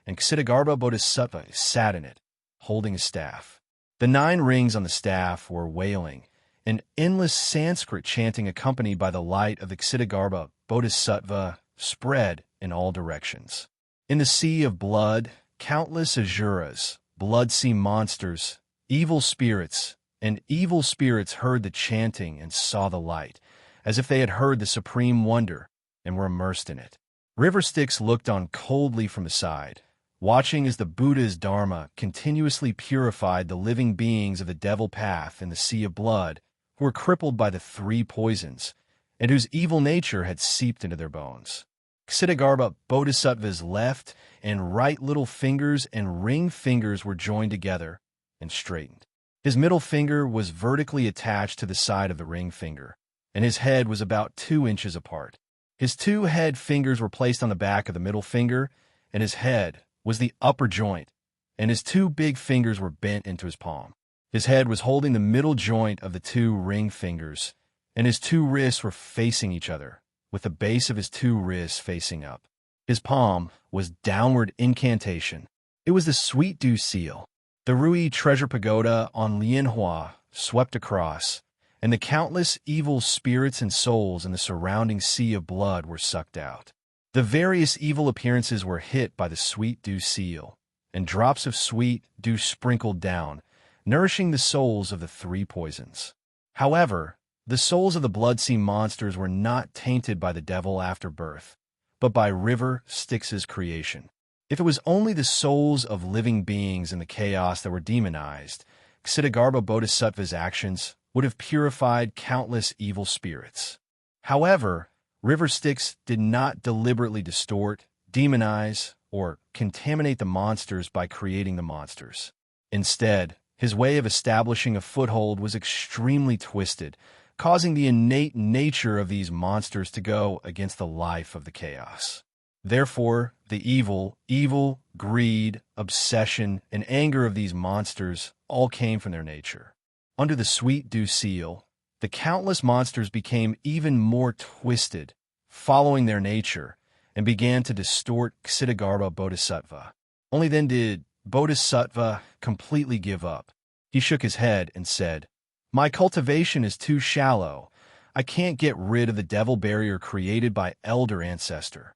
and Ksitigarbha Bodhisattva sat in it, holding a staff. The 9 rings on the staff were wailing, an endless Sanskrit chanting accompanied by the light of the Ksitigarbha Bodhisattva spread in all directions. In the sea of blood, countless asuras, blood sea monsters, evil spirits, and evil spirits heard the chanting and saw the light, as if they had heard the supreme wonder and were immersed in it. River Styx looked on coldly from the side, watching as the Buddha's Dharma continuously purified the living beings of the devil path in the sea of blood, who were crippled by the three poisons, and whose evil nature had seeped into their bones. Ksitigarbha Bodhisattva's left and right little fingers and ring fingers were joined together and straightened. His middle finger was vertically attached to the side of the ring finger, and his head was about 2 inches apart. His 2 head fingers were placed on the back of the middle finger, and his head was the upper joint, and his 2 big fingers were bent into his palm. His head was holding the middle joint of the 2 ring fingers, and his 2 wrists were facing each other, with the base of his 2 wrists facing up. His palm was downward incantation. It was the sweet dew seal. The Rui treasure pagoda on Lianhua swept across, and the countless evil spirits and souls in the surrounding sea of blood were sucked out. The various evil appearances were hit by the sweet dew seal, and drops of sweet dew sprinkled down, nourishing the souls of the 3 poisons. However, the souls of the blood sea monsters were not tainted by the devil after birth, but by River Styx's creation. If it was only the souls of living beings in the chaos that were demonized, Ksitigarbha Bodhisattva's actions would have purified countless evil spirits. However, River Styx did not deliberately distort, demonize, or contaminate the monsters by creating the monsters. Instead, his way of establishing a foothold was extremely twisted, causing the innate nature of these monsters to go against the life of the chaos. Therefore, the evil, greed, obsession, and anger of these monsters all came from their nature. Under the sweet dew seal, the countless monsters became even more twisted, following their nature, and began to distort Ksitigarbha Bodhisattva. Only then did Bodhisattva completely give up. He shook his head and said, "My cultivation is too shallow. I can't get rid of the devil barrier created by elder ancestor."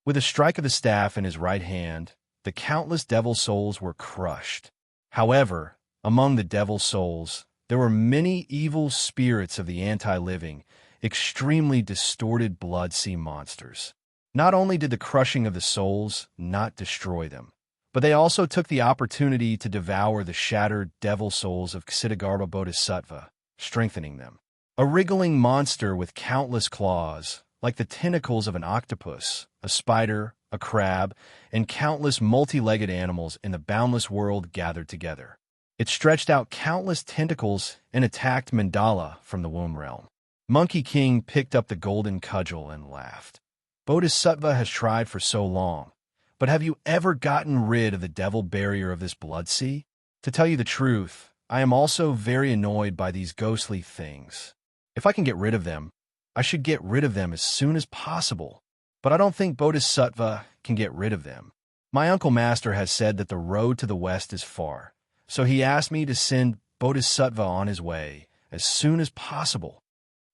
With a strike of the staff in his right hand, the countless devil souls were crushed. However, among the devil souls, there were many evil spirits of the anti-living, extremely distorted blood sea monsters. Not only did the crushing of the souls not destroy them, but they also took the opportunity to devour the shattered devil souls of Ksitigarbha Bodhisattva, strengthening them. A wriggling monster with countless claws, like the tentacles of an octopus, a spider, a crab, and countless multi-legged animals in the boundless world gathered together. It stretched out countless tentacles and attacked Mandala from the womb realm. Monkey King picked up the golden cudgel and laughed. "Bodhisattva has tried for so long, but have you ever gotten rid of the devil barrier of this blood sea? To tell you the truth, I am also very annoyed by these ghostly things. If I can get rid of them, I should get rid of them as soon as possible, but I don't think Bodhisattva can get rid of them. My uncle master has said that the road to the west is far, so he asked me to send Bodhisattva on his way as soon as possible."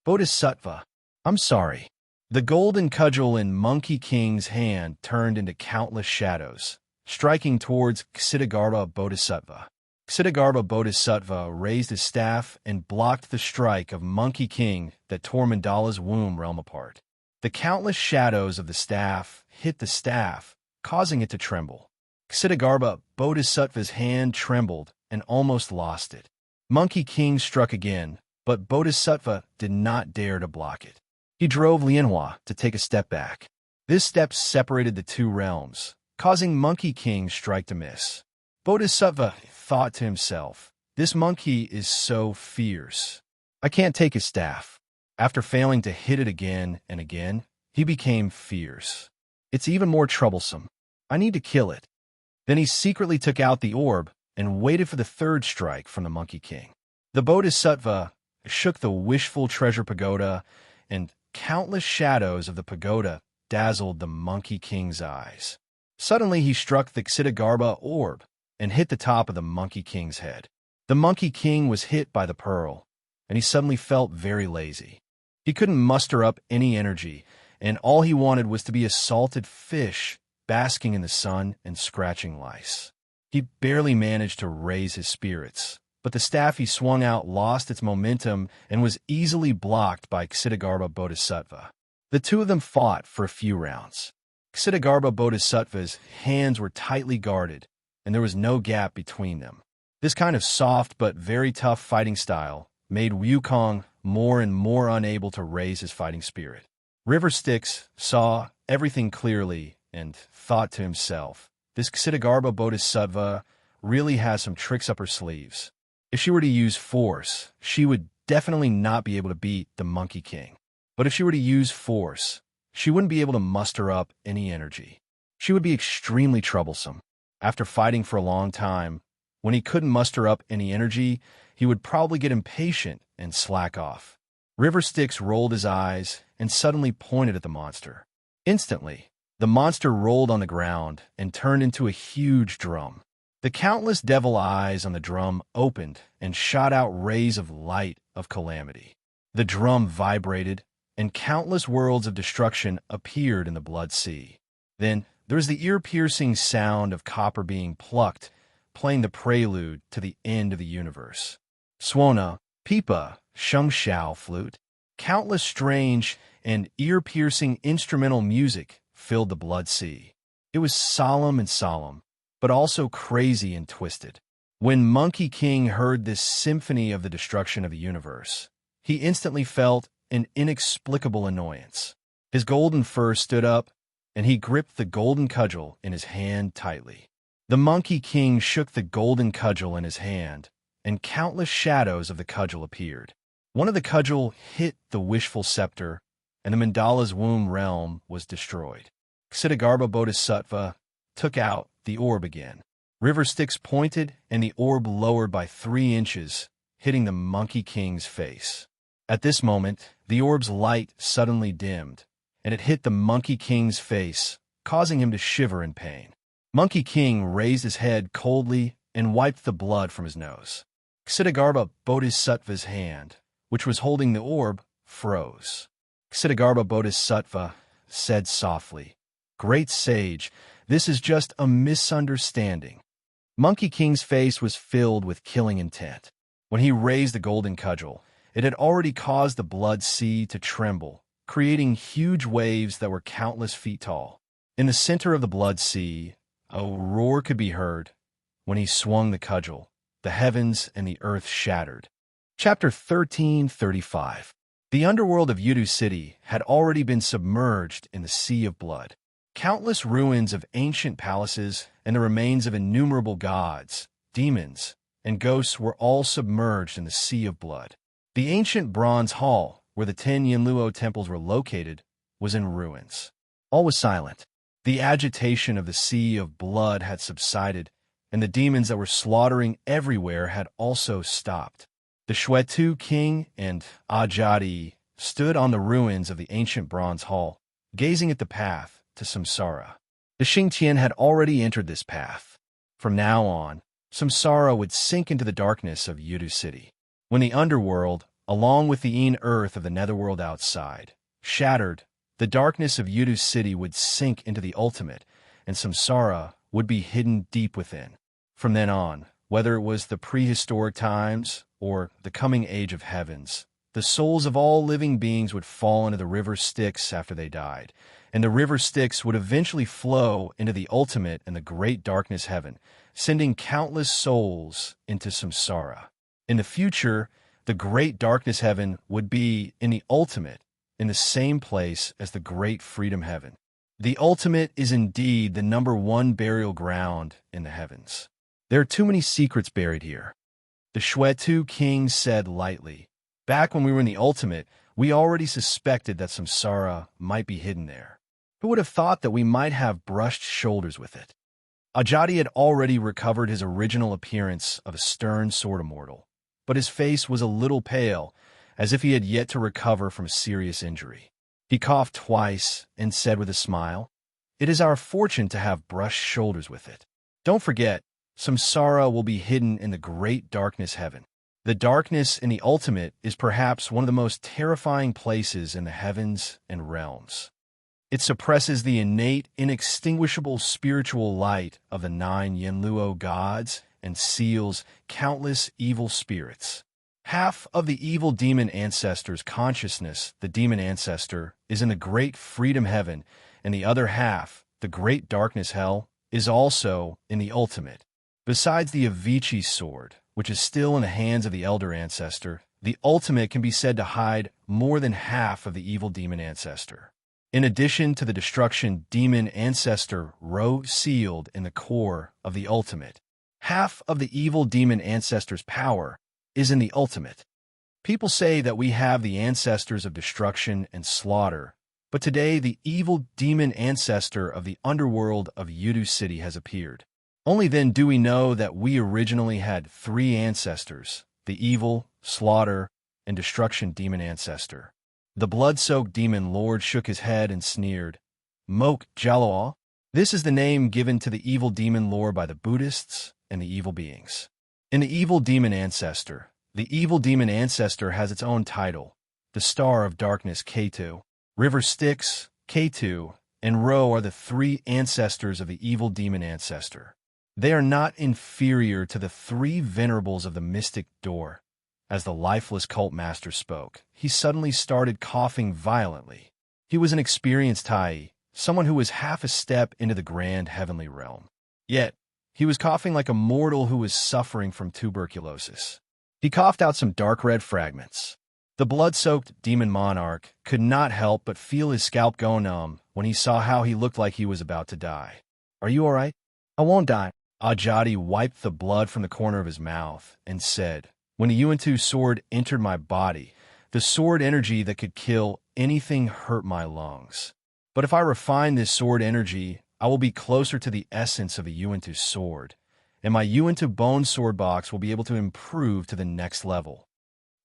"Bodhisattva, I'm sorry." The golden cudgel in Monkey King's hand turned into countless shadows, striking towards Ksitigarbha Bodhisattva. Ksitigarbha Bodhisattva raised his staff and blocked the strike of Monkey King that tore Mandala's womb realm apart. The countless shadows of the staff hit the staff, causing it to tremble. Ksitigarbha Bodhisattva's hand trembled and almost lost it. Monkey King struck again, but Bodhisattva did not dare to block it. He drove Lianhua to take a step back. This step separated the 2 realms, causing Monkey King's strike to miss. Bodhisattva thought to himself, "This monkey is so fierce. I can't take his staff." After failing to hit it again and again, he became fierce. "It's even more troublesome. I need to kill it." Then he secretly took out the orb and waited for the 3rd strike from the Monkey King. The Bodhisattva shook the wishful treasure pagoda, and countless shadows of the pagoda dazzled the Monkey King's eyes. Suddenly he struck the Ksitigarbha orb and hit the top of the Monkey King's head. The Monkey King was hit by the pearl, and he suddenly felt very lazy. He couldn't muster up any energy, and all he wanted was to be a salted fish basking in the sun and scratching lice. He barely managed to raise his spirits, but the staff he swung out lost its momentum and was easily blocked by Ksitigarbha Bodhisattva. The two of them fought for a few rounds. Ksitigarbha Bodhisattva's hands were tightly guarded, and there was no gap between them. This kind of soft but very tough fighting style made Wukong more and more unable to raise his fighting spirit. River Styx saw everything clearly and thought to himself, this Ksitigarbha Bodhisattva really has some tricks up her sleeves. If she were to use force, she would definitely not be able to beat the Monkey King. But if she were to use force, she wouldn't be able to muster up any energy. She would be extremely troublesome. After fighting for a long time, when he couldn't muster up any energy, he would probably get impatient and slack off. River Styx rolled his eyes and suddenly pointed at the monster. Instantly, the monster rolled on the ground and turned into a huge drum. The countless devil eyes on the drum opened and shot out rays of light of calamity. The drum vibrated, and countless worlds of destruction appeared in the blood sea. Then there was the ear-piercing sound of copper being plucked, playing the prelude to the end of the universe. Swona, pipa, shengshao flute. Countless strange and ear-piercing instrumental music filled the blood sea. It was solemn, but also crazy and twisted. When Monkey King heard this symphony of the destruction of the universe, he instantly felt an inexplicable annoyance. His golden fur stood up, and he gripped the golden cudgel in his hand tightly. The Monkey King shook the golden cudgel in his hand, and countless shadows of the cudgel appeared. One of the cudgel hit the wishful scepter, and the mandala's womb realm was destroyed. Ksitigarbha Bodhisattva took out the orb again. River Styx pointed, and the orb lowered by 3 inches, hitting the Monkey King's face. At this moment, the orb's light suddenly dimmed, and it hit the Monkey King's face, causing him to shiver in pain. Monkey King raised his head coldly and wiped the blood from his nose. Ksitigarbha Bodhisattva's hand, which was holding the orb, froze. Ksitigarbha Bodhisattva said softly, "Great sage, this is just a misunderstanding." Monkey King's face was filled with killing intent. When he raised the golden cudgel, it had already caused the blood sea to tremble, creating huge waves that were countless feet tall. In the center of the blood sea, a roar could be heard. When he swung the cudgel, the heavens and the earth shattered. Chapter 1335. The underworld of Yudu City had already been submerged in the sea of blood. Countless ruins of ancient palaces and the remains of innumerable gods, demons, and ghosts were all submerged in the sea of blood. The ancient bronze hall, where the 10 Yinluo temples were located, was in ruins. All was silent. The agitation of the sea of blood had subsided, and the demons that were slaughtering everywhere had also stopped. The Shwetu King and Ajadi stood on the ruins of the ancient bronze hall, gazing at the path to samsara. The Xingqian had already entered this path. From now on, samsara would sink into the darkness of Yudu City. When the underworld, along with the Een earth of the netherworld outside, shattered, the darkness of Yudu City would sink into the ultimate, and samsara would be hidden deep within. From then on, whether it was the prehistoric times or the coming age of heavens, the souls of all living beings would fall into the river Styx after they died, and the river Styx would eventually flow into the ultimate and the great darkness heaven, sending countless souls into samsara. In the future, the great darkness heaven would be in the ultimate, in the same place as the great freedom heaven. The ultimate is indeed the number 1 burial ground in the heavens. There are too many secrets buried here. The Shwetu King said lightly, "Back when we were in the ultimate, we already suspected that samsara might be hidden there. Who would have thought that we might have brushed shoulders with it?" Ajadi had already recovered his original appearance of a stern sword immortal, but his face was a little pale, as if he had yet to recover from a serious injury. He coughed twice and said with a smile, "It is our fortune to have brushed shoulders with it. Don't forget, samsara will be hidden in the great darkness heaven. The darkness in the ultimate is perhaps one of the most terrifying places in the heavens and realms." It suppresses the innate, inextinguishable spiritual light of the 9 Yinluo gods and seals countless evil spirits. Half of the evil demon ancestor's consciousness, the demon ancestor, is in the great freedom heaven, and the other half, the great darkness hell, is also in the ultimate. Besides the Avicii sword, which is still in the hands of the elder ancestor, the ultimate can be said to hide more than half of the evil demon ancestor. In addition to the destruction demon ancestor sealed in the core of the ultimate, half of the evil demon ancestor's power is in the ultimate. People say that we have the ancestors of destruction and slaughter, but today the evil demon ancestor of the underworld of Yudu City has appeared. Only then do we know that we originally had 3 ancestors, the evil, slaughter, and destruction demon ancestor. The blood-soaked demon lord shook his head and sneered, "Mok Jaloa?" This is the name given to the evil demon lord by the Buddhists and the evil beings. In the evil demon ancestor has its own title, the Star of Darkness K2. River Styx, K2, and Ro are the 3 ancestors of the evil demon ancestor. They are not inferior to the 3 venerables of the mystic door. As the lifeless cult master spoke, he suddenly started coughing violently. He was an experienced Tai, someone who was half a step into the grand heavenly realm. Yet, he was coughing like a mortal who was suffering from tuberculosis. He coughed out some dark red fragments. The blood-soaked demon monarch could not help but feel his scalp go numb when he saw how he looked like he was about to die. "Are you all right?" "I won't die." Ajadi wiped the blood from the corner of his mouth and said, "When the Yuan-Tu sword entered my body, the sword energy that could kill anything hurt my lungs. But if I refine this sword energy, I will be closer to the essence of a Yuan-Tu sword, and my Yuan-Tu bone sword box will be able to improve to the next level."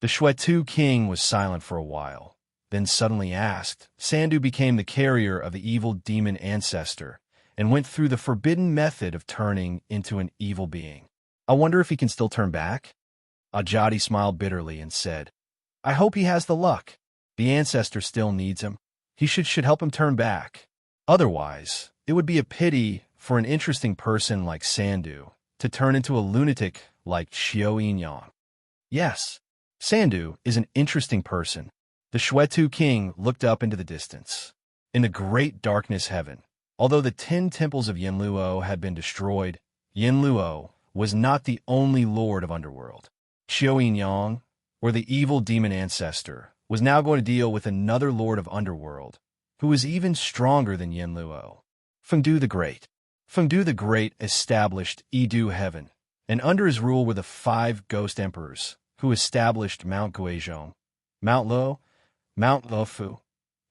The Shuetu king was silent for a while, then suddenly asked. Sandu became the carrier of the evil demon ancestor and went through the forbidden method of turning into an evil being. "I wonder if he can still turn back?" Ajadi smiled bitterly and said, "I hope he has the luck. The ancestor still needs him. He should help him turn back. Otherwise, it would be a pity for an interesting person like Sandu to turn into a lunatic like Xiao Yinyang." "Yes, Sandu is an interesting person." The Shuetu king looked up into the distance. In the great darkness heaven, although the 10 temples of Yinluo had been destroyed, Yinluo was not the only lord of underworld. Xiao Yinyang, or the evil demon ancestor, was now going to deal with another lord of underworld, who was even stronger than Yinluo, Fengdu the Great. Fengdu the Great established Yidu heaven, and under his rule were the 5 ghost emperors, who established Mount Guizhong, Mount Luo, Mount Luofu,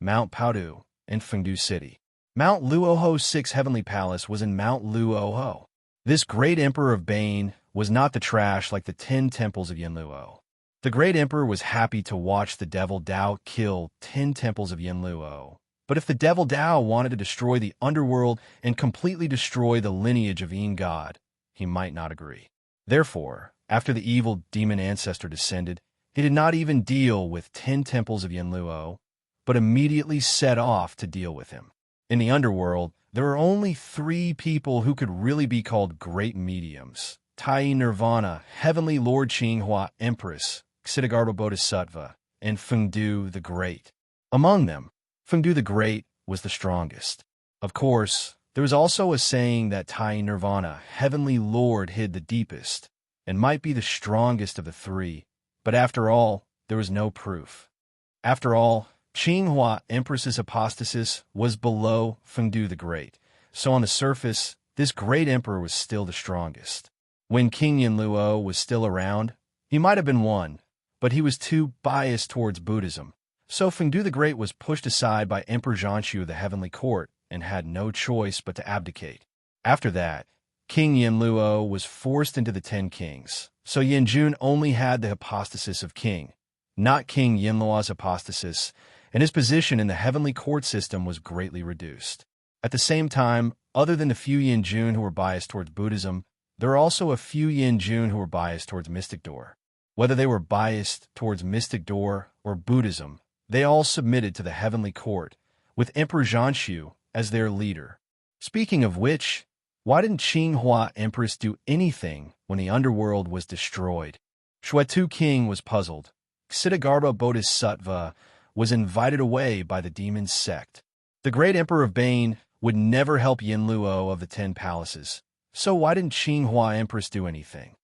Mount Paodu, and Fengdu City. Mount Luoho's 6th heavenly palace was in Mount Luoho. This great emperor of Bane was not the trash like the 10 temples of Yinluo. The great emperor was happy to watch the devil Dao kill 10 temples of Yinluo. But if the devil Dao wanted to destroy the underworld and completely destroy the lineage of Yin God, he might not agree. Therefore, after the evil demon ancestor descended, he did not even deal with 10 temples of Yinluo, but immediately set off to deal with him. In the underworld, there are only 3 people who could really be called great mediums: Tai Nirvana, Heavenly Lord Qinghua Empress, Ksitigarbha Bodhisattva, and Fengdu the Great. Among them, Fengdu the Great was the strongest. Of course, there was also a saying that Tai Nirvana, Heavenly Lord, hid the deepest, and might be the strongest of the 3, but after all, there was no proof. After all, Qinghua Empress's apostasis was below Fengdu the Great, so on the surface, this great emperor was still the strongest. When King Yinluo was still around, he might have been one, but he was too biased towards Buddhism, so Fengdu the Great was pushed aside by Emperor Zhanshu of the Heavenly Court and had no choice but to abdicate. After that, King Yinluo was forced into the 10 kings, so Yanjun only had the apostasis of king, not King Yinluo's apostasis, and his position in the Heavenly Court system was greatly reduced. At the same time, other than the few Yanjun who were biased towards Buddhism, there are also a few Yanjun who were biased towards Mystic Door. Whether they were biased towards Mystic Door or Buddhism, they all submitted to the Heavenly Court, with Emperor Zhanshu as their leader. Speaking of which, why didn't Qinghua Empress do anything when the underworld was destroyed? Xuetu King was puzzled. Ksitigarbha Bodhisattva was invited away by the demon's sect. The great Emperor of Bane would never help Yinluo of the 10 palaces, so why didn't Qinghua Empress do anything?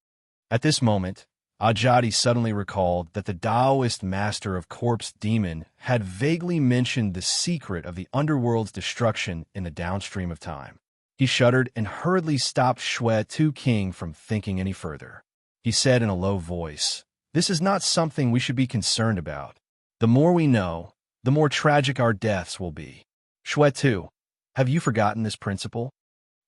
At this moment, Ajadi suddenly recalled that the Taoist master of Corpse Demon had vaguely mentioned the secret of the underworld's destruction in the downstream of time. He shuddered and hurriedly stopped Xuetu King from thinking any further. He said in a low voice, "This is not something we should be concerned about. The more we know, the more tragic our deaths will be. Xuetu, have you forgotten this principle?"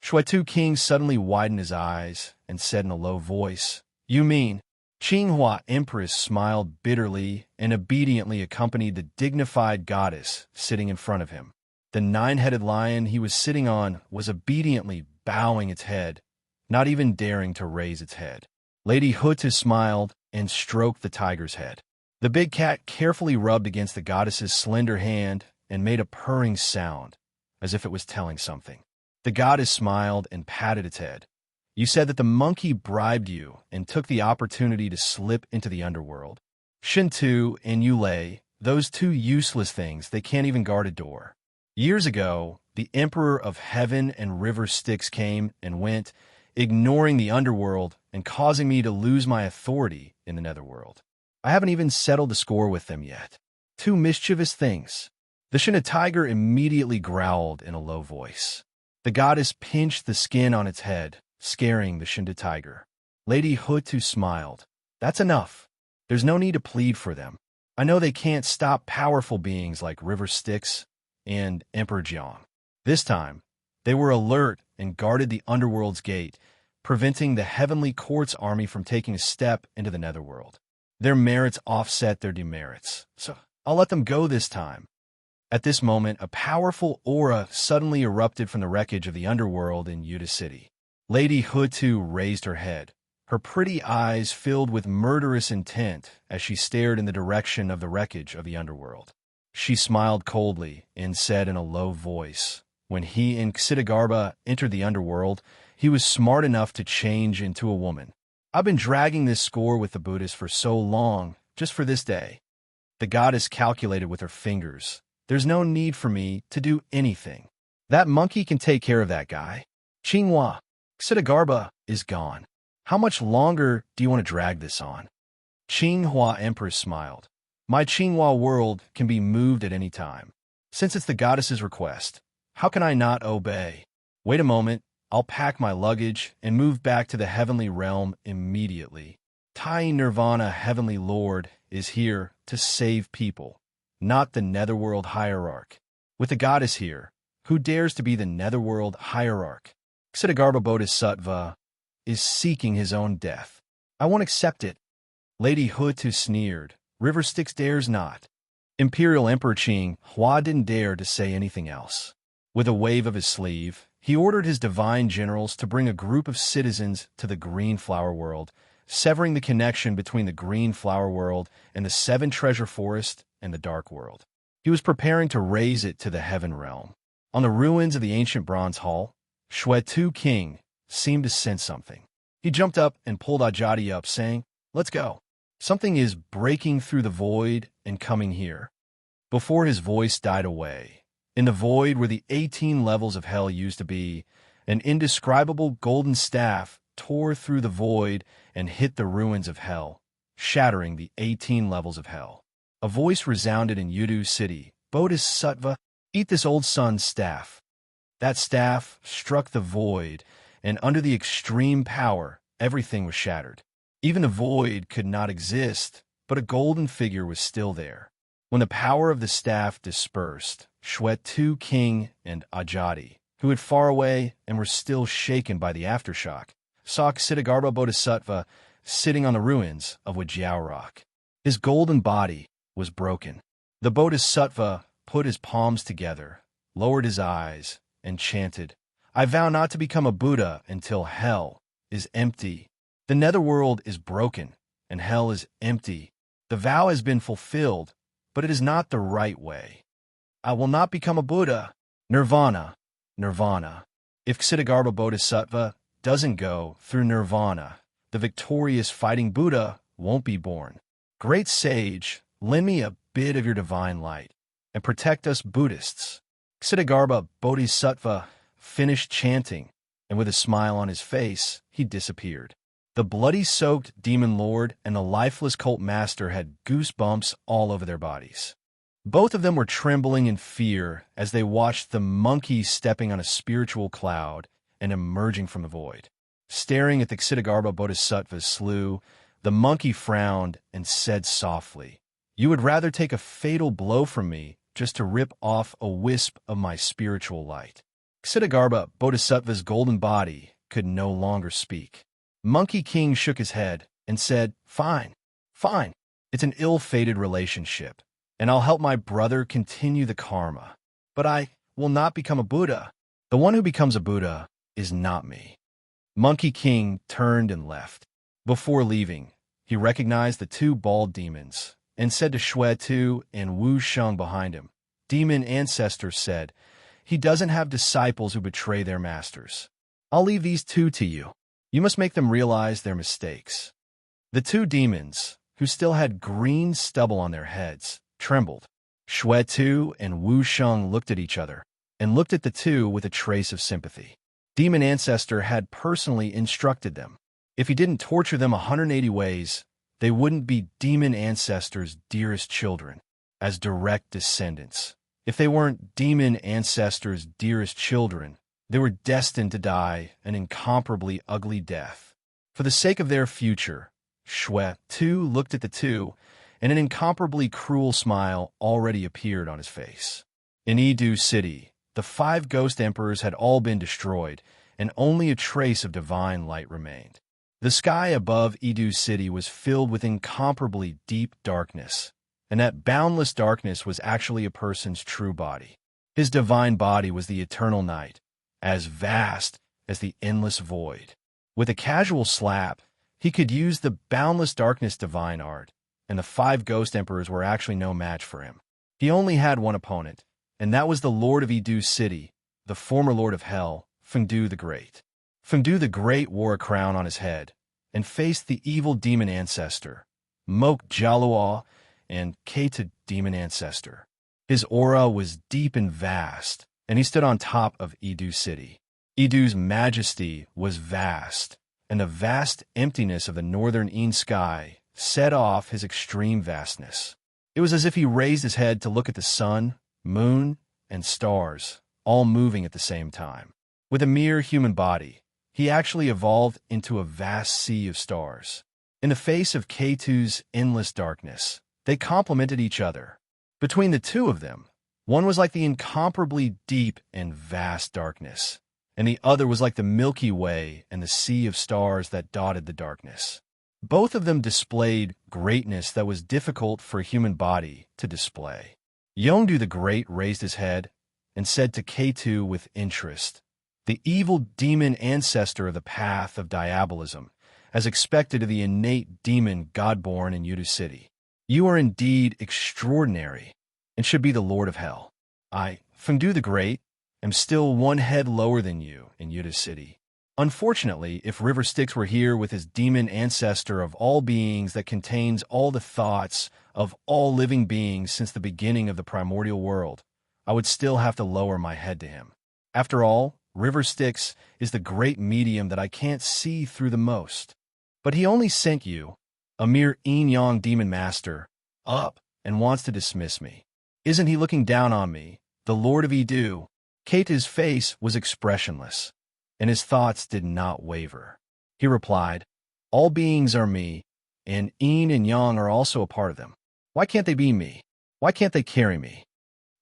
Xuetu King suddenly widened his eyes and said in a low voice, "You mean?" Qinghua Empress smiled bitterly and obediently accompanied the dignified goddess sitting in front of him. The 9-headed lion he was sitting on was obediently bowing its head, not even daring to raise its head. Lady Hutu smiled and stroked the tiger's head. The big cat carefully rubbed against the goddess's slender hand and made a purring sound, as if it was telling something. The goddess smiled and patted its head. "You said that the monkey bribed you and took the opportunity to slip into the underworld. Shintu and Yulei, those 2 useless things, they can't even guard a door. Years ago, the Emperor of Heaven and River Styx came and went, ignoring the underworld and causing me to lose my authority in the netherworld. I haven't even settled the score with them yet. 2 mischievous things." The Shinta tiger immediately growled in a low voice. The goddess pinched the skin on its head, scaring the Shinta tiger. Lady Hutu smiled. "That's enough. There's no need to plead for them. I know they can't stop powerful beings like River Styx and Emperor Jiang." This time, they were alert and guarded the underworld's gate, preventing the Heavenly Court's army from taking a step into the netherworld. Their merits offset their demerits, so I'll let them go this time. At this moment, a powerful aura suddenly erupted from the wreckage of the underworld in Yuta City. Lady Hutu raised her head, her pretty eyes filled with murderous intent as she stared in the direction of the wreckage of the underworld. She smiled coldly and said in a low voice, "When he and Ksitigarbha entered the underworld, he was smart enough to change into a woman. I've been dragging this score with the Buddhists for so long, just for this day." The goddess calculated with her fingers. "There's no need for me to do anything. That monkey can take care of that guy. Qinghua, Ksitigarbha is gone. How much longer do you want to drag this on?" Qinghua Empress smiled. "My Qinghua world can be moved at any time. Since it's the goddess's request, how can I not obey? Wait a moment, I'll pack my luggage and move back to the heavenly realm immediately. Tai Nirvana Heavenly Lord is here to save people, not the netherworld hierarch. With the goddess here, who dares to be the netherworld hierarch? Ksitigarbha Bodhisattva is seeking his own death. I won't accept it." Lady Hutu sneered. "River Styx dares not." Imperial Emperor Qinghua didn't dare to say anything else. With a wave of his sleeve, he ordered his divine generals to bring a group of citizens to the Green Flower World, severing the connection between the Green Flower World and the 7 Treasure Forest and the Dark World. He was preparing to raise it to the Heaven Realm. On the ruins of the ancient Bronze Hall, Xuetu King seemed to sense something. He jumped up and pulled Ajadi up, saying, "Let's go. Something is breaking through the void and coming here." Before his voice died away, in the void where the 18 levels of hell used to be, an indescribable golden staff tore through the void and hit the ruins of hell, shattering the 18 levels of hell. A voice resounded in Yudu City, "Bodhisattva, eat this old sun's staff." That staff struck the void, and under the extreme power, everything was shattered. Even the void could not exist, but a golden figure was still there. When the power of the staff dispersed, Xuetu King and Ajadi, who had far away and were still shaken by the aftershock, saw Ksitigarbha Bodhisattva sitting on the ruins of Wajiao Rock. His golden body was broken. The Bodhisattva put his palms together, lowered his eyes, and chanted, "I vow not to become a Buddha until hell is empty. The netherworld is broken, and hell is empty. The vow has been fulfilled, but it is not the right way." I will not become a Buddha. Nirvana, nirvana. If Ksitigarbha Bodhisattva doesn't go through nirvana, the victorious fighting Buddha won't be born. Great sage, lend me a bit of your divine light and protect us Buddhists. Ksitigarbha Bodhisattva finished chanting, and with a smile on his face, he disappeared. The bloody-soaked demon lord and the lifeless cult master had goosebumps all over their bodies. Both of them were trembling in fear as they watched the monkey stepping on a spiritual cloud and emerging from the void. Staring at the Ksitigarbha Bodhisattva's slough, the monkey frowned and said softly, "You would rather take a fatal blow from me just to rip off a wisp of my spiritual light." Ksitigarbha Bodhisattva's golden body could no longer speak. Monkey King shook his head and said, Fine. It's an ill-fated relationship, and I'll help my brother continue the karma. But I will not become a Buddha. The one who becomes a Buddha is not me." Monkey King turned and left. Before leaving, he recognized the two bald demons and said to Xue Tu and Wu Sheng behind him, "Demon ancestor said, he doesn't have disciples who betray their masters. I'll leave these two to you. You must make them realize their mistakes." The two demons, who still had green stubble on their heads, trembled. Xue Tu and Wu Sheng looked at each other and looked at the two with a trace of sympathy. Demon Ancestor had personally instructed them. If he didn't torture them 180 ways, they wouldn't be Demon Ancestor's dearest children, as direct descendants. If they weren't Demon Ancestor's dearest children, they were destined to die an incomparably ugly death. For the sake of their future, Xue Tu looked at the two, and an incomparably cruel smile already appeared on his face. In Edu City, the 5 ghost emperors had all been destroyed, and only a trace of divine light remained. The sky above Edu City was filled with incomparably deep darkness, and that boundless darkness was actually a person's true body. His divine body was the eternal night, as vast as the endless void. With a casual slap, he could use the boundless darkness divine art, and the 5 ghost emperors were actually no match for him. He only had one opponent, and that was the Lord of Edu City, the former Lord of Hell, Fengdu the Great. Fengdu the Great wore a crown on his head and faced the evil demon ancestor, Mok Jalua and Keita demon ancestor. His aura was deep and vast, and he stood on top of Edu City. Edu's majesty was vast, and the vast emptiness of the northern Een sky set off his extreme vastness. It was as if he raised his head to look at the sun, moon, and stars, all moving at the same time. With a mere human body, he actually evolved into a vast sea of stars. In the face of Keitu's endless darkness, they complemented each other. Between the two of them, one was like the incomparably deep and vast darkness, and the other was like the Milky Way and the sea of stars that dotted the darkness. Both of them displayed greatness that was difficult for a human body to display. Yongdu the Great raised his head and said to Keitu with interest, "The evil demon ancestor of the path of diabolism, as expected of the innate demon God-born in Yudu City. You are indeed extraordinary, and should be the Lord of Hell. I, Fengdu the Great, am still one head lower than you in Yudu City. Unfortunately, if River Styx were here with his demon ancestor of all beings that contains all the thoughts of all living beings since the beginning of the primordial world, I would still have to lower my head to him. After all, River Styx is the great medium that I can't see through the most. But he only sent you, a mere Yin-Yang demon master, up and wants to dismiss me. Isn't he looking down on me, the Lord of Edu?" Keita's face was expressionless, and his thoughts did not waver. He replied, "All beings are me, and Yin and Yang are also a part of them. Why can't they be me? Why can't they carry me?"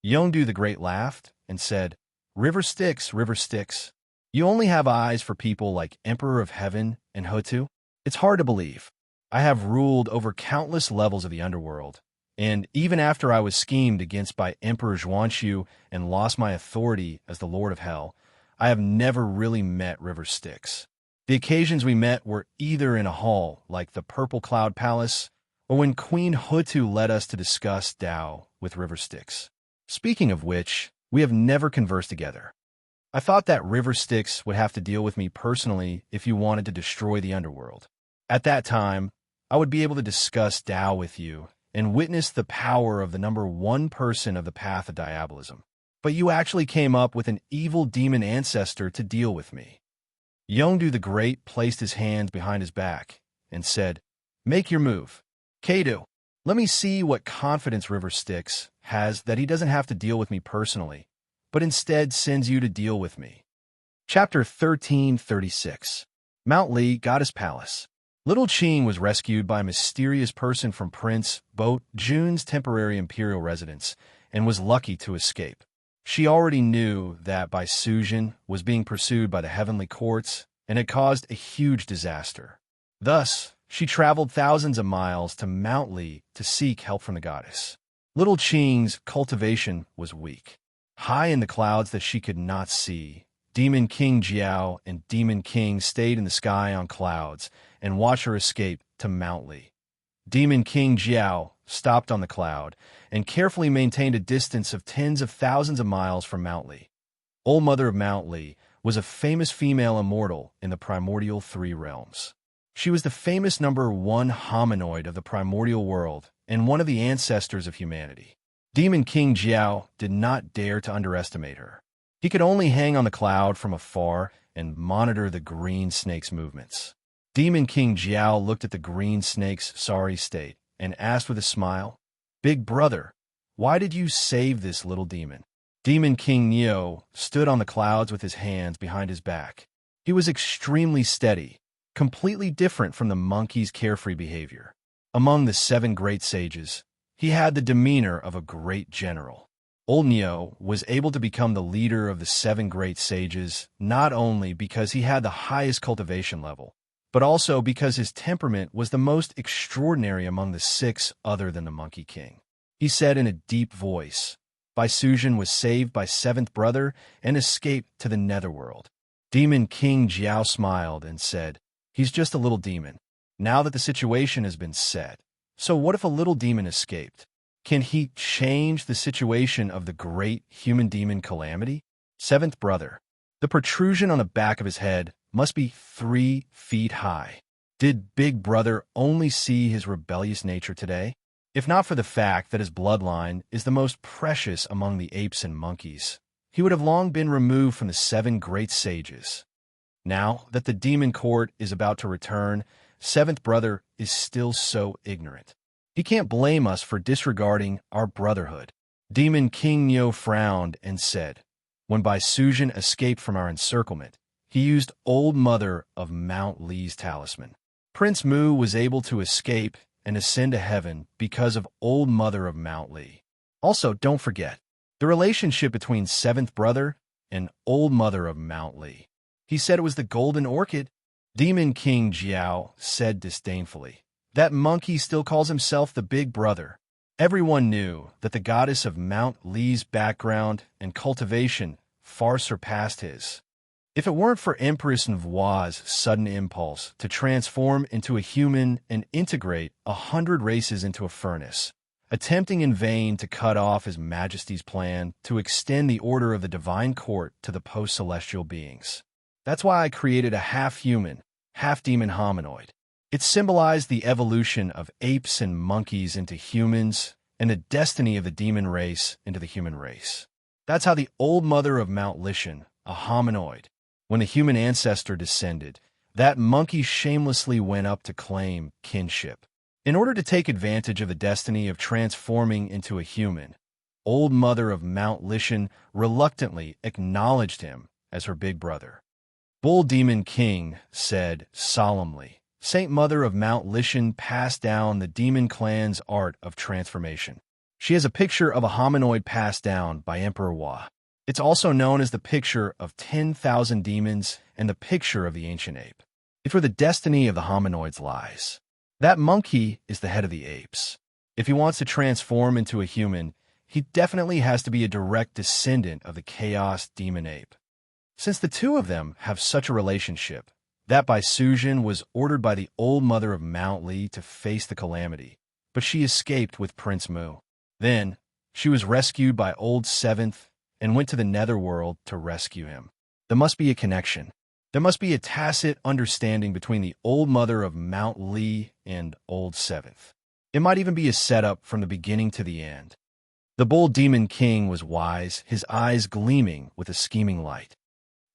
Yongdu the Great laughed and said, River Styx, you only have eyes for people like Emperor of Heaven and Hotu? It's hard to believe. I have ruled over countless levels of the underworld, and even after I was schemed against by Emperor Zhuanshu and lost my authority as the Lord of Hell, I have never really met River Styx. The occasions we met were either in a hall like the Purple Cloud Palace, or when Queen Hutu led us to discuss Tao with River Styx. Speaking of which, we have never conversed together. I thought that River Styx would have to deal with me personally if you wanted to destroy the underworld. At that time, I would be able to discuss Tao with you and witness the power of the number one person of the path of diabolism. But you actually came up with an evil demon ancestor to deal with me. Yondu the Great placed his hands behind his back and said, "Make your move. Kadu, let me see what confidence River Styx has that he doesn't have to deal with me personally, but instead sends you to deal with me." Chapter 1336. Mount Li Goddess Palace. Little Qing was rescued by a mysterious person from Prince Bo Jun's temporary imperial residence and was lucky to escape. She already knew that Bai Sujin was being pursued by the heavenly courts and had caused a huge disaster. Thus, she traveled thousands of miles to Mount Li to seek help from the goddess. Little Qing's cultivation was weak. High in the clouds that she could not see, Demon King Jiao and Demon King stayed in the sky on clouds and watched her escape to Mount Li. Demon King Jiao stopped on the cloud and carefully maintained a distance of tens of thousands of miles from Mount Li. Old Mother of Mount Li was a famous female immortal in the primordial three realms. She was the famous number one hominoid of the primordial world and one of the ancestors of humanity. Demon King Jiao did not dare to underestimate her. He could only hang on the cloud from afar and monitor the green snake's movements. Demon King Jiao looked at the green snake's sorry state and asked with a smile, "Big brother, why did you save this little demon?" Demon King Neo stood on the clouds with his hands behind his back. He was extremely steady, completely different from the monkey's carefree behavior. Among the 7 great sages, he had the demeanor of a great general. Old Neo was able to become the leader of the 7 great sages not only because he had the highest cultivation level, but also because his temperament was the most extraordinary among the 6 other than the Monkey King. He said in a deep voice, Bai Sujin was saved by 7th brother and escaped to the netherworld. Demon King Jiao smiled and said, "He's just a little demon. Now that the situation has been set, so what if a little demon escaped? Can he change the situation of the great human demon calamity?" 7th brother. The protrusion on the back of his head must be 3 feet high. Did Big Brother only see his rebellious nature today? If not for the fact that his bloodline is the most precious among the apes and monkeys, he would have long been removed from the 7 great sages. Now that the demon court is about to return, 7th brother is still so ignorant. He can't blame us for disregarding our brotherhood. Demon King Neo frowned and said, "When Bai Sujin escaped from our encirclement, he used Old Mother of Mount Li's talisman. Prince Mu was able to escape and ascend to heaven because of Old Mother of Mount Li. Also, don't forget, the relationship between 7th brother and Old Mother of Mount Li. He said it was the golden orchid." Demon King Jiao said disdainfully, "That monkey still calls himself the Big Brother." Everyone knew that the goddess of Mount Li's background and cultivation far surpassed his. If it weren't for Empress Nvua's sudden impulse to transform into a human and integrate 100 races into a furnace, attempting in vain to cut off His Majesty's plan to extend the order of the divine court to the post-celestial beings. That's why I created a half-human, half-demon hominoid. It symbolized the evolution of apes and monkeys into humans and the destiny of the demon race into the human race. That's how the Old Mother of Mount Lishan, a hominoid, when the human ancestor descended, that monkey shamelessly went up to claim kinship. In order to take advantage of the destiny of transforming into a human, Old Mother of Mount Lishan reluctantly acknowledged him as her big brother. Bull Demon King said solemnly, "Saint Mother of Mount Lishan passed down the demon clan's art of transformation. She has a picture of a hominoid passed down by Emperor Hua. It's also known as the picture of 10,000 demons and the picture of the ancient ape. If where the destiny of the hominoids lies, that monkey is the head of the apes. If he wants to transform into a human, he definitely has to be a direct descendant of the chaos demon ape. Since the two of them have such a relationship, that Bai Sujin was ordered by the Old Mother of Mount Li to face the calamity, but she escaped with Prince Mu. Then, She was rescued by Old Seventh and went to the netherworld to rescue him. There must be a connection. There must be a tacit understanding between the Old Mother of Mount Lee and Old Seventh. It might even be a setup from the beginning to the end. The Bull Demon King was wise, his eyes gleaming with a scheming light.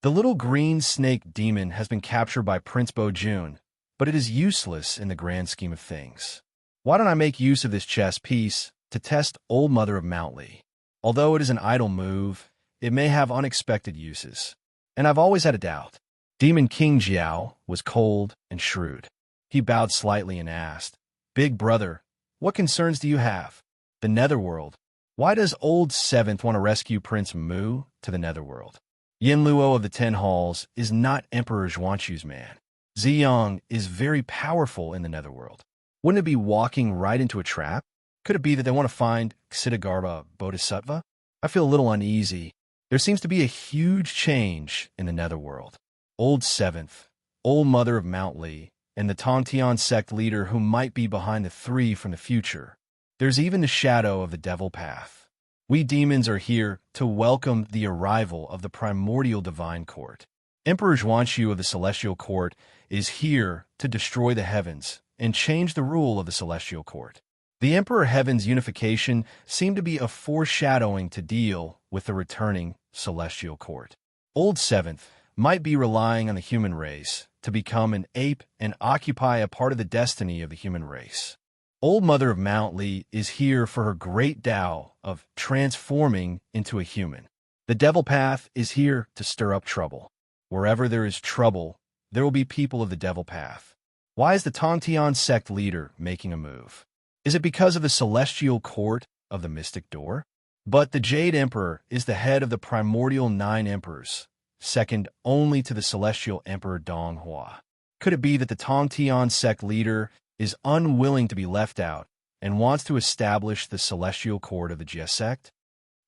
The little green snake demon has been captured by Prince Bo-jun, but it is useless in the grand scheme of things. Why don't I make use of this chess piece to test Old Mother of Mount Lee? Although it is an idle move, it may have unexpected uses. And I've always had a doubt. Demon King Jiao was cold and shrewd. He bowed slightly and asked, "Big brother, what concerns do you have? The netherworld. Why does Old Seventh want to rescue Prince Mu to the netherworld? Yin Luo of the Ten Halls is not Emperor Zhuanqu's man. Ziyang is very powerful in the netherworld. Wouldn't it be walking right into a trap? Could it be that they want to find Ksitigarbha Bodhisattva? I feel a little uneasy. There seems to be a huge change in the netherworld. Old Seventh, Old Mother of Mount Lee, and the Tongtian sect leader who might be behind the three from the future. There's even the shadow of the devil path. We demons are here to welcome the arrival of the primordial divine court. Emperor Zhuanqiu of the celestial court is here to destroy the heavens and change the rule of the celestial court. The Emperor Heaven's unification seemed to be a foreshadowing to deal with the returning celestial court. Old Seventh might be relying on the human race to become an ape and occupy a part of the destiny of the human race. Old Mother of Mount Lee is here for her great Tao of transforming into a human. The devil path is here to stir up trouble. Wherever there is trouble, there will be people of the devil path. Why is the Tongtian sect leader making a move? Is it because of the celestial court of the mystic door? But the Jade Emperor is the head of the primordial 9 emperors, second only to the celestial emperor Donghua. Could it be that the Tongtian sect leader is unwilling to be left out and wants to establish the celestial court of the Jie sect?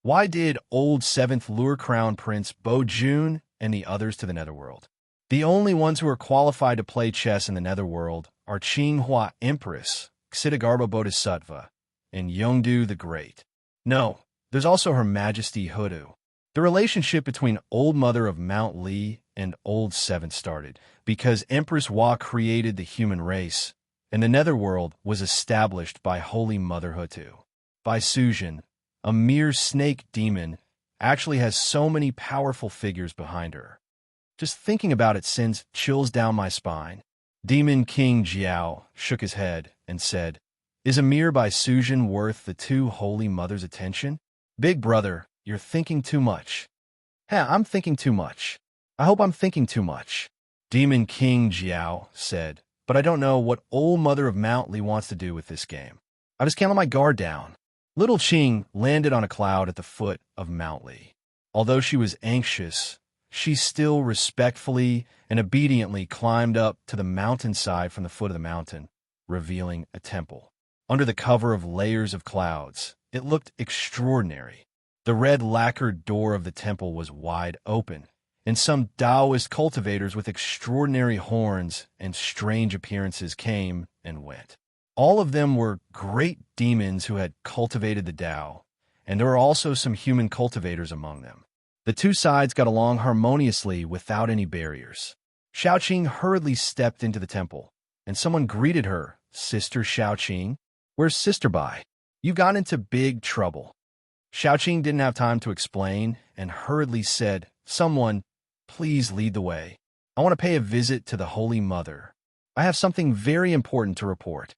Why did Old Seventh lure Crown Prince Bo-jun and the others to the netherworld? The only ones who are qualified to play chess in the netherworld are Qinghua Empress, Ksitigarbha Bodhisattva, and Yongdu the Great. No, there's also Her Majesty Hudu. The relationship between Old Mother of Mount Lee and Old Seventh started because Empress Hua created the human race, and the netherworld was established by Holy Mother Hutu. By Suzhen, a mere snake demon, actually has so many powerful figures behind her. Just thinking about it sends chills down my spine. Demon King Jiao shook his head and said, "Is Amir by Suzhen worth the 2 Holy Mothers' attention? Big brother, you're thinking too much." I'm thinking too much. I hope I'm thinking too much. Demon King Jiao said, "But I don't know what Old Mother of Mount Lee wants to do with this game. I just can't let my guard down." Little Qing landed on a cloud at the foot of Mount Lee. Although she was anxious, she still respectfully and obediently climbed up to the mountainside from the foot of the mountain, revealing a temple. Under the cover of layers of clouds, it looked extraordinary. The red lacquered door of the temple was wide open, and some Taoist cultivators with extraordinary horns and strange appearances came and went. All of them were great demons who had cultivated the Tao, and there were also some human cultivators among them. The two sides got along harmoniously without any barriers. Xiaoqing hurriedly stepped into the temple, and someone greeted her. "Sister Xiaoqing, where's Sister Bai? You got into big trouble." Xiaoqing didn't have time to explain and hurriedly said, "Someone, please lead the way. I want to pay a visit to the Holy Mother. I have something very important to report."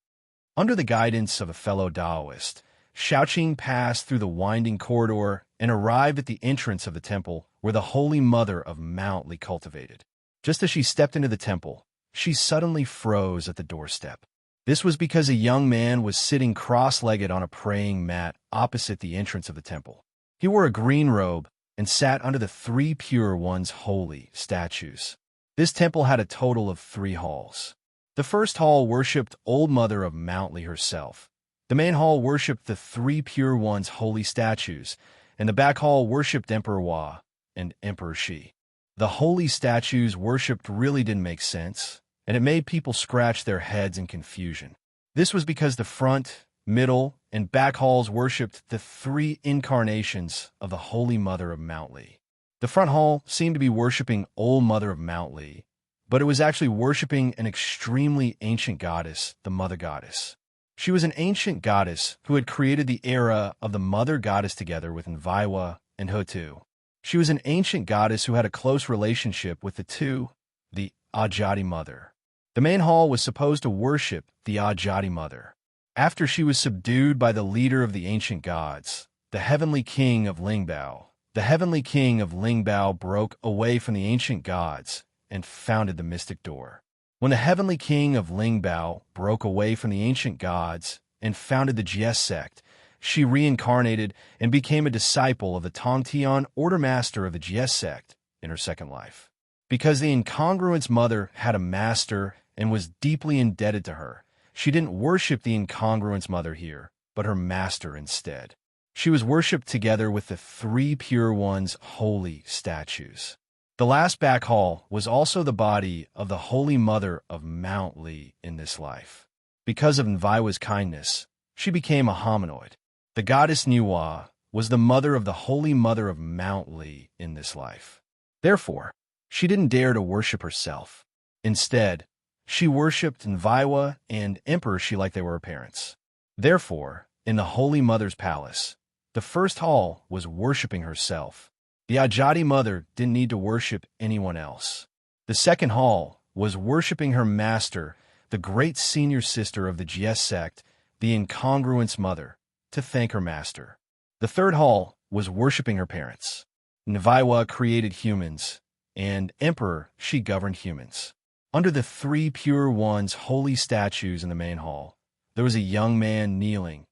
Under the guidance of a fellow Taoist, Xiaoqing passed through the winding corridor and arrived at the entrance of the temple where the Holy Mother of Mount Lee cultivated. Just as she stepped into the temple, she suddenly froze at the doorstep. This was because a young man was sitting cross-legged on a praying mat opposite the entrance of the temple. He wore a green robe and sat under the 3 Pure One's holy statues. This temple had a total of 3 halls. The first hall worshipped Old Mother of Mount Lee herself. The main hall worshipped the 3 Pure One's holy statues, and the back hall worshipped Emperor Hua and Emperor Shi. The holy statues worshipped really didn't make sense, and it made people scratch their heads in confusion. This was because the front middle, and back halls worshipped the three incarnations of the Holy Mother of Mount Lee. The front hall seemed to be worshipping Old Mother of Mount Lee, but it was actually worshipping an extremely ancient goddess, the Mother Goddess. She was an ancient goddess who had created the era of the Mother Goddess together with Enviwa and Hutu. She was an ancient goddess who had a close relationship with the two, the Ajati Mother. The main hall was supposed to worship the Ajati Mother. After she was subdued by the leader of the ancient gods, the heavenly king of Lingbao, the heavenly king of Lingbao broke away from the ancient gods and founded the mystic door. When the heavenly king of Lingbao broke away from the ancient gods and founded the Jie sect, she reincarnated and became a disciple of the Tongtian order master of the Jie sect in her second life. Because the incongruence mother had a master and was deeply indebted to her, she didn't worship the incongruence mother here, but her master instead. She was worshipped together with the three pure ones' holy statues. The last back hall was also the body of the Holy Mother of Mount Lee in this life. Because of Nviwa's kindness, she became a hominoid. The goddess Niwa was the mother of the Holy Mother of Mount Lee in this life. Therefore, she didn't dare to worship herself. Instead, she worshipped Nviwa and Emperor Shi like they were her parents. Therefore, in the Holy Mother's palace, the first hall was worshipping herself. The Ajati Mother didn't need to worship anyone else. The second hall was worshipping her master, the great senior sister of the Jie sect, the incongruence mother, to thank her master. The third hall was worshipping her parents. Nviwa created humans, and Emperor Shi governed humans. Under the three pure ones' holy statues in the main hall, there was a young man kneeling.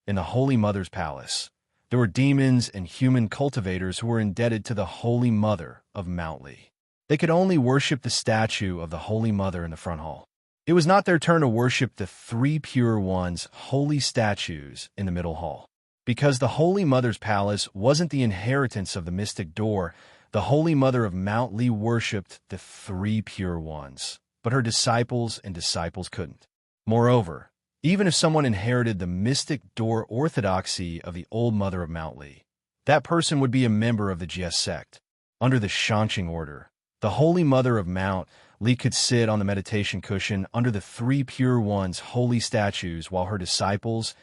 In the Holy Mother's palace, there were demons and human cultivators who were indebted to the Holy Mother of Mount Lee. They could only worship the statue of the Holy Mother in the front hall. It was not their turn to worship the three pure ones' holy statues in the middle hall. Because the Holy Mother's palace wasn't the inheritance of the mystic door, the Holy Mother of Mount Lee worshipped the three pure ones, but her disciples couldn't. Moreover, even if someone inherited the mystic door orthodoxy of the Old Mother of Mount Lee, that person would be a member of the Jie sect. Under the Shanqing order, the Holy Mother of Mount Lee could sit on the meditation cushion under the three pure ones' holy statues while her disciples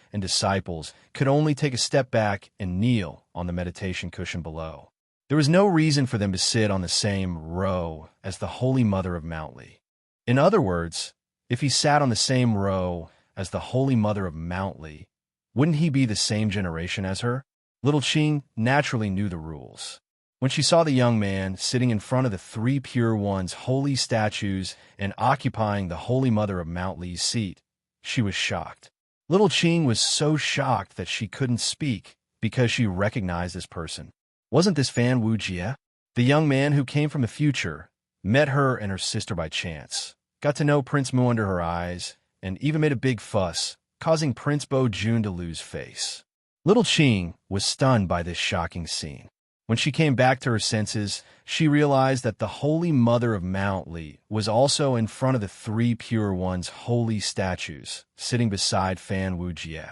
could only take a step back and kneel on the meditation cushion below. There was no reason for them to sit on the same row as the Holy Mother of Mount Lee. In other words, if he sat on the same row as the Holy Mother of Mount Lee, wouldn't he be the same generation as her? Little Qing naturally knew the rules. When she saw the young man sitting in front of the three pure ones' holy statues and occupying the Holy Mother of Mount Lee's seat, she was shocked. Little Qing was so shocked that she couldn't speak because she recognized this person. Wasn't this Fan Wu Jie? The young man who came from the future, met her and her sister by chance, got to know Prince Mu under her eyes, and even made a big fuss, causing Prince Bo Jun to lose face. Little Qing was stunned by this shocking scene. When she came back to her senses, she realized that the Holy Mother of Mount Lee was also in front of the three pure ones' holy statues, sitting beside Fan Wu Jie.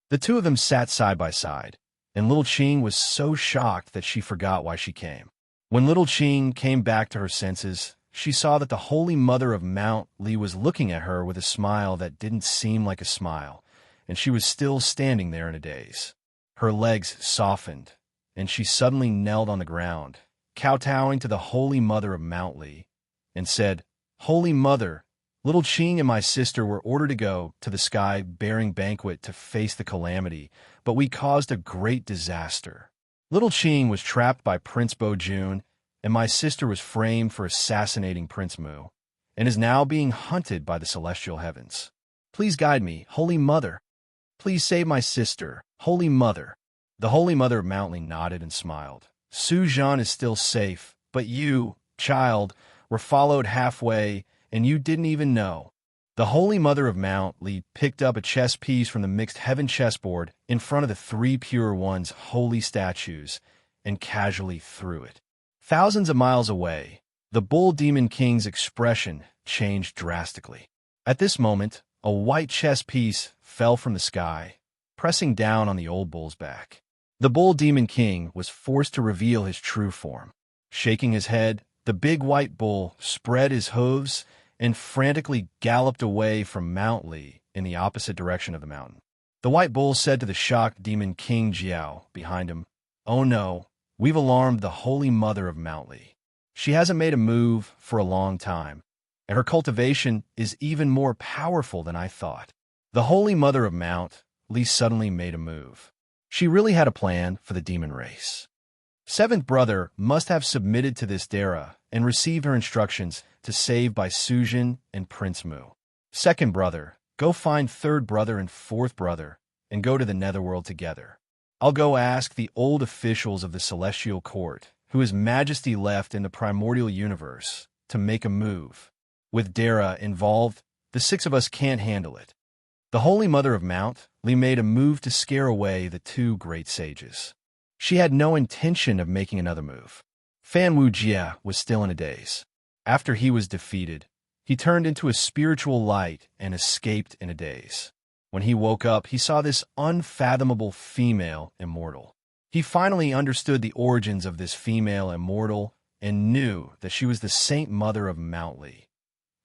The two of them sat side by side, and Little Qing was so shocked that she forgot why she came. When Little Qing came back to her senses, she saw that the Holy Mother of Mount Lee was looking at her with a smile that didn't seem like a smile, and she was still standing there in a daze. Her legs softened, and she suddenly knelt on the ground, kowtowing to the Holy Mother of Mount Lee, and said, "Holy Mother, Little Qing and my sister were ordered to go to the sky-bearing banquet to face the calamity, but we caused a great disaster. Little Qing was trapped by Prince Bo Jun, and my sister was framed for assassinating Prince Mu, and is now being hunted by the celestial heavens. Please guide me, Holy Mother. Please save my sister, Holy Mother." The Holy Mother of Mount Lee nodded and smiled. "Su Zhan is still safe, but you, child, were followed halfway, and you didn't even know." The Holy Mother of Mount Lee picked up a chess piece from the mixed heaven chessboard in front of the three pure ones' holy statues and casually threw it. Thousands of miles away, the Bull Demon King's expression changed drastically. At this moment, a white chess piece fell from the sky, pressing down on the old bull's back. The bull demon king was forced to reveal his true form. Shaking his head, the big white bull spread his hooves and frantically galloped away from Mount Li in the opposite direction of the mountain. The white bull said to the shocked demon king Jiao behind him, "Oh no, we've alarmed the holy mother of Mount Li. She hasn't made a move for a long time, and her cultivation is even more powerful than I thought." The holy mother of Mount Li suddenly made a move. She really had a plan for the demon race. Seventh brother must have submitted to this Dara and received her instructions to save by Sujin and Prince Mu. Second brother, go find third brother and fourth brother and go to the netherworld together. I'll go ask the old officials of the celestial court, who His Majesty left in the primordial universe, to make a move. With Dara involved, the six of us can't handle it. The Holy Mother of Mount Li made a move to scare away the two great sages. She had no intention of making another move. Fan Wujie was still in a daze. After he was defeated, he turned into a spiritual light and escaped in a daze. When he woke up, he saw this unfathomable female immortal. He finally understood the origins of this female immortal and knew that she was the Saint Mother of Mount Li.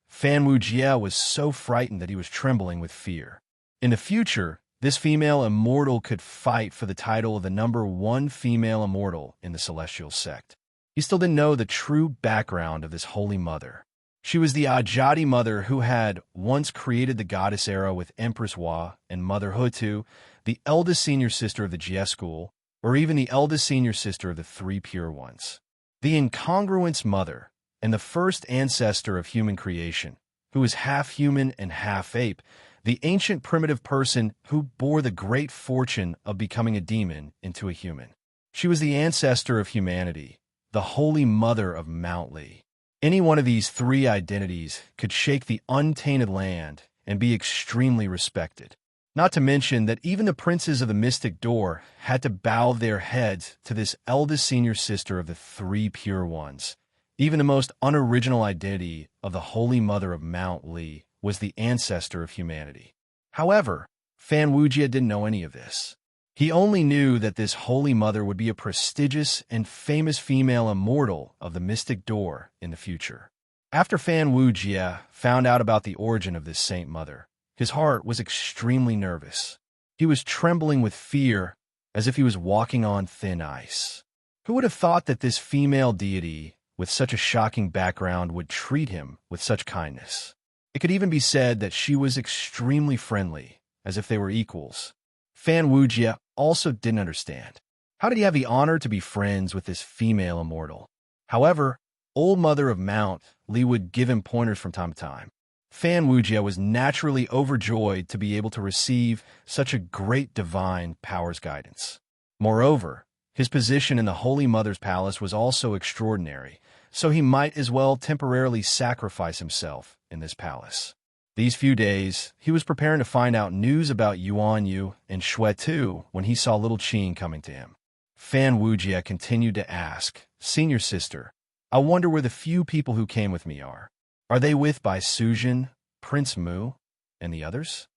Fan Wujie was so frightened that he was trembling with fear. In the future, this female immortal could fight for the title of the #1 female immortal in the celestial sect. He still didn't know the true background of this holy mother. She was the Ajadi mother who had once created the goddess era with Empress Hua and Mother Hutu, the eldest senior sister of the Jie school, or even the eldest senior sister of the Three Pure Ones. The incongruence mother, and the first ancestor of human creation, who was half human and half ape, the ancient primitive person who bore the great fortune of becoming a demon into a human. She was the ancestor of humanity, the holy mother of Mount Li. Any one of these three identities could shake the untainted land and be extremely respected. Not to mention that even the princes of the mystic door had to bow their heads to this eldest senior sister of the Three Pure Ones. Even the most unoriginal identity of the Holy Mother of Mount Li was the ancestor of humanity. However, Fan Wujie didn't know any of this. He only knew that this Holy Mother would be a prestigious and famous female immortal of the mystic door in the future. After Fan Wujie found out about the origin of this Saint Mother, his heart was extremely nervous. He was trembling with fear, as if he was walking on thin ice. Who would have thought that this female deity with such a shocking background would treat him with such kindness? It could even be said that she was extremely friendly, as if they were equals. Fan Wujie also didn't understand. How did he have the honor to be friends with this female immortal? However, Old Mother of Mount Li would give him pointers from time to time. Fan Wujie was naturally overjoyed to be able to receive such a great divine powers guidance. Moreover, his position in the Holy Mother's palace was also extraordinary, so he might as well temporarily sacrifice himself in this palace. These few days, he was preparing to find out news about Yuan Yu and Shui Tu when he saw little Qing coming to him. Fan Wujie continued to ask, "Senior sister, I wonder where the few people who came with me are. Are they with Bai Sujin, Prince Mu, and the others?"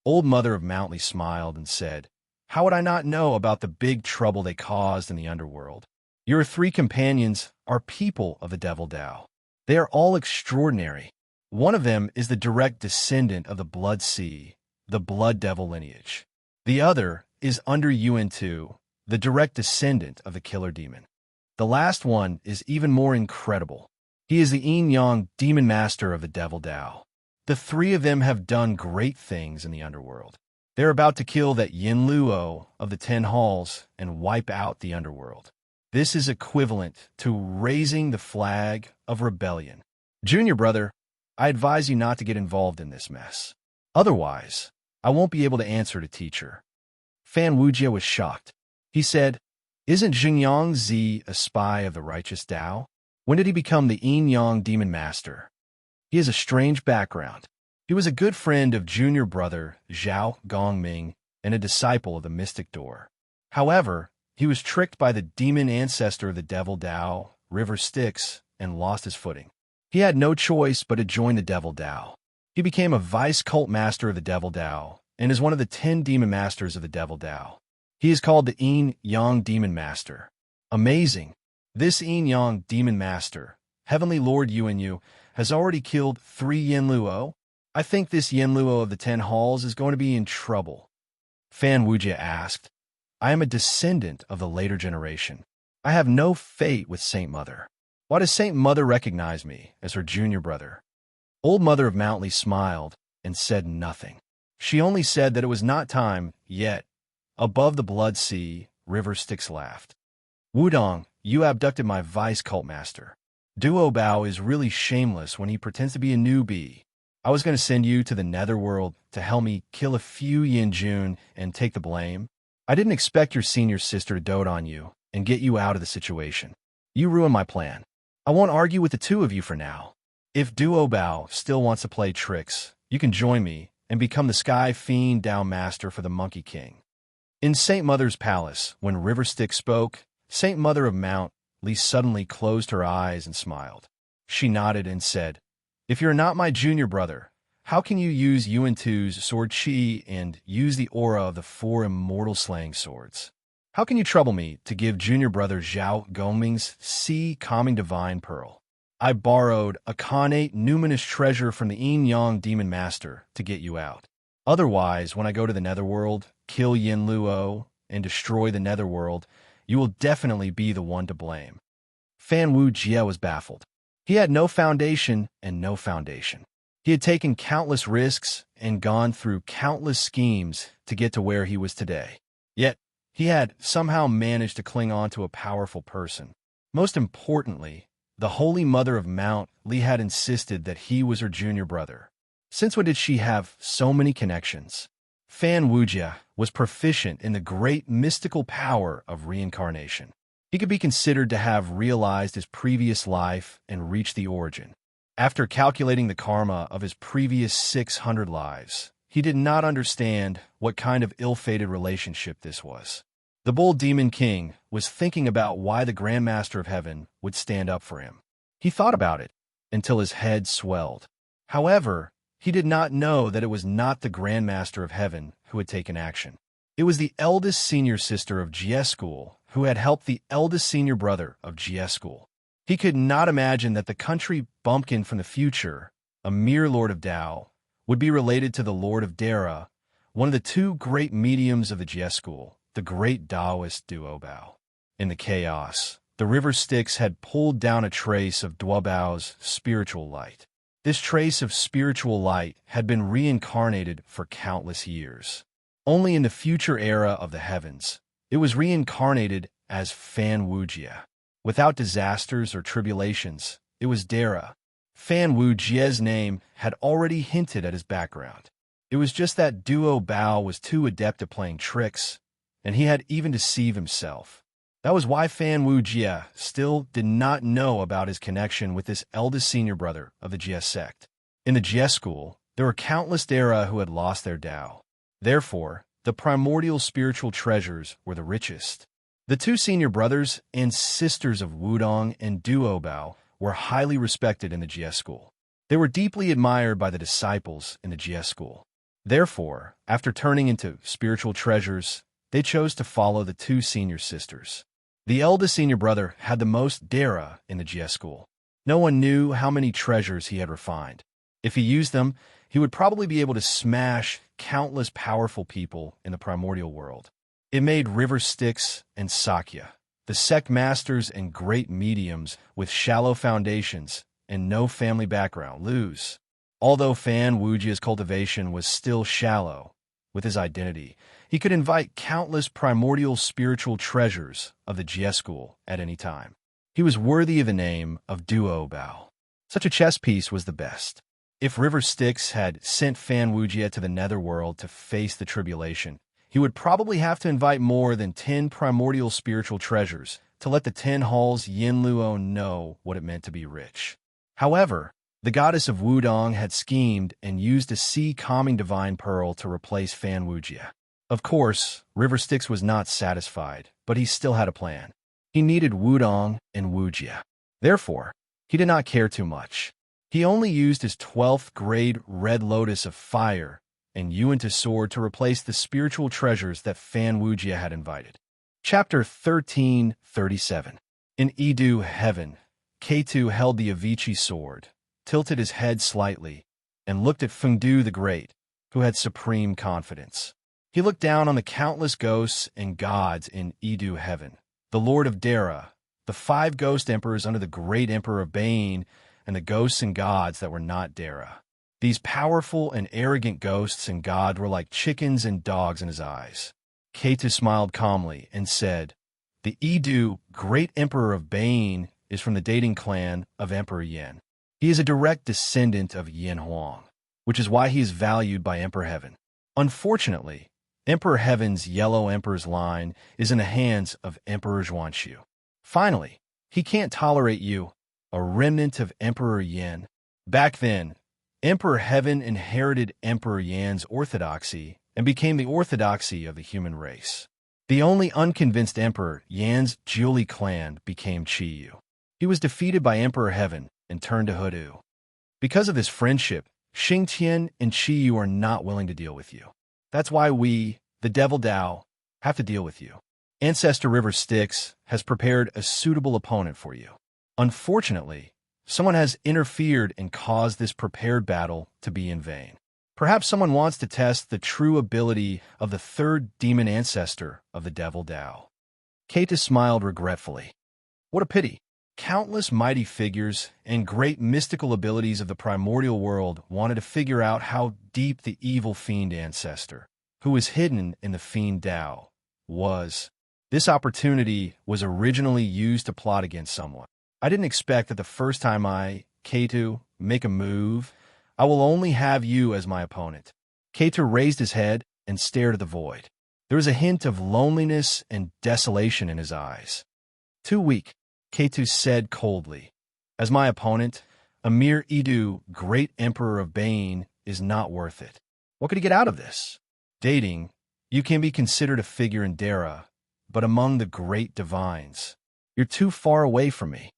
Old Mother of Mount Li smiled and said, "How would I not know about the big trouble they caused in the underworld? Your three companions are people of the Devil Tao. They are all extraordinary. One of them is the direct descendant of the Blood Sea, the Blood Devil lineage. The other is under Yuan Tu, the direct descendant of the Killer Demon. The last one is even more incredible. He is the Yin Yang Demon Master of the Devil Tao. The three of them have done great things in the underworld. They're about to kill that Yin Luo of the 10 Halls and wipe out the underworld. This is equivalent to raising the flag of rebellion. Junior brother, I advise you not to get involved in this mess. Otherwise, I won't be able to answer to teacher." Fan Wujie was shocked. He said, "Isn't Xingyang Zi a spy of the righteous Tao? When did he become the Yin Yang Demon Master? He has a strange background. He was a good friend of junior brother Zhao Gongming and a disciple of the Mystic Door. However, he was tricked by the demon ancestor of the Devil Tao, River Styx, and lost his footing. He had no choice but to join the Devil Tao. He became a vice cult master of the Devil Tao and is one of the 10 demon masters of the Devil Tao. He is called the Yin Yang Demon Master. Amazing! This Yin Yang Demon Master, Heavenly Lord Yuanyu, has already killed 3 Yin Luo. I think this Yin Luo of the 10 halls is going to be in trouble. Fan Wujia asked. I am a descendant of the later generation. I have no fate with Saint Mother. Why does Saint Mother recognize me as her junior brother? Old Mother of Mount Li smiled and said nothing. She only said that it was not time yet. Above the blood sea, River Styx laughed. Wudong, you abducted my vice cult master. Duo Bao is really shameless when he pretends to be a newbie. I was going to send you to the netherworld to help me kill a few Yin Jun and take the blame. I didn't expect your senior sister to dote on you and get you out of the situation. You ruined my plan. I won't argue with the two of you for now. If Duo Bao still wants to play tricks, you can join me and become the Sky Fiend Dao Master for the Monkey King. In Saint Mother's palace, when River Styx spoke, Saint Mother of Mount Li suddenly closed her eyes and smiled. She nodded and said, If you're not my junior brother, how can you use Yuan Tu's sword Qi and use the aura of the 4 immortal slaying swords? How can you trouble me to give junior brother Zhao Gongming's Sea Calming Divine Pearl? I borrowed a connate numinous treasure from the Yin Yang Demon Master to get you out. Otherwise, when I go to the netherworld, kill Yin Luo, and destroy the netherworld, you will definitely be the one to blame. Fan Wu Jie was baffled. He had no foundation and no foundation. He had taken countless risks and gone through countless schemes to get to where he was today. Yet, he had somehow managed to cling on to a powerful person. Most importantly, the Holy Mother of Mount Li had insisted that he was her junior brother. Since when did she have so many connections? Fan Wujia was proficient in the great mystical power of reincarnation. He could be considered to have realized his previous life and reached the origin. After calculating the karma of his previous 600 lives, he did not understand what kind of ill-fated relationship this was. The Bull Demon King was thinking about why the Grand Master of Heaven would stand up for him. He thought about it until his head swelled. However, he did not know that it was not the Grand Master of Heaven who had taken action. It was the eldest senior sister of GS School who had helped the eldest senior brother of GS School. He could not imagine that the country bumpkin from the future, a mere Lord of Tao, would be related to the Lord of Dara, one of the 2 great mediums of the GS School, the great Taoist Duo Bao. In the chaos, the River Styx had pulled down a trace of Duo Bao's spiritual light. This trace of spiritual light had been reincarnated for countless years. Only in the future era of the heavens, it was reincarnated as Fan Wujia. Without disasters or tribulations, it was Dara. Fan Wujie's name had already hinted at his background. It was just that Duo Bao was too adept at playing tricks, and he had even deceived himself. That was why Fan Wujie still did not know about his connection with this eldest senior brother of the GS sect. In the GS school, there were countless Dara who had lost their Tao. Therefore, the primordial spiritual treasures were the richest. The 2 senior brothers and sisters of Wudong and Duo Bao were highly respected in the GS school. They were deeply admired by the disciples in the GS school. Therefore, after turning into spiritual treasures, they chose to follow the 2 senior sisters. The eldest senior brother had the most Dara in the GS school. No one knew how many treasures he had refined. If he used them, he would probably be able to smash countless powerful people in the primordial world. It made River Styx and Sakya, the sect masters and great mediums with shallow foundations and no family background, lose. Although Fan Wujia's cultivation was still shallow, with his identity, he could invite countless primordial spiritual treasures of the GS school at any time. He was worthy of the name of Duo Bao. Such a chess piece was the best. If River Styx had sent Fan Wujia to the netherworld to face the tribulation, he would probably have to invite more than 10 primordial spiritual treasures to let the 10 halls Yin Luo know what it meant to be rich. However, the goddess of Wudong had schemed and used a Sea Calming Divine Pearl to replace Fan Wujia. Of course, River Styx was not satisfied, but he still had a plan. He needed Wudong and Wujia. Therefore, he did not care too much. He only used his 12th grade Red Lotus of Fire and Yuanta's sword to replace the spiritual treasures that Fan Wujia had invited. Chapter 1337. In Edu Heaven, K2 held the Avicii sword, tilted his head slightly, and looked at Fengdu the Great, who had supreme confidence. He looked down on the countless ghosts and gods in Edu Heaven, the Lord of Dara, the 5 ghost emperors under the great Emperor of Bane, and the ghosts and gods that were not Dara. These powerful and arrogant ghosts and gods were like chickens and dogs in his eyes. K2 smiled calmly and said, "The Edu, great Emperor of Bane, is from the dating clan of Emperor Yin. He is a direct descendant of Yin Huang, which is why he is valued by Emperor Heaven. Unfortunately, Emperor Heaven's Yellow Emperor's line is in the hands of Emperor Zhuanshu. Finally, he can't tolerate you, a remnant of Emperor Yin." Back then, Emperor Heaven inherited Emperor Yan's orthodoxy and became the orthodoxy of the human race. The only unconvinced emperor, Yan's Jiuli clan, became Chiyu. He was defeated by Emperor Heaven and turned to Hudu. Because of this friendship, Xingtian and Chiyu are not willing to deal with you. That's why we, the Devil Dao, have to deal with you. Ancestor River Styx has prepared a suitable opponent for you. Unfortunately, someone has interfered and caused this prepared battle to be in vain. Perhaps someone wants to test the true ability of the 3rd demon ancestor of the Devil Dao. Keita smiled regretfully. What a pity. Countless mighty figures and great mystical abilities of the primordial world wanted to figure out how deep the evil fiend ancestor, who was hidden in the fiend Dao, was. This opportunity was originally used to plot against someone. I didn't expect that the first time I, K2, make a move, I will only have you as my opponent. K2 raised his head and stared at the void. There was a hint of loneliness and desolation in his eyes. Too weak, K2 said coldly. As my opponent, a mere Edu, great Emperor of Bane, is not worth it. What could he get out of this? Dating, you can be considered a figure in Dara, but among the great divines, you're too far away from me.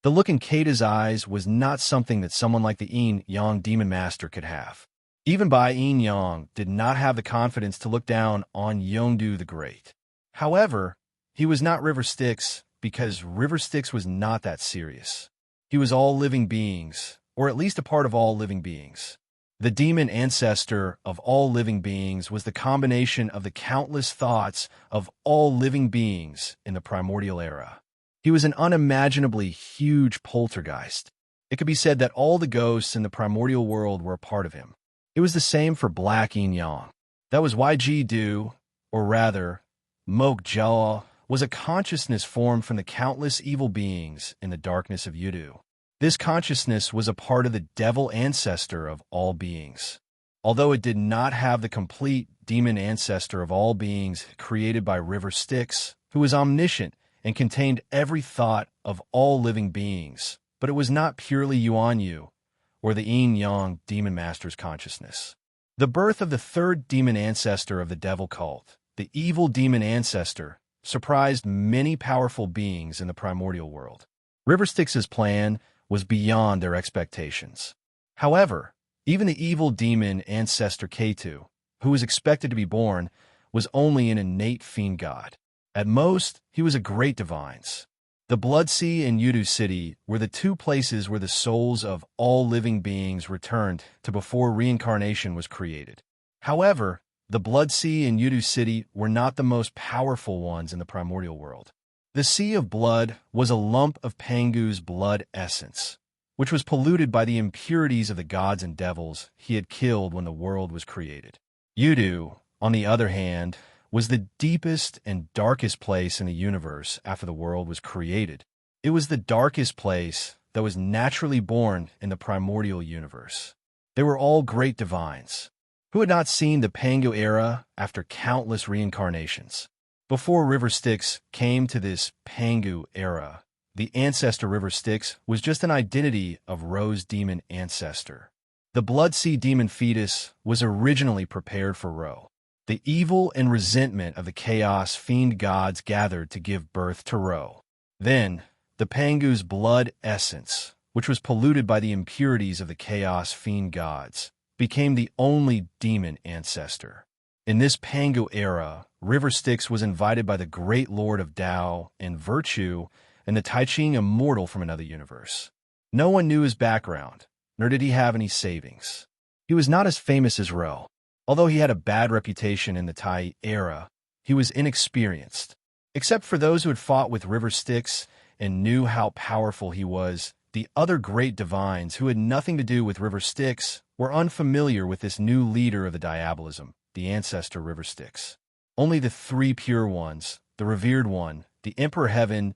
The look in Keita's eyes was not something that someone like the Yin Yang Demon Master could have. Even Bai Yin Yang did not have the confidence to look down on Yongdu the Great. However, he was not River Styx because River Styx was not that serious. He was all living beings, or at least a part of all living beings. The demon ancestor of all living beings was the combination of the countless thoughts of all living beings in the primordial era. He was an unimaginably huge poltergeist. It could be said that all the ghosts in the primordial world were a part of him. It was the same for Black Yin Yang. That was why Ji-Du, or rather, Mok Jaw, was a consciousness formed from the countless evil beings in the darkness of Yudu. This consciousness was a part of the devil ancestor of all beings. Although it did not have the complete demon ancestor of all beings created by River Styx, who was omniscient and contained every thought of all living beings, but it was not purely Yuan Yu, or the Yin Yang Demon Master's consciousness. The birth of the 3rd demon ancestor of the devil cult, the evil demon ancestor, surprised many powerful beings in the primordial world. River Styx's plan was beyond their expectations. However, even the evil demon ancestor K2, who was expected to be born, was only an innate fiend god. At most, he was a great divines. The Blood Sea and Yudu City were the 2 places where the souls of all living beings returned to before reincarnation was created. However, the Blood Sea and Yudu City were not the most powerful ones in the primordial world. The Sea of Blood was a lump of Pangu's blood essence, which was polluted by the impurities of the gods and devils he had killed when the world was created. Yudu, on the other hand, was the deepest and darkest place in the universe after the world was created. It was the darkest place that was naturally born in the primordial universe. They were all great divines, who had not seen the Pangu era after countless reincarnations. Before River Styx came to this Pangu era, the ancestor River Styx was just an identity of Ro's demon ancestor. The Blood Sea demon fetus was originally prepared for Ro. The evil and resentment of the chaos fiend gods gathered to give birth to Ro. Then, the Pangu's blood essence, which was polluted by the impurities of the chaos fiend gods, became the only demon ancestor. In this Pangu era, River Styx was invited by the great lord of Tao and Virtue and the Tai Ching immortal from another universe. No one knew his background, nor did he have any savings. He was not as famous as Ro. Although he had a bad reputation in the Tai era, he was inexperienced. Except for those who had fought with River Styx and knew how powerful he was, the other great divines who had nothing to do with River Styx were unfamiliar with this new leader of the diabolism, the ancestor River Styx. Only the three pure ones, the revered one, the Emperor Heaven,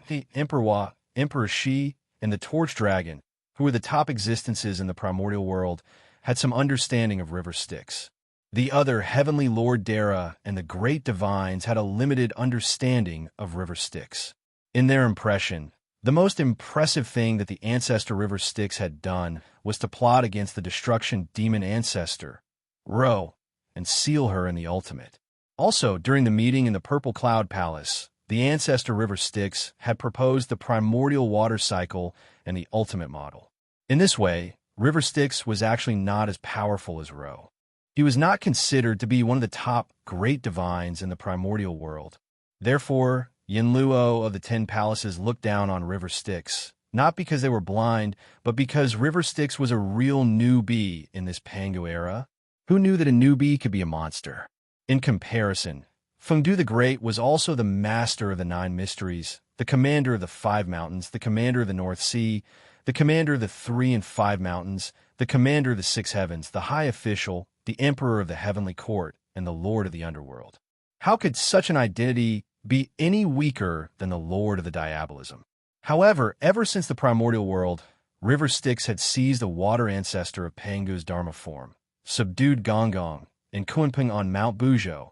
the Emperor Wa, Emperor Shi, and the Torch Dragon, who were the top existences in the primordial world, had some understanding of River Styx. The other Heavenly Lord Dara and the great divines had a limited understanding of River Styx. In their impression, the most impressive thing that the ancestor River Styx had done was to plot against the destruction demon ancestor, Ro, and seal her in the ultimate. Also, during the meeting in the Purple Cloud Palace, the ancestor River Styx had proposed the primordial water cycle and the ultimate model. In this way, River Styx was actually not as powerful as Ro. He was not considered to be one of the top great divines in the primordial world. Therefore, Yinluo of the 10 Palaces looked down on River Styx, not because they were blind, but because River Styx was a real newbie in this Pangu era. Who knew that a newbie could be a monster? In comparison, Fengdu the Great was also the master of the 9 mysteries, the commander of the 5 mountains, the commander of the North Sea, the commander of the 3 and 5 mountains, the commander of the 6 heavens, the high official, the emperor of the heavenly court, and the lord of the underworld. How could such an identity be any weaker than the lord of the diabolism? However, ever since the primordial world, River Styx had seized the water ancestor of Pangu's Dharma form, subdued Gongong and Kunping on Mount Buzhou,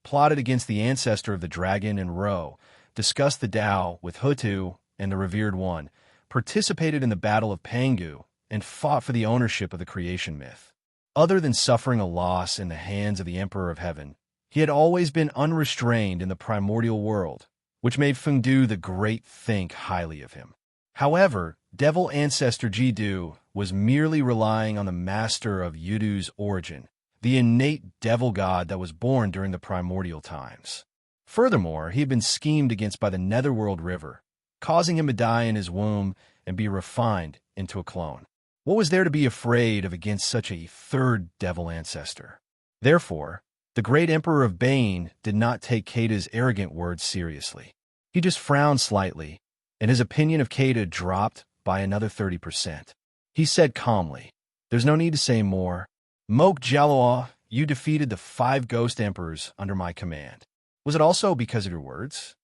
plotted against the ancestor of the dragon and Ro, discussed the Tao with Hutu and the revered one, participated in the Battle of Pangu, and fought for the ownership of the creation myth. Other than suffering a loss in the hands of the Emperor of Heaven, he had always been unrestrained in the primordial world, which made Fengdu the Great think highly of him. However, devil ancestor Jidu was merely relying on the master of Yudu's origin, the innate devil god that was born during the primordial times. Furthermore, he had been schemed against by the Netherworld River, causing him to die in his womb and be refined into a clone. What was there to be afraid of against such a third devil ancestor? Therefore, the great Emperor of Bane did not take Keita's arrogant words seriously. He just frowned slightly, and his opinion of Keita dropped by another 30%. He said calmly, "There's no need to say more. Mok Jaloa, you defeated the 5 ghost emperors under my command. Was it also because of your words?"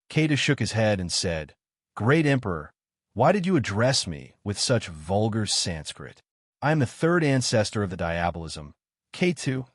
Keita shook his head and said, "Great Emperor, why did you address me with such vulgar Sanskrit? I am the 3rd ancestor of the diabolism, Ketu,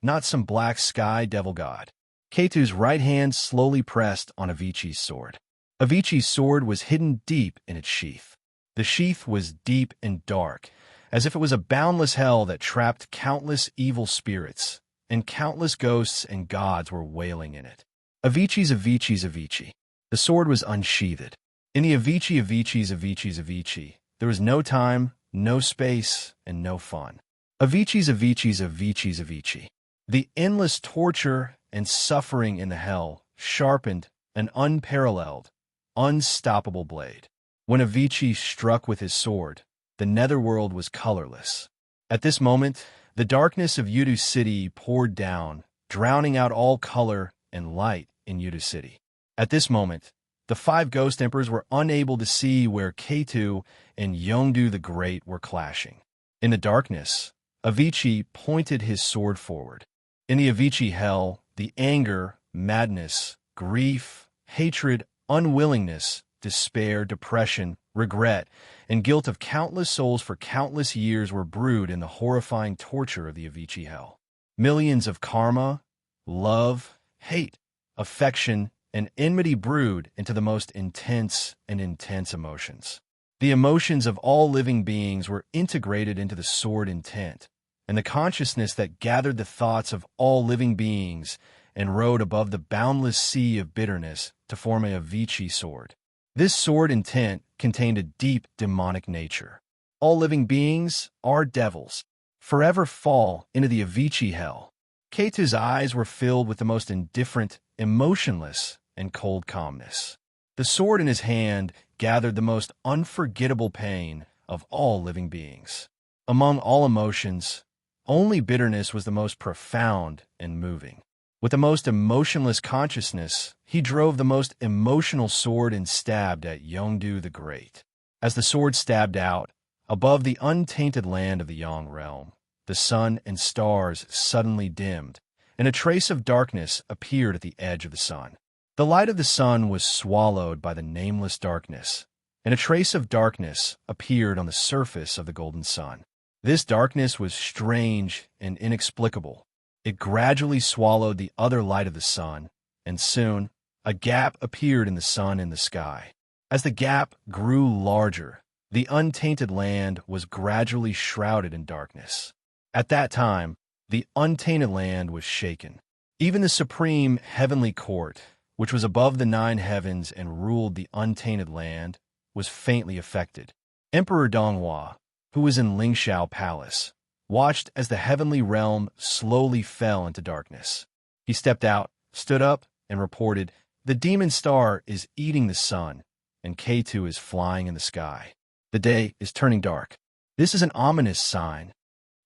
not some black sky devil god." Ketu's right hand slowly pressed on Avicii's sword. Avicii's sword was hidden deep in its sheath. The sheath was deep and dark, as if it was a boundless hell that trapped countless evil spirits, and countless ghosts and gods were wailing in it. Avicii. The sword was unsheathed. In the Avicii, there was no time, no space, and no fun. Avicii. The endless torture and suffering in the hell sharpened an unparalleled, unstoppable blade. When Avicii struck with his sword, the netherworld was colorless. At this moment, the darkness of Yudu City poured down, drowning out all color and light in Yudu City. At this moment, the 5 ghost emperors were unable to see where Ketu and Yongdu the Great were clashing. In the darkness, Avicii pointed his sword forward. In the Avicii hell, the anger, madness, grief, hatred, unwillingness, despair, depression, regret, and guilt of countless souls for countless years were brewed in the horrifying torture of the Avicii hell. Millions of karma, love, hate, affection, and enmity brewed into the most intense and intense emotions. The emotions of all living beings were integrated into the sword intent, and the consciousness that gathered the thoughts of all living beings and rode above the boundless sea of bitterness to form a Avicii sword. This sword intent contained a deep demonic nature. All living beings are devils. forever fall into the Avicii hell. K2's eyes were filled with the most indifferent, emotionless, and cold calmness. The sword in his hand gathered the most unforgettable pain of all living beings. Among all emotions, only bitterness was the most profound and moving. With the most emotionless consciousness, he drove the most emotional sword and stabbed at Yongdu the Great. As the sword stabbed out, above the untainted land of the Yang realm, the sun and stars suddenly dimmed, and a trace of darkness appeared at the edge of the sun. The light of the sun was swallowed by the nameless darkness, and a trace of darkness appeared on the surface of the golden sun. This darkness was strange and inexplicable. It gradually swallowed the other light of the sun, and soon a gap appeared in the sun and the sky. As the gap grew larger, the untainted land was gradually shrouded in darkness. At that time, the untainted land was shaken. Even the supreme heavenly court, which was above the 9 heavens and ruled the untainted land, was faintly affected. Emperor Donghua, who was in Lingxiao Palace, watched as the heavenly realm slowly fell into darkness. He stepped out, stood up, and reported, "The demon star is eating the sun, and K2 is flying in the sky. The day is turning dark. This is an ominous sign.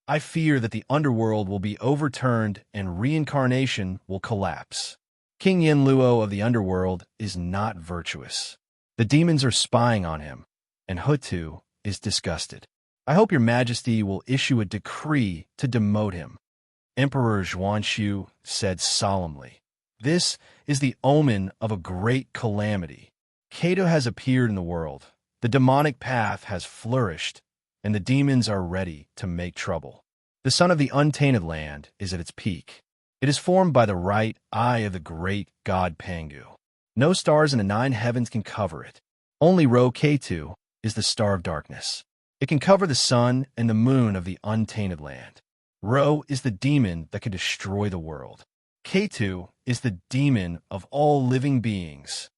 I fear that the underworld will be overturned and reincarnation will collapse. King Yin Luo of the underworld is not virtuous. The demons are spying on him, and Hutu is disgusted. I hope your majesty will issue a decree to demote him." Emperor Zhuanshu said solemnly, "This is the omen of a great calamity. Kato has appeared in the world, the demonic path has flourished, and the demons are ready to make trouble. The sun of the untainted land is at its peak. It is formed by the right eye of the great god Pangu. No stars in the 9 heavens can cover it. Only Ro K2 is the star of darkness. It can cover the sun and the moon of the untainted land. Ro is the demon that can destroy the world. K2 is the demon of all living beings.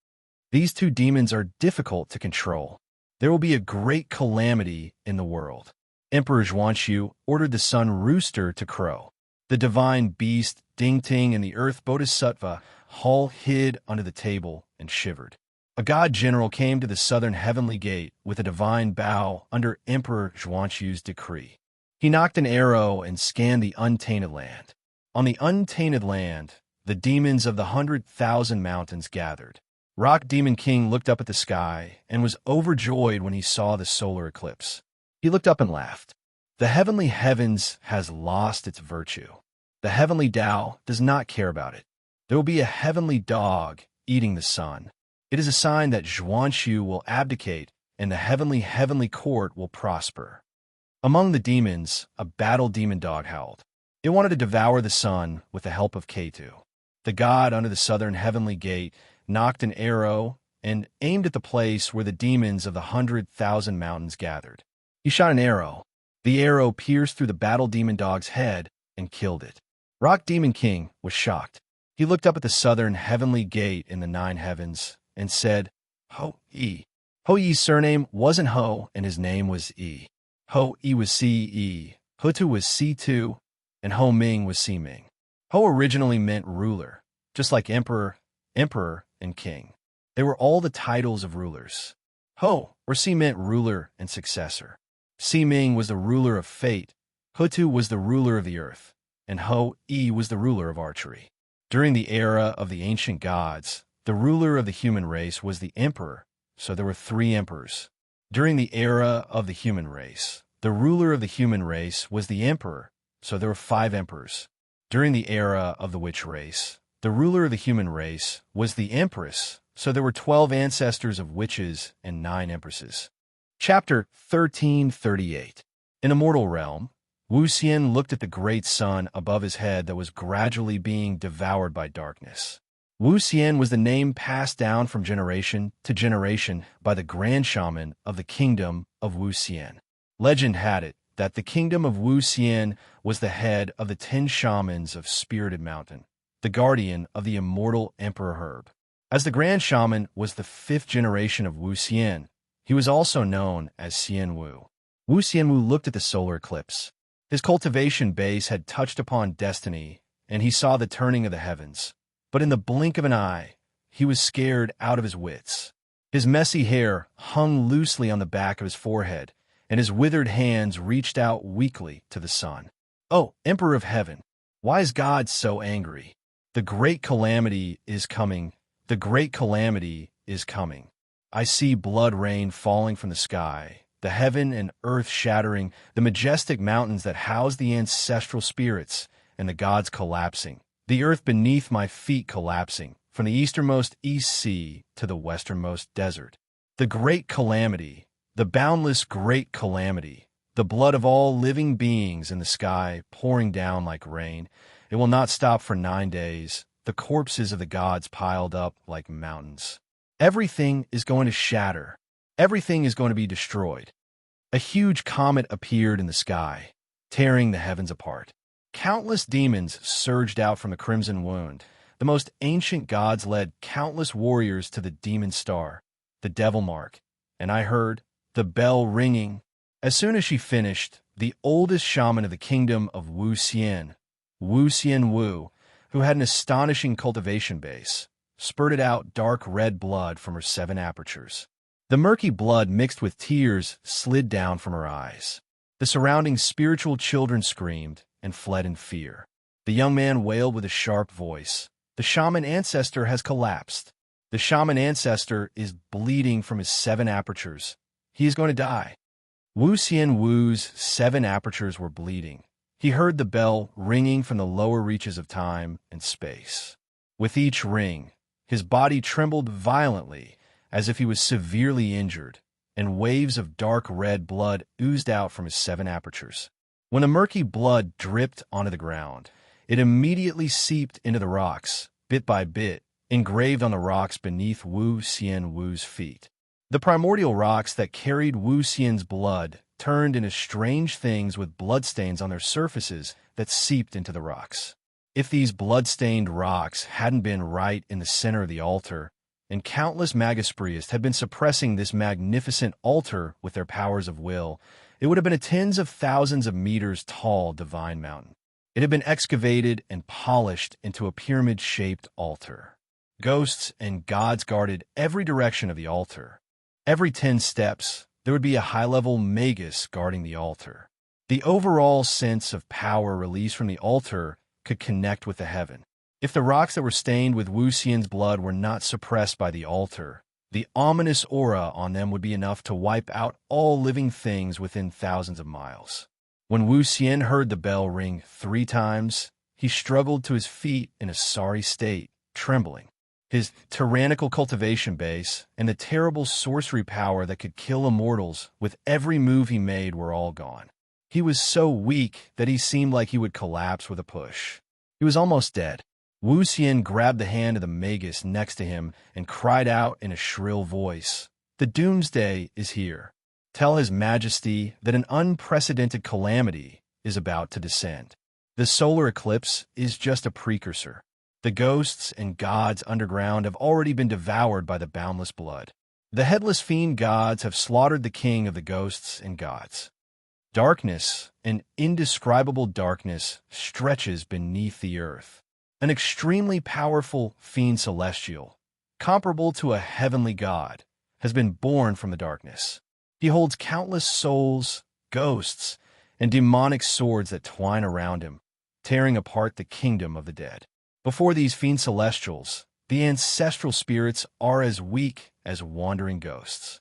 These 2 demons are difficult to control. There will be a great calamity in the world." Emperor Zhuanshu ordered the sun rooster to crow. The divine beast Ding Ting and the earth bodhisattva all hid under the table and shivered. A god general came to the southern heavenly gate with a divine bow under Emperor Zhuanshu's decree. He knocked an arrow and scanned the untainted land. On the untainted land, the demons of the 100,000 mountains gathered. Rock Demon King looked up at the sky and was overjoyed when he saw the solar eclipse. He looked up and laughed. The heavenly heavens has lost its virtue. The heavenly Tao does not care about it. There will be a heavenly dog eating the sun. It is a sign that Zhuanshu will abdicate and the heavenly court will prosper. Among the demons, a battle demon dog howled. It wanted to devour the sun with the help of K2. The god under the southern heavenly gate knocked an arrow and aimed at the place where the demons of the 100,000 mountains gathered. He shot an arrow. The arrow pierced through the battle demon dog's head and killed it. Rock Demon King was shocked. He looked up at the southern heavenly gate in the 9 heavens and said, "Ho-E." Ho-E's surname wasn't Ho, and his name was E. Ho-E was C-E, Hutu was C2, and Ho-Ming was C-Ming. Ho originally meant ruler, just like emperor, and king. They were all the titles of rulers. Ho or C meant ruler and successor. C-Ming was the ruler of fate, Hutu was the ruler of the earth, and Ho-E was the ruler of archery. During the era of the ancient gods, the ruler of the human race was the emperor, so there were 3 emperors. During the era of the human race, the ruler of the human race was the emperor, so there were 5 emperors. During the era of the witch race, the ruler of the human race was the empress, so there were 12 ancestors of witches and 9 empresses. Chapter 1338. In a mortal realm, Wu Xian looked at the great sun above his head that was gradually being devoured by darkness. Wu Xian was the name passed down from generation to generation by the grand shaman of the kingdom of Wu Xian. Legend had it that the kingdom of Wu Xian was the head of the 10 shamans of Spirited Mountain, the guardian of the immortal Emperor Herb. As the grand shaman was the 5th generation of Wu Xian, he was also known as Xian Wu. Wu Xian Wu looked at the solar eclipse. His cultivation base had touched upon destiny, and he saw the turning of the heavens. But in the blink of an eye, he was scared out of his wits. His messy hair hung loosely on the back of his forehead, and his withered hands reached out weakly to the sun. "Oh, Emperor of Heaven, why is God so angry? The great calamity is coming. The great calamity is coming. I see blood rain falling from the sky, the heaven and earth shattering, the majestic mountains that house the ancestral spirits, and the gods collapsing, the earth beneath my feet collapsing, from the easternmost East Sea to the westernmost desert. The great calamity, the boundless great calamity, the blood of all living beings in the sky pouring down like rain. It will not stop for 9 days, the corpses of the gods piled up like mountains. Everything is going to shatter. Everything is going to be destroyed." A huge comet appeared in the sky, tearing the heavens apart. Countless demons surged out from the crimson wound. The most ancient gods led countless warriors to the demon star, the devil mark, and I heard the bell ringing. As soon as she finished, the oldest shaman of the kingdom of Wu Xian Wu, who had an astonishing cultivation base, spurted out dark red blood from her 7 apertures. The murky blood mixed with tears slid down from her eyes. The surrounding spiritual children screamed and fled in fear. The young man wailed with a sharp voice. "The shaman ancestor has collapsed. The shaman ancestor is bleeding from his 7 apertures. He is going to die." Wu Xian Wu's 7 apertures were bleeding. He heard the bell ringing from the lower reaches of time and space. With each ring, his body trembled violently, as if he was severely injured, and waves of dark red blood oozed out from his 7 apertures. When the murky blood dripped onto the ground, it immediately seeped into the rocks, bit by bit, engraved on the rocks beneath Wu Xian Wu's feet. The primordial rocks that carried Wu Xian's blood turned into strange things with bloodstains on their surfaces that seeped into the rocks. If these blood-stained rocks hadn't been right in the center of the altar, and countless magus priests had been suppressing this magnificent altar with their powers of will, it would have been a tens of thousands of meters tall divine mountain. It had been excavated and polished into a pyramid-shaped altar. Ghosts and gods guarded every direction of the altar. Every 10 steps, there would be a high-level magus guarding the altar. The overall sense of power released from the altar could connect with the heaven. If the rocks that were stained with Wu Xian's blood were not suppressed by the altar, the ominous aura on them would be enough to wipe out all living things within thousands of miles. When Wu Xian heard the bell ring 3 times, he struggled to his feet in a sorry state, trembling. His tyrannical cultivation base and the terrible sorcery power that could kill immortals with every move he made were all gone. He was so weak that he seemed like he would collapse with a push. He was almost dead. Wu Xian grabbed the hand of the magus next to him and cried out in a shrill voice, "The doomsday is here. Tell His Majesty that an unprecedented calamity is about to descend. The solar eclipse is just a precursor. The ghosts and gods underground have already been devoured by the boundless blood. The headless fiend gods have slaughtered the king of the ghosts and gods. Darkness, an indescribable darkness, stretches beneath the earth. An extremely powerful fiend celestial, comparable to a heavenly god, has been born from the darkness. He holds countless souls, ghosts, and demonic swords that twine around him, tearing apart the kingdom of the dead. Before these fiend celestials, the ancestral spirits are as weak as wandering ghosts."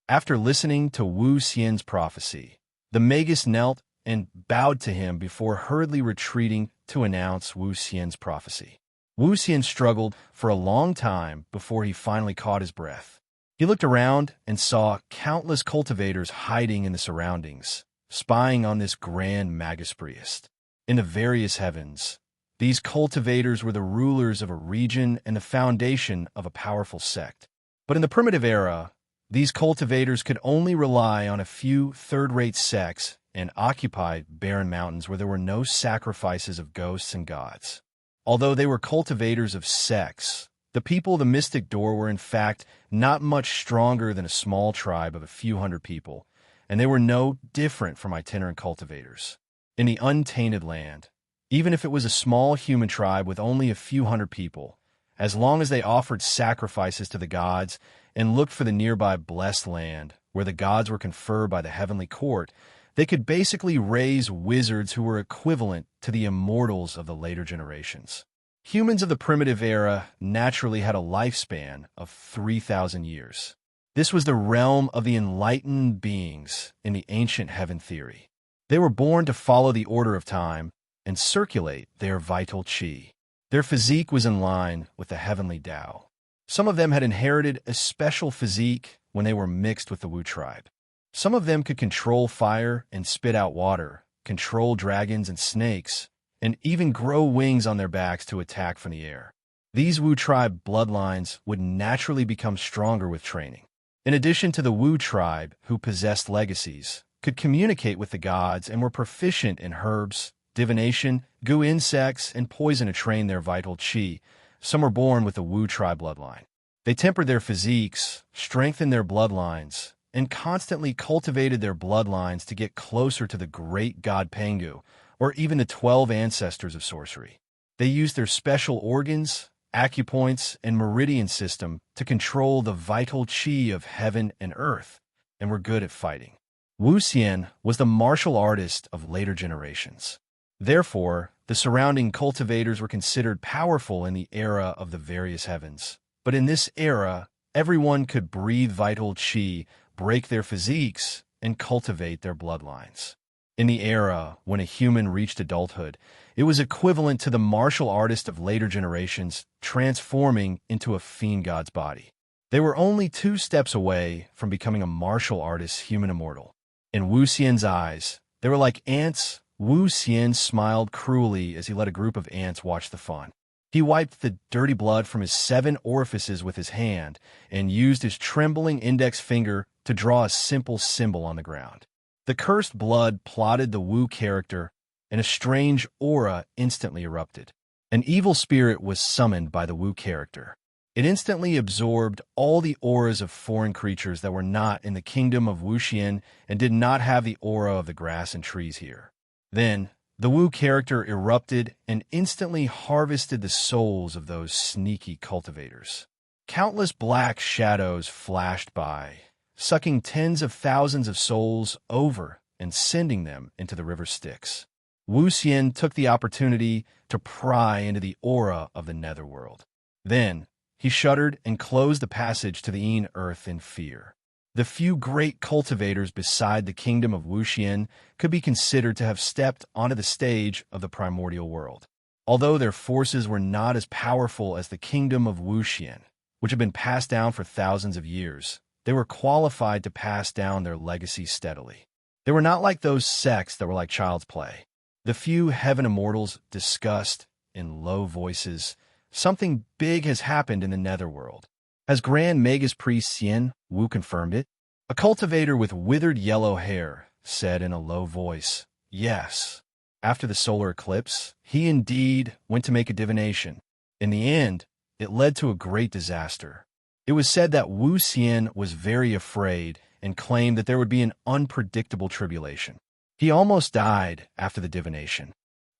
After listening to Wu Xian's prophecy, the magus knelt and bowed to him before hurriedly retreating to announce Wu Xian's prophecy. Wu Xian struggled for a long time before he finally caught his breath. He looked around and saw countless cultivators hiding in the surroundings, spying on this grand magus priest. In the various heavens, these cultivators were the rulers of a region and the foundation of a powerful sect. But in the primitive era, these cultivators could only rely on a few third-rate sects and occupied barren mountains where there were no sacrifices of ghosts and gods. Although they were cultivators of sects, the people of the Mystic Door were in fact not much stronger than a small tribe of a few hundred people, and they were no different from itinerant cultivators. In the untainted land, even if it was a small human tribe with only a few hundred people, as long as they offered sacrifices to the gods and looked for the nearby blessed land where the gods were conferred by the heavenly court, they could basically raise wizards who were equivalent to the immortals of the later generations. Humans of the primitive era naturally had a lifespan of 3,000 years. This was the realm of the enlightened beings in the ancient heaven theory. They were born to follow the order of time and circulate their vital qi. Their physique was in line with the heavenly Tao. Some of them had inherited a special physique when they were mixed with the Wu tribe. Some of them could control fire and spit out water, control dragons and snakes, and even grow wings on their backs to attack from the air. These Wu tribe bloodlines would naturally become stronger with training. In addition to the Wu tribe, who possessed legacies, could communicate with the gods and were proficient in herbs, divination, goo insects, and poison to train their vital qi, some were born with the Wu tribe bloodline. They tempered their physiques, strengthened their bloodlines, and constantly cultivated their bloodlines to get closer to the great god Pengu, or even the 12 ancestors of sorcery. They used their special organs, acupoints, and meridian system to control the vital qi of heaven and earth, and were good at fighting. Wu Xian was the martial artist of later generations. Therefore, the surrounding cultivators were considered powerful in the era of the various heavens. But in this era, everyone could breathe vital qi, break their physiques, and cultivate their bloodlines. In the era when a human reached adulthood, it was equivalent to the martial artist of later generations transforming into a fiend god's body. They were only 2 steps away from becoming a martial artist human immortal. In Wu Xian's eyes, they were like ants. Wu Xian smiled cruelly as he let a group of ants watch the fun. He wiped the dirty blood from his 7 orifices with his hand and used his trembling index finger to draw a simple symbol on the ground. The cursed blood plotted the Wu character, and a strange aura instantly erupted. An evil spirit was summoned by the Wu character. It instantly absorbed all the auras of foreign creatures that were not in the kingdom of Wuxian and did not have the aura of the grass and trees here. Then, the Wu character erupted and instantly harvested the souls of those sneaky cultivators. Countless black shadows flashed by, sucking tens of thousands of souls over and sending them into the river Styx. Wu Xian took the opportunity to pry into the aura of the netherworld. Then, he shuddered and closed the passage to the Een earth in fear. The few great cultivators beside the kingdom of Wuxian could be considered to have stepped onto the stage of the primordial world. Although their forces were not as powerful as the kingdom of Wuxian, which had been passed down for thousands of years, they were qualified to pass down their legacy steadily. They were not like those sects that were like child's play. The few heaven immortals discussed, in low voices, something big has happened in the netherworld. Has Grand Magus Priest Xian Wu confirmed it? A cultivator with withered yellow hair said in a low voice, yes. After the solar eclipse, he indeed went to make a divination. In the end, it led to a great disaster. It was said that Wu Xian was very afraid and claimed that there would be an unpredictable tribulation. He almost died after the divination.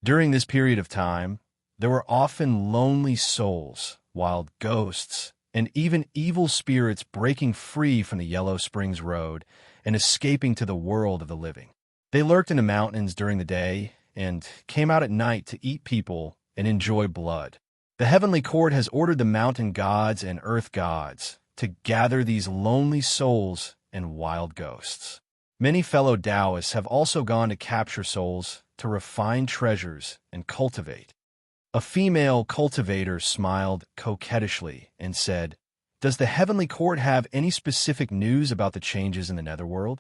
During this period of time, there were often lonely souls, wild ghosts, and even evil spirits breaking free from the Yellow Springs Road and escaping to the world of the living. They lurked in the mountains during the day and came out at night to eat people and enjoy blood. The heavenly court has ordered the mountain gods and earth gods to gather these lonely souls and wild ghosts. Many fellow Taoists have also gone to capture souls to refine treasures and cultivate. A female cultivator smiled coquettishly and said, does the heavenly court have any specific news about the changes in the netherworld?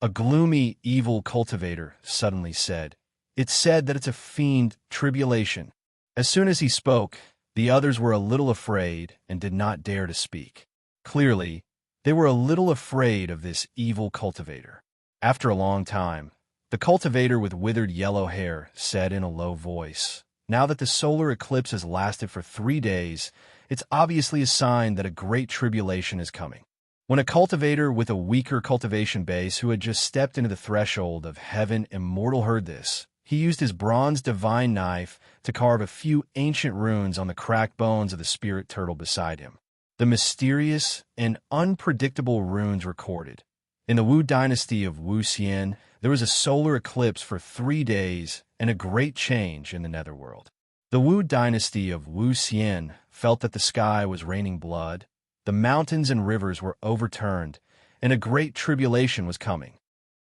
A gloomy, evil cultivator suddenly said, it's said that it's a fiend tribulation. As soon as he spoke, the others were a little afraid and did not dare to speak. Clearly, they were a little afraid of this evil cultivator. After a long time, the cultivator with withered yellow hair said in a low voice, now that the solar eclipse has lasted for 3 days, it's obviously a sign that a great tribulation is coming. When a cultivator with a weaker cultivation base who had just stepped into the threshold of heaven immortal heard this, he used his bronze divine knife to carve a few ancient runes on the cracked bones of the spirit turtle beside him. The mysterious and unpredictable runes recorded. In the Wu dynasty of Wu Xian, there was a solar eclipse for 3 days and a great change in the netherworld. The Wu dynasty of Wu Xian felt that the sky was raining blood, the mountains and rivers were overturned, and a great tribulation was coming.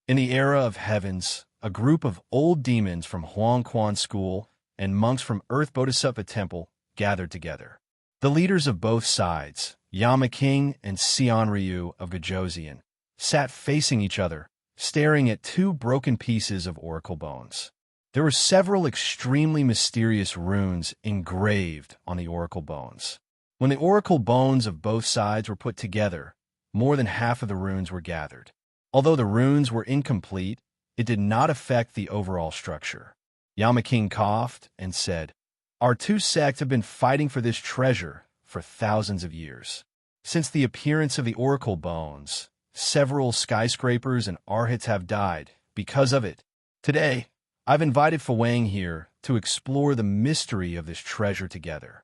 In the era of heavens, a group of old demons from Huangquan School and monks from Earth Bodhisattva Temple gathered together. The leaders of both sides, Yama King and Xian Ryu of Gajozian, sat facing each other, staring at 2 broken pieces of oracle bones. There were several extremely mysterious runes engraved on the oracle bones. When the oracle bones of both sides were put together, more than half of the runes were gathered. Although the runes were incomplete, it did not affect the overall structure. Yama King coughed and said, "Our 2 sects have been fighting for this treasure for thousands of years. Since the appearance of the oracle bones, several skyscrapers and arhats have died because of it. Today, I've invited Fawang here to explore the mystery of this treasure together."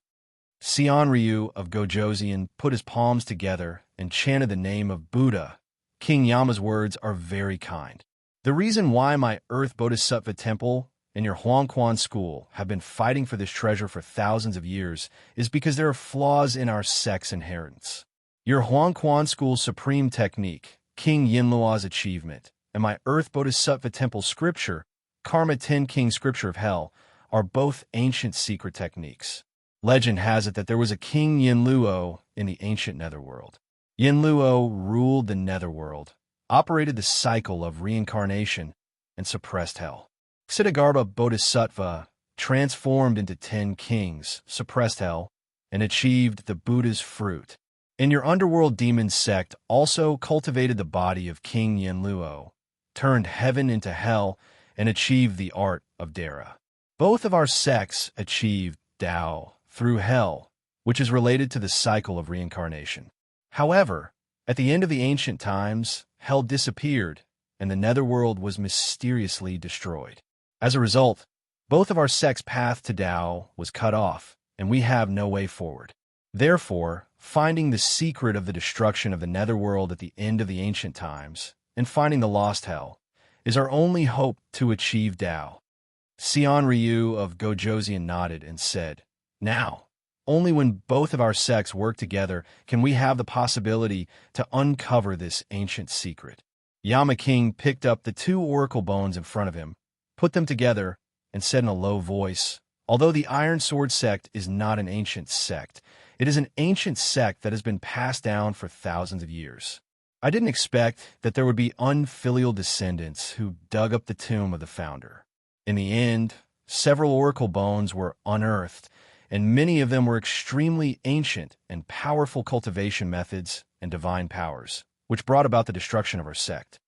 Xian Ryu of Gojozian put his palms together and chanted the name of Buddha. King Yama's words are very kind. The reason why my Earth Bodhisattva Temple and your Huangquan School have been fighting for this treasure for thousands of years is because there are flaws in our sect's inheritance. Your Huangquan School's supreme technique, King Yinluo's achievement, and my Earth Bodhisattva Temple scripture, Karma 10 King Scripture of Hell, are both ancient secret techniques. Legend has it that there was a King Yinluo in the ancient netherworld. Yinluo ruled the netherworld, operated the cycle of reincarnation, and suppressed hell. Ksitigarbha Bodhisattva transformed into 10 kings, suppressed hell, and achieved the Buddha's fruit. And your underworld demon sect also cultivated the body of King Yinluo, turned heaven into hell, and achieved the art of Dara. Both of our sects achieved Tao through hell, which is related to the cycle of reincarnation. However, at the end of the ancient times, hell disappeared, and the netherworld was mysteriously destroyed. As a result, both of our sects' path to Tao was cut off, and we have no way forward. Therefore, finding the secret of the destruction of the netherworld at the end of the ancient times, and finding the lost hell, is our only hope to achieve Tao. Xian Ryu of Gojozian nodded and said, "Now, only when both of our sects work together can we have the possibility to uncover this ancient secret." Yama King picked up the 2 oracle bones in front of him, put them together, and said in a low voice, "Although the Iron Sword sect is not an ancient sect, it is an ancient sect that has been passed down for thousands of years. I didn't expect that there would be unfilial descendants who dug up the tomb of the founder. In the end, several oracle bones were unearthed, and many of them were extremely ancient and powerful cultivation methods and divine powers, which brought about the destruction of our sect.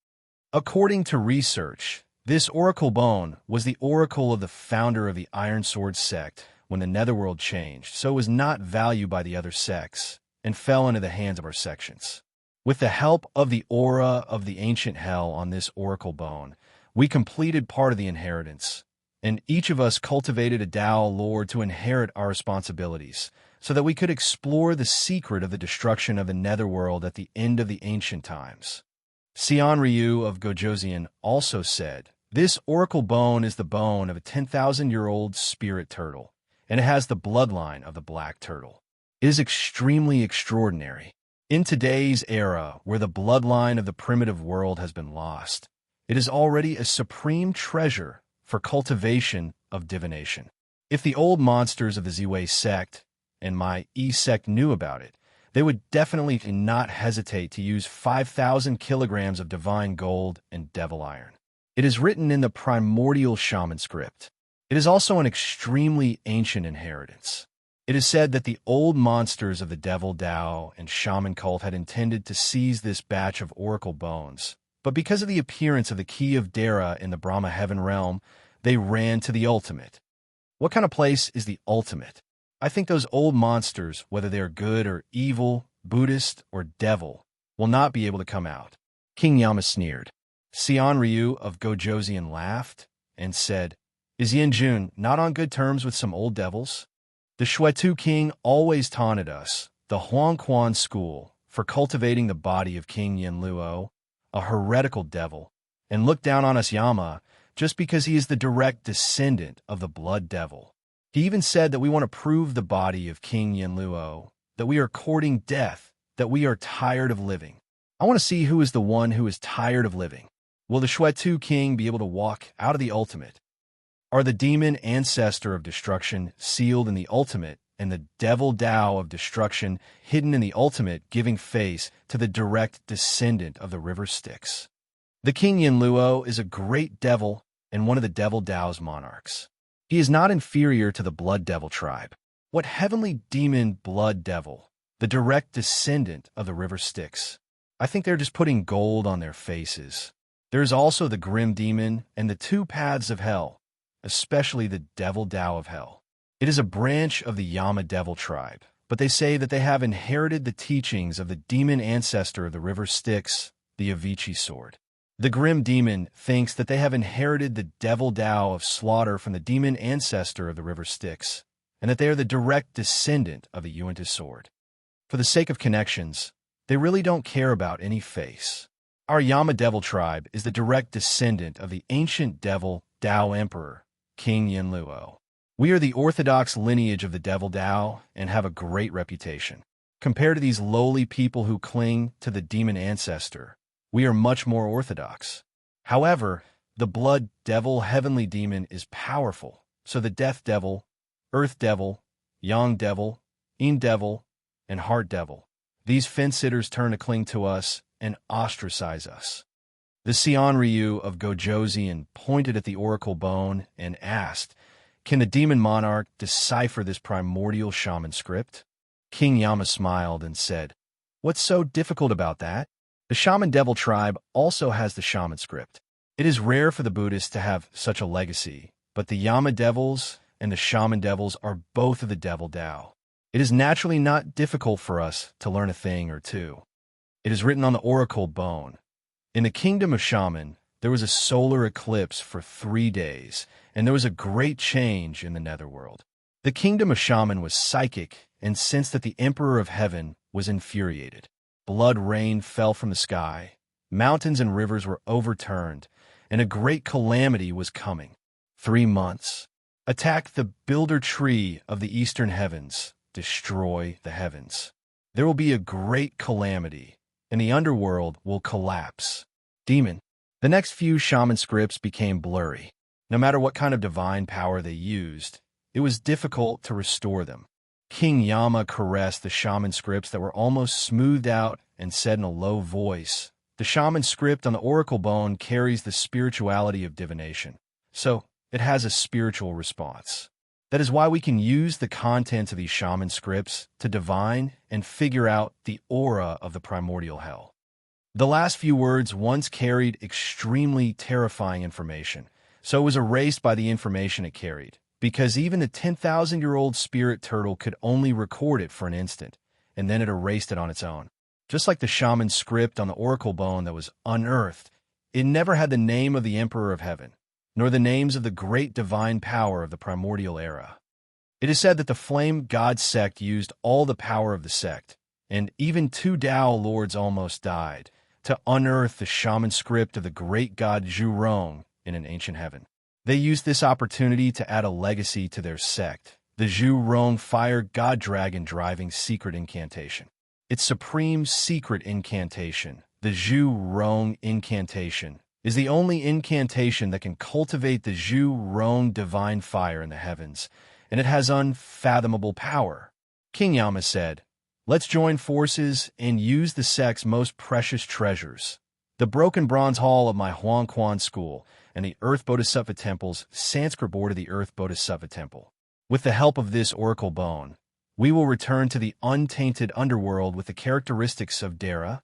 According to research, this oracle bone was the oracle of the founder of the Iron Sword sect when the netherworld changed, so it was not valued by the other sects and fell into the hands of our sections. With the help of the aura of the ancient hell on this oracle bone, we completed part of the inheritance, and each of us cultivated a Tao lord to inherit our responsibilities, so that we could explore the secret of the destruction of the netherworld at the end of the ancient times." Xian Ryu of Gojozian also said, "This oracle bone is the bone of a 10,000-year-old spirit turtle, and it has the bloodline of the black turtle. It is extremely extraordinary. In today's era, where the bloodline of the primitive world has been lost, it is already a supreme treasure for cultivation of divination. If the old monsters of the Ziwei sect and my E-sect knew about it, they would definitely not hesitate to use 5,000 kilograms of divine gold and devil iron. It is written in the primordial shaman script. It is also an extremely ancient inheritance. It is said that the old monsters of the devil Tao and shaman cult had intended to seize this batch of oracle bones, but because of the appearance of the key of Dara in the Brahma heaven realm, they ran to the ultimate. What kind of place is the ultimate? I think those old monsters, whether they are good or evil, Buddhist or devil, will not be able to come out." King Yama sneered. Xian Ryu of Gojozian laughed and said, Is Yin Jun not on good terms with some old devils? The Shuetu king always taunted us, the Huangquan school, for cultivating the body of King Yin Luo, a heretical devil, and looked down on us Yama just because he is the direct descendant of the blood devil. He even said that we want to prove the body of King Yin Luo, that we are courting death, that we are tired of living. I want to see who is the one who is tired of living. Will the Shuetu king be able to walk out of the ultimate? Are the demon ancestor of destruction sealed in the ultimate, and the devil Tao of destruction hidden in the ultimate, giving face to the direct descendant of the river Styx? The King Yin Luo is a great devil and one of the devil Tao's monarchs. He is not inferior to the blood devil tribe. What heavenly demon blood devil, the direct descendant of the river Styx? I think they're just putting gold on their faces. There is also the grim demon and the two paths of hell, especially the devil Tao of hell. It is a branch of the Yama devil tribe, but they say that they have inherited the teachings of the demon ancestor of the river Styx, the Avicii sword. The grim demon thinks that they have inherited the devil Tao of slaughter from the demon ancestor of the river Styx, and that they are the direct descendant of the Yuan sword. For the sake of connections, they really don't care about any face. Our Yama devil tribe is the direct descendant of the ancient devil Tao emperor, King Yin Luo. We are the orthodox lineage of the devil Tao and have a great reputation. Compared to these lowly people who cling to the demon ancestor, we are much more orthodox. However, the blood devil heavenly demon is powerful, so the death devil, earth devil, yang devil, yin devil, and heart devil, these fence-sitters turn to cling to us and ostracize us. The Xian Ryu of Gojoseon pointed at the oracle bone and asked, "Can the demon monarch decipher this primordial shaman script?" King Yama smiled and said, "What's so difficult about that? The shaman devil tribe also has the shaman script. It is rare for the Buddhists to have such a legacy, but the Yama devils and the shaman devils are both of the devil Tao. It is naturally not difficult for us to learn a thing or two. It is written on the oracle bone. In the kingdom of Shaman, there was a solar eclipse for 3 days, and there was a great change in the netherworld. The kingdom of Shaman was psychic and sensed that the Emperor of Heaven was infuriated. Blood rain fell from the sky, mountains and rivers were overturned, and a great calamity was coming. 3 months. Attack the builder tree of the eastern heavens, destroy the heavens. There will be a great calamity, and the underworld will collapse. Demon. The next few shaman scripts became blurry. No matter what kind of divine power they used, it was difficult to restore them. King Yama caressed the shaman scripts that were almost smoothed out and said in a low voice, "The shaman script on the oracle bone carries the spirituality of divination, so it has a spiritual response. That is why we can use the contents of these shaman scripts to divine and figure out the aura of the primordial hell." The last few words once carried extremely terrifying information, so it was erased by the information it carried, because even the 10,000-year-old spirit turtle could only record it for an instant, and then it erased it on its own. Just like the shaman script on the oracle bone that was unearthed, it never had the name of the Emperor of Heaven, nor the names of the great divine power of the primordial era. It is said that the Flame God sect used all the power of the sect, and even 2 Tao lords almost died, to unearth the shaman script of the great god Zhu Rong in an ancient heaven. They used this opportunity to add a legacy to their sect, the Zhu Rong Fire God Dragon driving secret incantation. Its supreme secret incantation, the Zhu Rong incantation, is the only incantation that can cultivate the Zhu Rong divine fire in the heavens, and it has unfathomable power. King Yama said, "Let's join forces and use the sect's most precious treasures, the broken bronze hall of my Huangquan school and the Earth Bodhisattva Temple's Sanskrit board of the Earth Bodhisattva Temple. With the help of this oracle bone, we will return to the untainted underworld with the characteristics of Dara."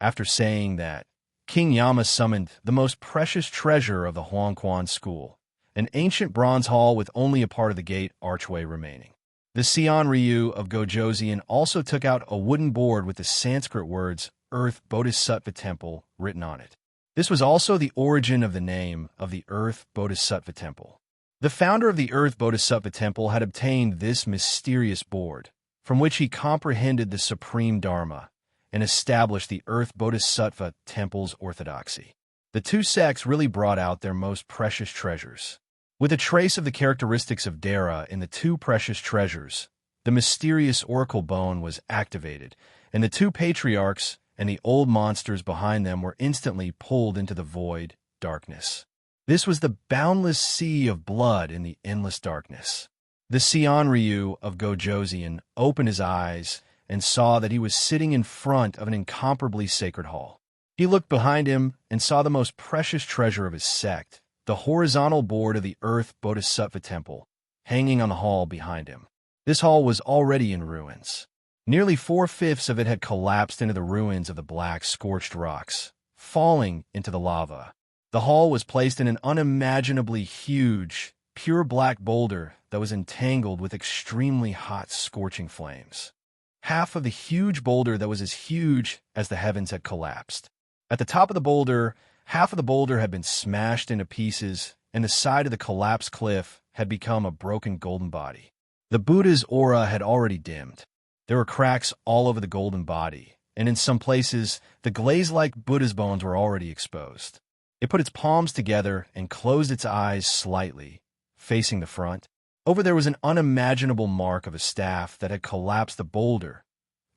After saying that, King Yama summoned the most precious treasure of the Huangquan school, an ancient bronze hall with only a part of the gate archway remaining. The Xian Ryu of Gojoseon also took out a wooden board with the Sanskrit words Earth Bodhisattva Temple written on it. This was also the origin of the name of the Earth Bodhisattva Temple. The founder of the Earth Bodhisattva Temple had obtained this mysterious board, from which he comprehended the supreme Dharma and established the Earth Bodhisattva Temple's orthodoxy. The two sects really brought out their most precious treasures. With a trace of the characteristics of Dara in the two precious treasures, the mysterious oracle bone was activated, and the two patriarchs and the old monsters behind them were instantly pulled into the void darkness. This was the boundless sea of blood in the endless darkness. The Seonryu of Gojoseon opened his eyes and saw that he was sitting in front of an incomparably sacred hall. He looked behind him and saw the most precious treasure of his sect, the horizontal board of the Earth Bodhisattva Temple, hanging on the hall behind him. This hall was already in ruins. Nearly 4/5 of it had collapsed into the ruins of the black, scorched rocks, falling into the lava. The hall was placed in an unimaginably huge, pure black boulder that was entangled with extremely hot, scorching flames. Half of the huge boulder that was as huge as the heavens had collapsed. At the top of the boulder, half of the boulder had been smashed into pieces, and the side of the collapsed cliff had become a broken golden body. The Buddha's aura had already dimmed. There were cracks all over the golden body, and in some places, the glaze-like Buddha's bones were already exposed. It put its palms together and closed its eyes slightly, facing the front. Over there was an unimaginable mark of a staff that had collapsed the boulder.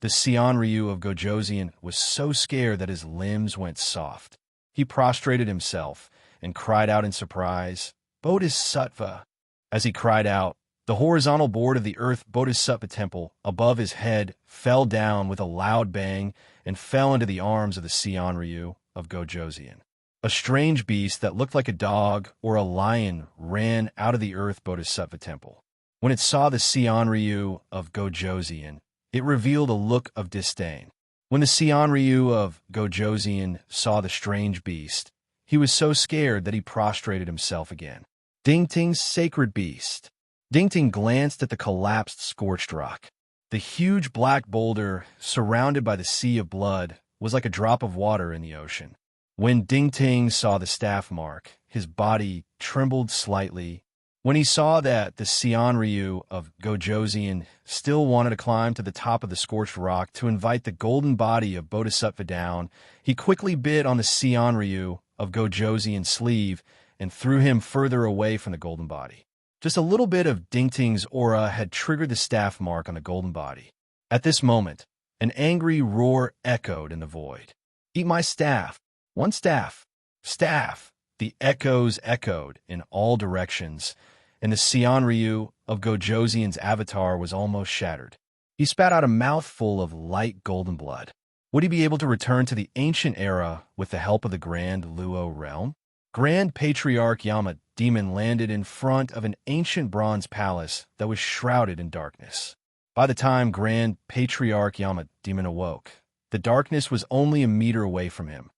The Seonryu of Gojoseon was so scared that his limbs went soft. He prostrated himself and cried out in surprise, "Bodhisattva!" As he cried out, the horizontal board of the Earth Bodhisattva Temple above his head fell down with a loud bang and fell into the arms of the Seonryu of Gojoseon. A strange beast that looked like a dog or a lion ran out of the Earth Bodhisattva Temple. When it saw the Seonryu of Gojoseon, it revealed a look of disdain. When the Seonryu of Gojoseon saw the strange beast, he was so scared that he prostrated himself again. Dingting's sacred beast. Dingting glanced at the collapsed, scorched rock. The huge black boulder, surrounded by the sea of blood, was like a drop of water in the ocean. When Dingting saw the staff mark, his body trembled slightly. When he saw that the Seonryu of Gojoseon still wanted to climb to the top of the scorched rock to invite the golden body of Bodhisattva down, he quickly bit on the Seonryu of Gojoseon's sleeve and threw him further away from the golden body. Just a little bit of Dingting's aura had triggered the staff mark on the golden body. At this moment, an angry roar echoed in the void. "Eat my staff! One staff! Staff!" The echoes echoed in all directions, and the Seonryu of Gojoseon's avatar was almost shattered. He spat out a mouthful of light golden blood. Would he be able to return to the ancient era with the help of the Grand Luo realm? Grand Patriarch Yama Demon landed in front of an ancient bronze palace that was shrouded in darkness. By the time Grand Patriarch Yama Demon awoke, the darkness was only a meter away from him,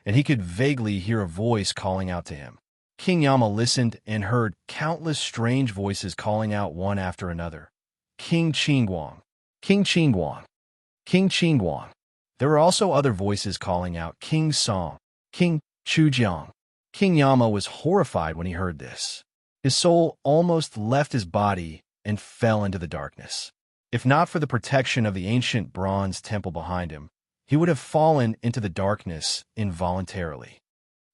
and he could vaguely hear a voice calling out to him. King Yama listened and heard countless strange voices calling out one after another. "King Qingguang! King Qingguang! King Qingguang!" There were also other voices calling out, "King Song! King Chujiang!" King Yama was horrified when he heard this. His soul almost left his body and fell into the darkness. If not for the protection of the ancient bronze temple behind him, he would have fallen into the darkness involuntarily.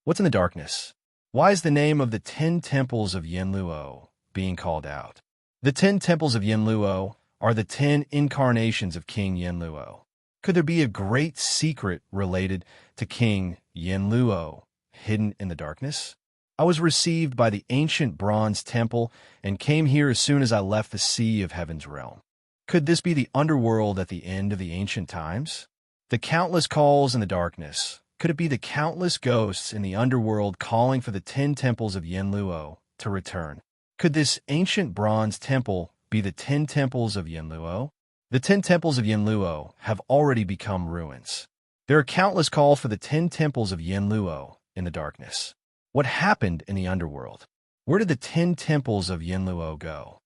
What's in the darkness? Why is the name of the 10 temples of Yenluo being called out? The 10 temples of Yenluo are the 10 incarnations of King Yenluo. Could there be a great secret related to King Yenluo hidden in the darkness? I was received by the ancient bronze temple and came here as soon as I left the sea of heaven's realm. Could this be the underworld at the end of the ancient times? The countless calls in the darkness. Could it be the countless ghosts in the underworld calling for the 10 temples of Yenluo to return? Could this ancient bronze temple be the 10 temples of Yenluo? The 10 temples of Yenluo have already become ruins. There are countless calls for the 10 temples of Yenluo in the darkness. What happened in the underworld? Where did the 10 temples of Yenluo go?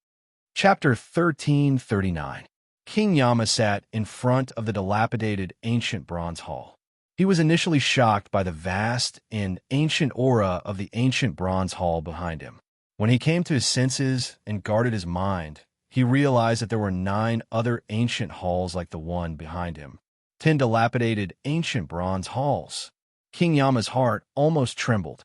Chapter 1339. King Yama sat in front of the dilapidated ancient bronze hall. He was initially shocked by the vast and ancient aura of the ancient bronze hall behind him. When he came to his senses and guarded his mind, he realized that there were 9 other ancient halls like the one behind him. 10 dilapidated ancient bronze halls. King Yama's heart almost trembled.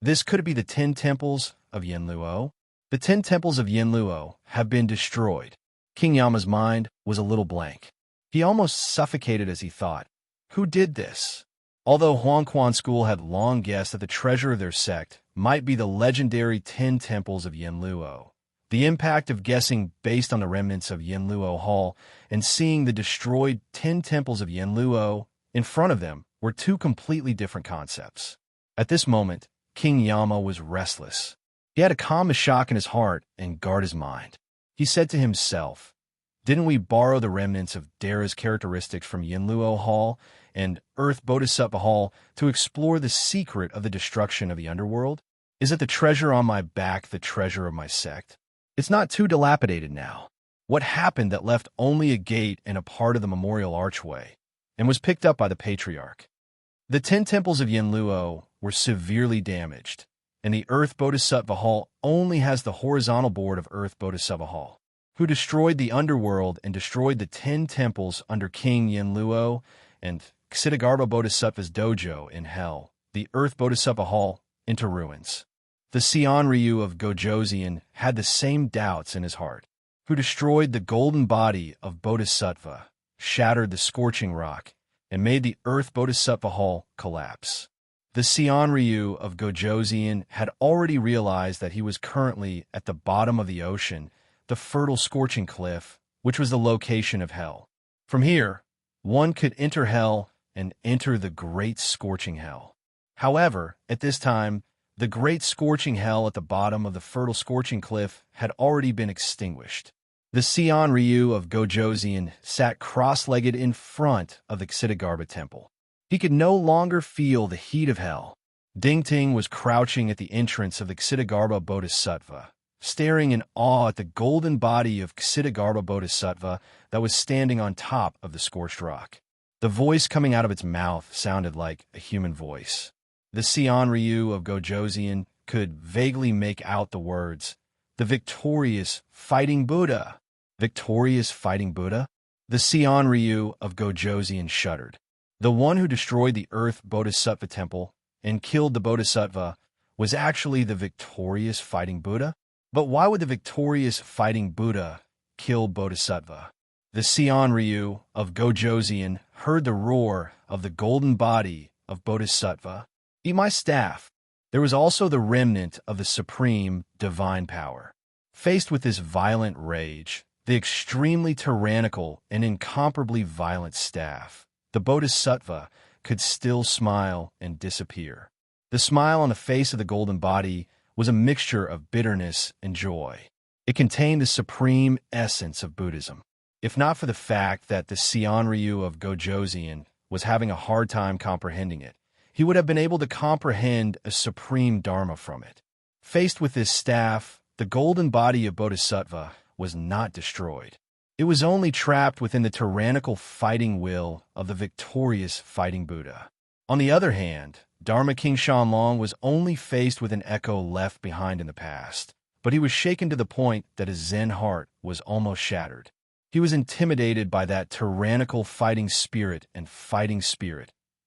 This could be the 10 temples of Yinluo. The 10 temples of Yinluo have been destroyed. King Yama's mind was a little blank. He almost suffocated as he thought, who did this? Although Huangquan School had long guessed that the treasure of their sect might be the legendary 10 temples of Yinluo, the impact of guessing based on the remnants of Yinluo Hall and seeing the destroyed 10 temples of Yinluo in front of them were 2 completely different concepts. At this moment, King Yama was restless. He had to calm the shock in his heart and guard his mind. He said to himself, didn't we borrow the remnants of Dara's characteristics from Yinluo Hall and Earth Bodhisattva Hall to explore the secret of the destruction of the underworld? Is it the treasure on my back the treasure of my sect? It's not too dilapidated now. What happened that left only a gate and a part of the memorial archway, and was picked up by the patriarch? The 10 temples of Yinluo were severely damaged, and the Earth Bodhisattva Hall only has the horizontal board of Earth Bodhisattva Hall, who destroyed the underworld and destroyed the 10 temples under King Yinluo and Ksitigarbha Bodhisattva's dojo in hell, the Earth Bodhisattva Hall, into ruins. The Xianryu of Gojoseon had the same doubts in his heart, who destroyed the golden body of Bodhisattva, shattered the scorching rock, and made the Earth Bodhisattva Hall collapse. The Xianryu of Gojoseon had already realized that he was currently at the bottom of the ocean, the fertile scorching cliff, which was the location of hell. From here, one could enter hell and enter the great scorching hell. However, at this time, the great scorching hell at the bottom of the fertile scorching cliff had already been extinguished. The Xianryu of Gojoseon sat cross-legged in front of the Ksitigarbha temple. He could no longer feel the heat of hell. Dingting was crouching at the entrance of the Ksitigarbha Bodhisattva, staring in awe at the golden body of Ksitigarbha Bodhisattva that was standing on top of the scorched rock. The voice coming out of its mouth sounded like a human voice. The Xianryu of Gojoseon could vaguely make out the words, "The victorious fighting Buddha." Victorious fighting Buddha? The Xianryu of Gojoseon shuddered. The one who destroyed the Earth Bodhisattva temple and killed the Bodhisattva was actually the victorious fighting Buddha? But why would the victorious fighting Buddha kill Bodhisattva? The Xianryu of Gojoseon heard the roar of the golden body of Bodhisattva. Eat my staff. There was also the remnant of the supreme divine power. Faced with this violent rage, the extremely tyrannical and incomparably violent staff, the Bodhisattva could still smile and disappear. The smile on the face of the golden body was a mixture of bitterness and joy. It contained the supreme essence of Buddhism. If not for the fact that the Xianryu of Gojoseon was having a hard time comprehending it, he would have been able to comprehend a supreme dharma from it. Faced with this staff, the golden body of Bodhisattva was not destroyed. It was only trapped within the tyrannical fighting will of the victorious fighting Buddha. On the other hand, Dharma King Shanlong was only faced with an echo left behind in the past, but he was shaken to the point that his Zen heart was almost shattered. He was intimidated by that tyrannical fighting spirit, and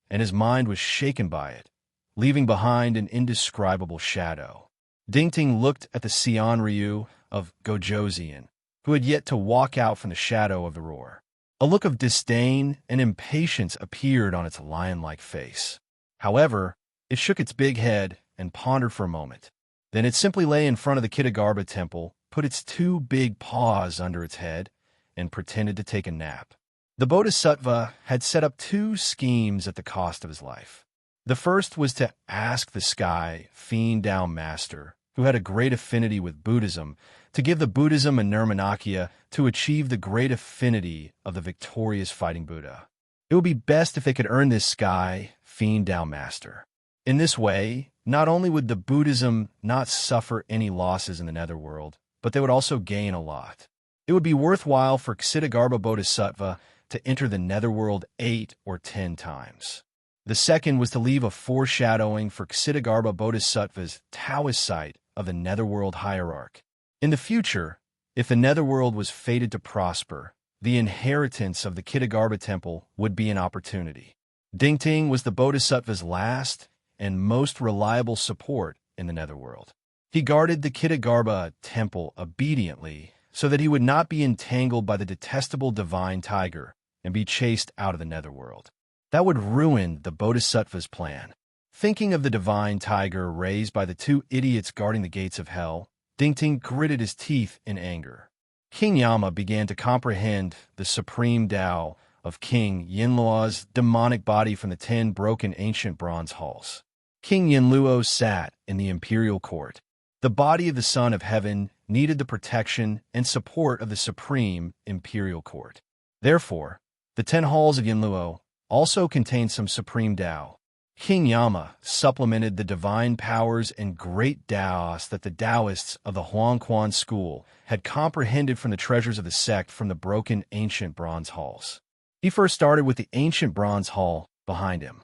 his mind was shaken by it, leaving behind an indescribable shadow. Dingting looked at the Xianryu of Gojoseon, who had yet to walk out from the shadow of the roar. A look of disdain and impatience appeared on its lion-like face. However, it shook its big head and pondered for a moment. Then it simply lay in front of the Ksitigarbha temple, put its 2 big paws under its head, and pretended to take a nap. The Bodhisattva had set up 2 schemes at the cost of his life. The first was to ask the sky fiend down master, who had a great affinity with Buddhism, to give the Buddhism a Nirmanakya to achieve the great affinity of the victorious fighting Buddha. It would be best if they could earn this sky fiend down master. In this way, not only would the Buddhism not suffer any losses in the netherworld, but they would also gain a lot. It would be worthwhile for Ksitigarbha Bodhisattva to enter the netherworld 8 or 10 times. The second was to leave a foreshadowing for Ksitigarbha Bodhisattva's Taoist site of the Netherworld hierarch. In the future, if the Netherworld was fated to prosper, the inheritance of the Kitagarbha Temple would be an opportunity. Dingting was the Bodhisattva's last and most reliable support in the Netherworld. He guarded the Kitagarbha Temple obediently so that he would not be entangled by the detestable divine tiger and be chased out of the Netherworld. That would ruin the Bodhisattva's plan. Thinking of the divine tiger raised by the two idiots guarding the gates of hell, Dingting gritted his teeth in anger. King Yama began to comprehend the supreme Tao of King Yinluo's demonic body from the 10 broken ancient bronze halls. King Yinluo sat in the imperial court. The body of the Son of Heaven needed the protection and support of the supreme imperial court. Therefore, the 10 halls of Yinluo also contained some supreme Tao. King Yama supplemented the divine powers and great Taos that the Taoists of the Huangquan school had comprehended from the treasures of the sect from the broken ancient bronze halls. He first started with the ancient bronze hall behind him.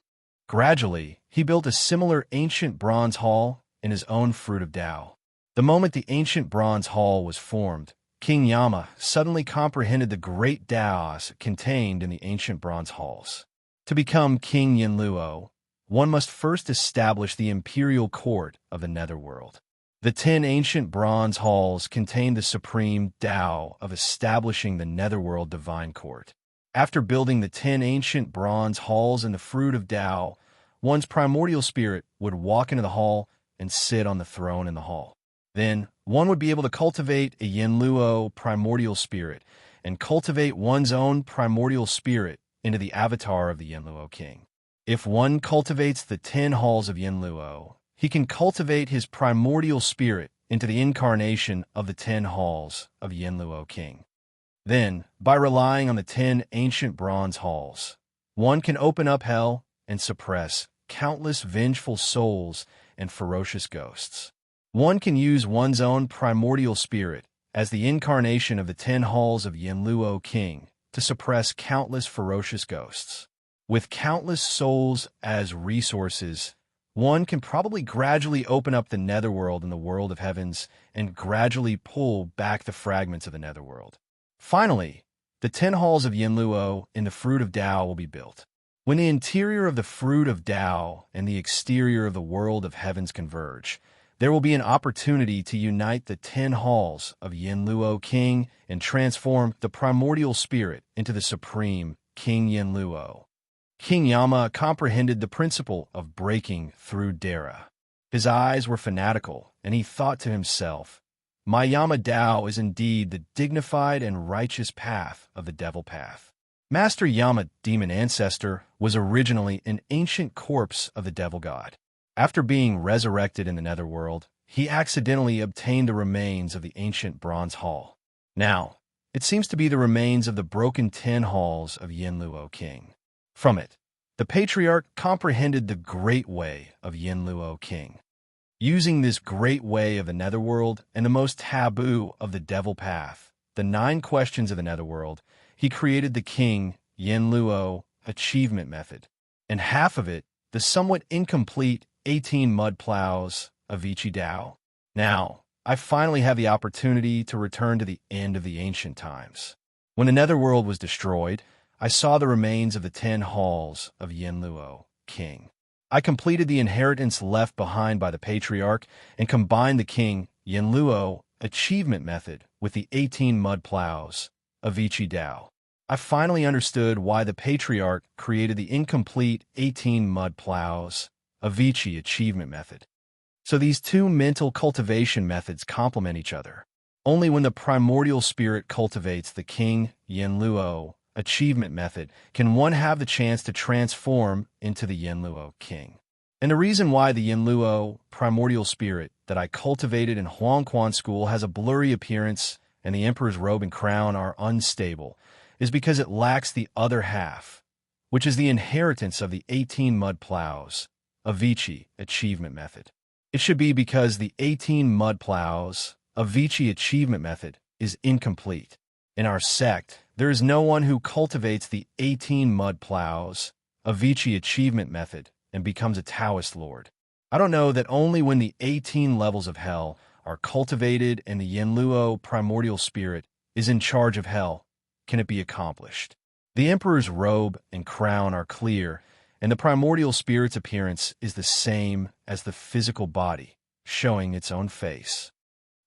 Gradually, he built a similar ancient bronze hall in his own fruit of Tao. The moment the ancient bronze hall was formed, King Yama suddenly comprehended the great Taos contained in the ancient bronze halls. To become King Yinluo, one must first establish the imperial court of the Netherworld. The 10 ancient bronze halls contained the supreme Tao of establishing the Netherworld divine court. After building the 10 ancient bronze halls in the fruit of Tao, one's primordial spirit would walk into the hall and sit on the throne in the hall. Then, one would be able to cultivate a Yinluo primordial spirit and cultivate one's own primordial spirit into the avatar of the Yinluo king. If one cultivates the 10 halls of Yinluo, he can cultivate his primordial spirit into the incarnation of the 10 halls of Yinluo king. Then, by relying on the 10 ancient bronze halls, one can open up hell and suppress countless vengeful souls and ferocious ghosts. One can use one's own primordial spirit as the incarnation of the 10 halls of Yinluo king to suppress countless ferocious ghosts. With countless souls as resources, one can probably gradually open up the Netherworld and the world of heavens and gradually pull back the fragments of the Netherworld. Finally, the 10 halls of Yinluo in the fruit of Tao will be built. When the interior of the fruit of Tao and the exterior of the world of heavens converge, there will be an opportunity to unite the 10 halls of Yinluo king and transform the primordial spirit into the supreme King Yinluo. King Yama comprehended the principle of breaking through Dara. His eyes were fanatical, and he thought to himself, "My Yama Dao is indeed the dignified and righteous path of the devil path." Master Yama, demon ancestor, was originally an ancient corpse of the devil god. After being resurrected in the Netherworld, he accidentally obtained the remains of the ancient bronze hall. Now, it seems to be the remains of the broken 10 halls of Yinluo king. From it, the patriarch comprehended the great way of Yinluo king. Using this great way of the Netherworld and the most taboo of the devil path, the 9 questions of the Netherworld, he created the King Yinluo achievement method, and half of it, the somewhat incomplete 18 mud plows of Vici Dao. Now, I finally have the opportunity to return to the end of the ancient times. When the Netherworld was destroyed, I saw the remains of the 10 halls of Yinluo king. I completed the inheritance left behind by the patriarch and combined the King Yinluo achievement method with the 18 mud plows of Vici Dao. I finally understood why the patriarch created the incomplete 18 mud plows of Vici achievement method. So these 2 mental cultivation methods complement each other. Only when the primordial spirit cultivates the King Yinluo achievement method can one have the chance to transform into the Yinluo king. And the reason why the Yinluo primordial spirit that I cultivated in Huangquan school has a blurry appearance and the emperor's robe and crown are unstable is because it lacks the other half, which is the inheritance of the 18 mud plows of Vici achievement method. It should be because the 18 mud plows of Vici achievement method is incomplete. In our sect, there is no one who cultivates the 18 mud plows of Vici achievement method and becomes a Taoist lord. I don't know that only when the 18 levels of hell are cultivated and the Yinluo primordial spirit is in charge of hell can it be accomplished. The emperor's robe and crown are clear, and the primordial spirit's appearance is the same as the physical body, showing its own face.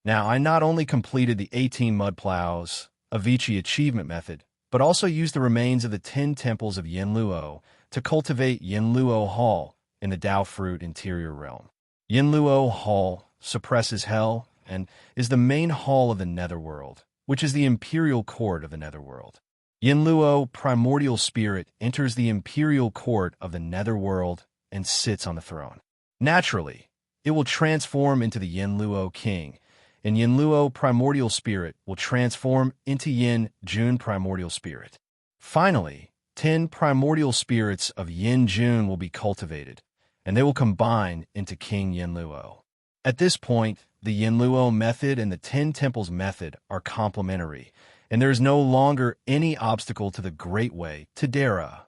Now, I not only completed the 18 mud plows, Avicii achievement method, but also used the remains of the 10 temples of Yinluo to cultivate Yinluo Hall in the Dao Fruit interior realm. Yinluo Hall suppresses hell and is the main hall of the netherworld, which is the imperial court of the netherworld. Yinluo primordial spirit enters the imperial court of the netherworld and sits on the throne. Naturally, it will transform into the Yinluo king, and Yinluo primordial spirit will transform into Yin Jun primordial spirit. Finally, 10 primordial spirits of Yin Jun will be cultivated, and they will combine into King Yinluo. At this point, the Yinluo method and the 10 temples method are complementary, and there is no longer any obstacle to the Great Way to Dara.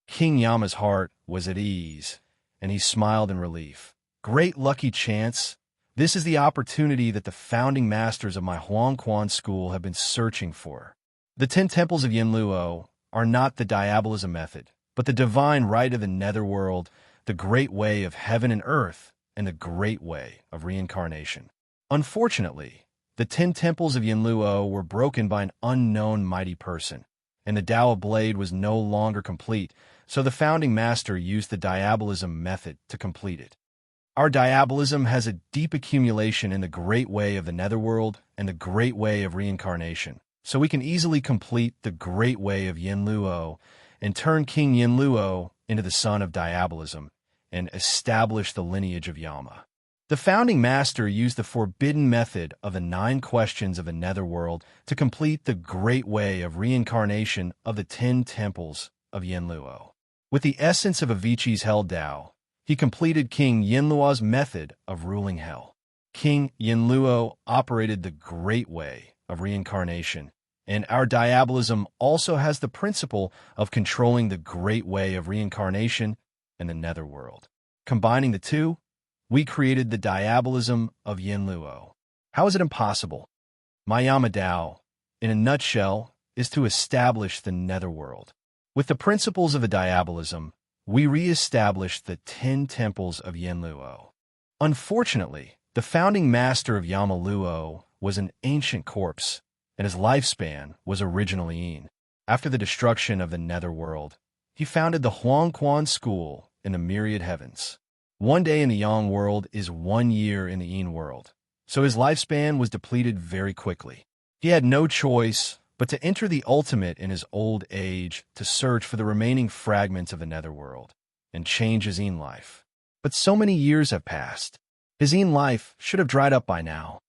King Yama's heart was at ease, and he smiled in relief. Great lucky chance. This is the opportunity that the founding masters of my Huangquan school have been searching for. The 10 temples of Yinluo are not the diabolism method, but the divine right of the netherworld, the great way of heaven and earth, and the great way of reincarnation. Unfortunately, the 10 temples of Yinluo were broken by an unknown mighty person, and the Tao blade was no longer complete, so the founding master used the diabolism method to complete it. Our diabolism has a deep accumulation in the great way of the netherworld and the great way of reincarnation, so we can easily complete the great way of Yinluo and turn King Yinluo into the son of diabolism and establish the lineage of Yama. The founding master used the forbidden method of the 9 questions of the netherworld to complete the great way of reincarnation of the 10 temples of Yinluo. With the essence of Avicii's Hell Dao, he completed King Yinluo's method of ruling hell. King Yinluo operated the great way of reincarnation, and our diabolism also has the principle of controlling the great way of reincarnation and the netherworld. Combining the two, we created the diabolism of Yinluo. How is it impossible? My Yama Dao, in a nutshell, is to establish the netherworld. With the principles of the diabolism, we re-established the 10 temples of Yinluo. Unfortunately, the founding master of Yama Luo was an ancient corpse, and his lifespan was originally Yin. After the destruction of the netherworld, he founded the Huangquan school in the myriad heavens. One day in the Yang world is 1 year in the Yin world, so his lifespan was depleted very quickly. He had no choice but to enter the ultimate in his old age to search for the remaining fragments of the netherworld and change his Yin life. But so many years have passed. His Yin life should have dried up by now.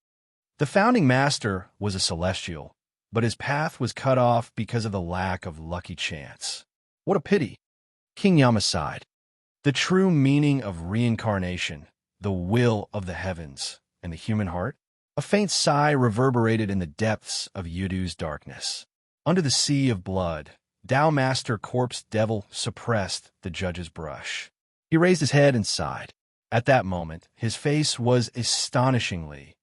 The founding master was a celestial, but his path was cut off because of the lack of lucky chance. What a pity. King Yama sighed. The true meaning of reincarnation, the will of the heavens, and the human heart? A faint sigh reverberated in the depths of Yudu's darkness. Under the sea of blood, Tao Master Corpse Devil suppressed the judge's brush. He raised his head and sighed. At that moment, his face was astonishingly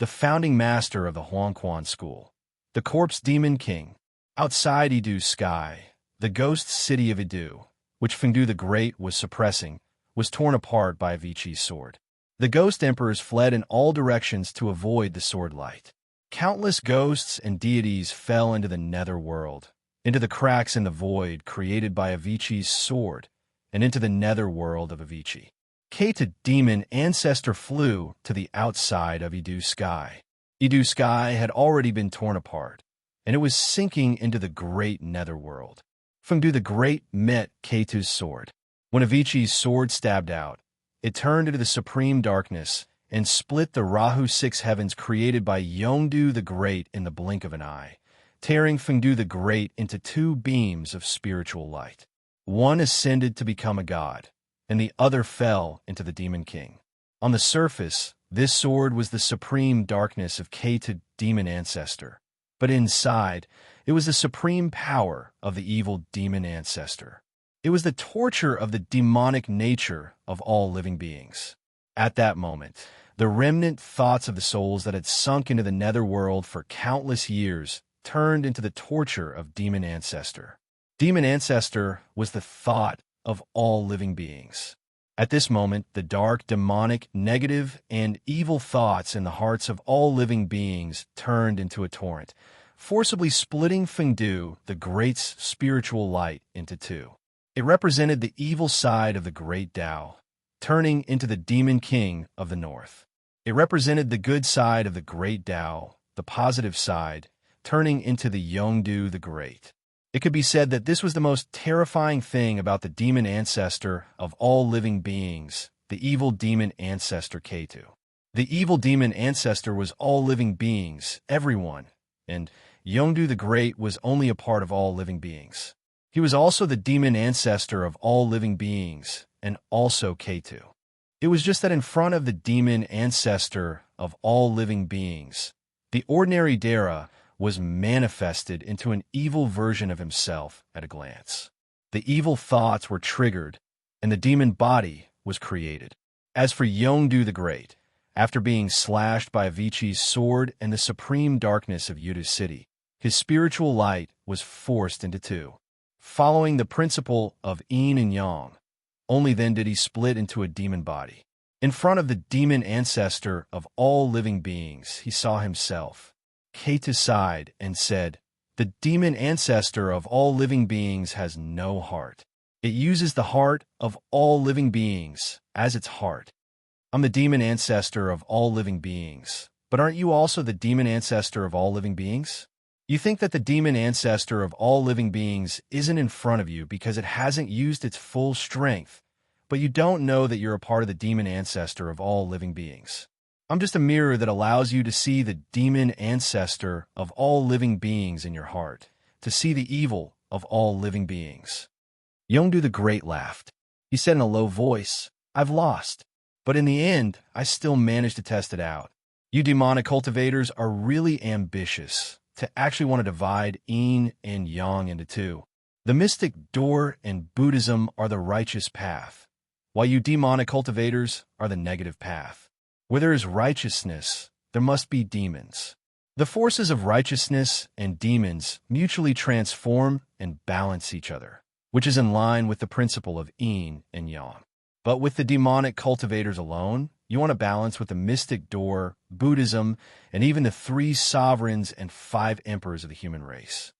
the founding master of the Huangquan school, the Corpse Demon King. Outside Idu's sky, the ghost city of Idu, which Fengdu the Great was suppressing, was torn apart by Avicii's sword. The ghost emperors fled in all directions to avoid the sword light. Countless ghosts and deities fell into the nether world, into the cracks in the void created by Avicii's sword, and into the nether world of Avicii. Keita demon ancestor flew to the outside of Idu's sky. Idu's sky had already been torn apart, and it was sinking into the great nether world. Fengdu the Great met Keitu's sword. When Avicii's sword stabbed out, it turned into the supreme darkness and split the Rahu 6 heavens created by Yongdu the Great in the blink of an eye, tearing Fengdu the Great into 2 beams of spiritual light. One ascended to become a god, and the other fell into the Demon King. On the surface, this sword was the supreme darkness of Keita demon ancestor, but inside, it was the supreme power of the evil demon ancestor. It was the torture of the demonic nature of all living beings. At that moment, the remnant thoughts of the souls that had sunk into the netherworld for countless years turned into the torture of Demon Ancestor. Demon Ancestor was the thought of all living beings. At this moment, the dark, demonic, negative, and evil thoughts in the hearts of all living beings turned into a torrent, forcibly splitting Fengdu, the Great's spiritual light, into two. It represented the evil side of the Great Tao, turning into the Demon King of the North. It represented the good side of the Great Tao, the positive side, turning into the Yongdu the Great. It could be said that this was the most terrifying thing about the demon ancestor of all living beings, the evil demon ancestor Ketu. The evil demon ancestor was all living beings, everyone, and Yongdu the Great was only a part of all living beings. He was also the demon ancestor of all living beings, and also Ketu. It was just that in front of the demon ancestor of all living beings, the ordinary Dara was manifested into an evil version of himself at a glance. The evil thoughts were triggered, and the demon body was created. As for Yongdu the Great, after being slashed by Avicii's sword and the supreme darkness of Yuda's city, his spiritual light was forced into two. Following the principle of yin and yang, only then did he split into a demon body. In front of the demon ancestor of all living beings, he saw himself. Ketu sighed and said, "The demon ancestor of all living beings has no heart. It uses the heart of all living beings as its heart. I'm the demon ancestor of all living beings, but aren't you also the demon ancestor of all living beings? You think that the demon ancestor of all living beings isn't in front of you because it hasn't used its full strength, but you don't know that you're a part of the demon ancestor of all living beings. I'm just a mirror that allows you to see the demon ancestor of all living beings in your heart, to see the evil of all living beings." Yongdu the Great laughed. He said in a low voice, "I've lost, but in the end, I still managed to test it out. You demonic cultivators are really ambitious to actually want to divide yin and yang into two. The mystic door and Buddhism are the righteous path, while you demonic cultivators are the negative path. Where there is righteousness, there must be demons. The forces of righteousness and demons mutually transform and balance each other, which is in line with the principle of yin and yang. But with the demonic cultivators alone, you want to balance with the mystic door, Buddhism, and even the 3 sovereigns and 5 emperors of the human race.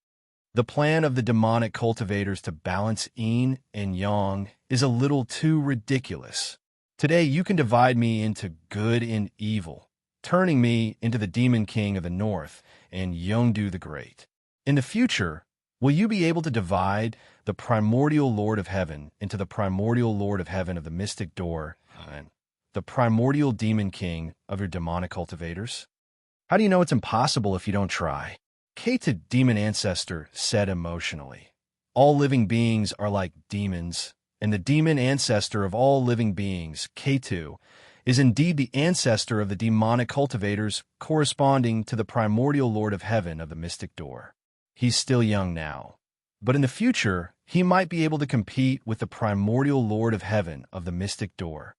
The plan of the demonic cultivators to balance yin and yang is a little too ridiculous. Today, you can divide me into good and evil, turning me into the Demon King of the North and Yongdu the Great. In the future, will you be able to divide the primordial Lord of Heaven into the primordial Lord of Heaven of the Mystic Door and the primordial Demon King of your demonic cultivators? How do you know it's impossible if you don't try?" Ketu Demon Ancestor said emotionally, "All living beings are like demons, and the demon ancestor of all living beings, Ketu, is indeed the ancestor of the demonic cultivators corresponding to the primordial Lord of Heaven of the Mystic Door. He's still young now, but in the future, he might be able to compete with the primordial Lord of Heaven of the Mystic Door.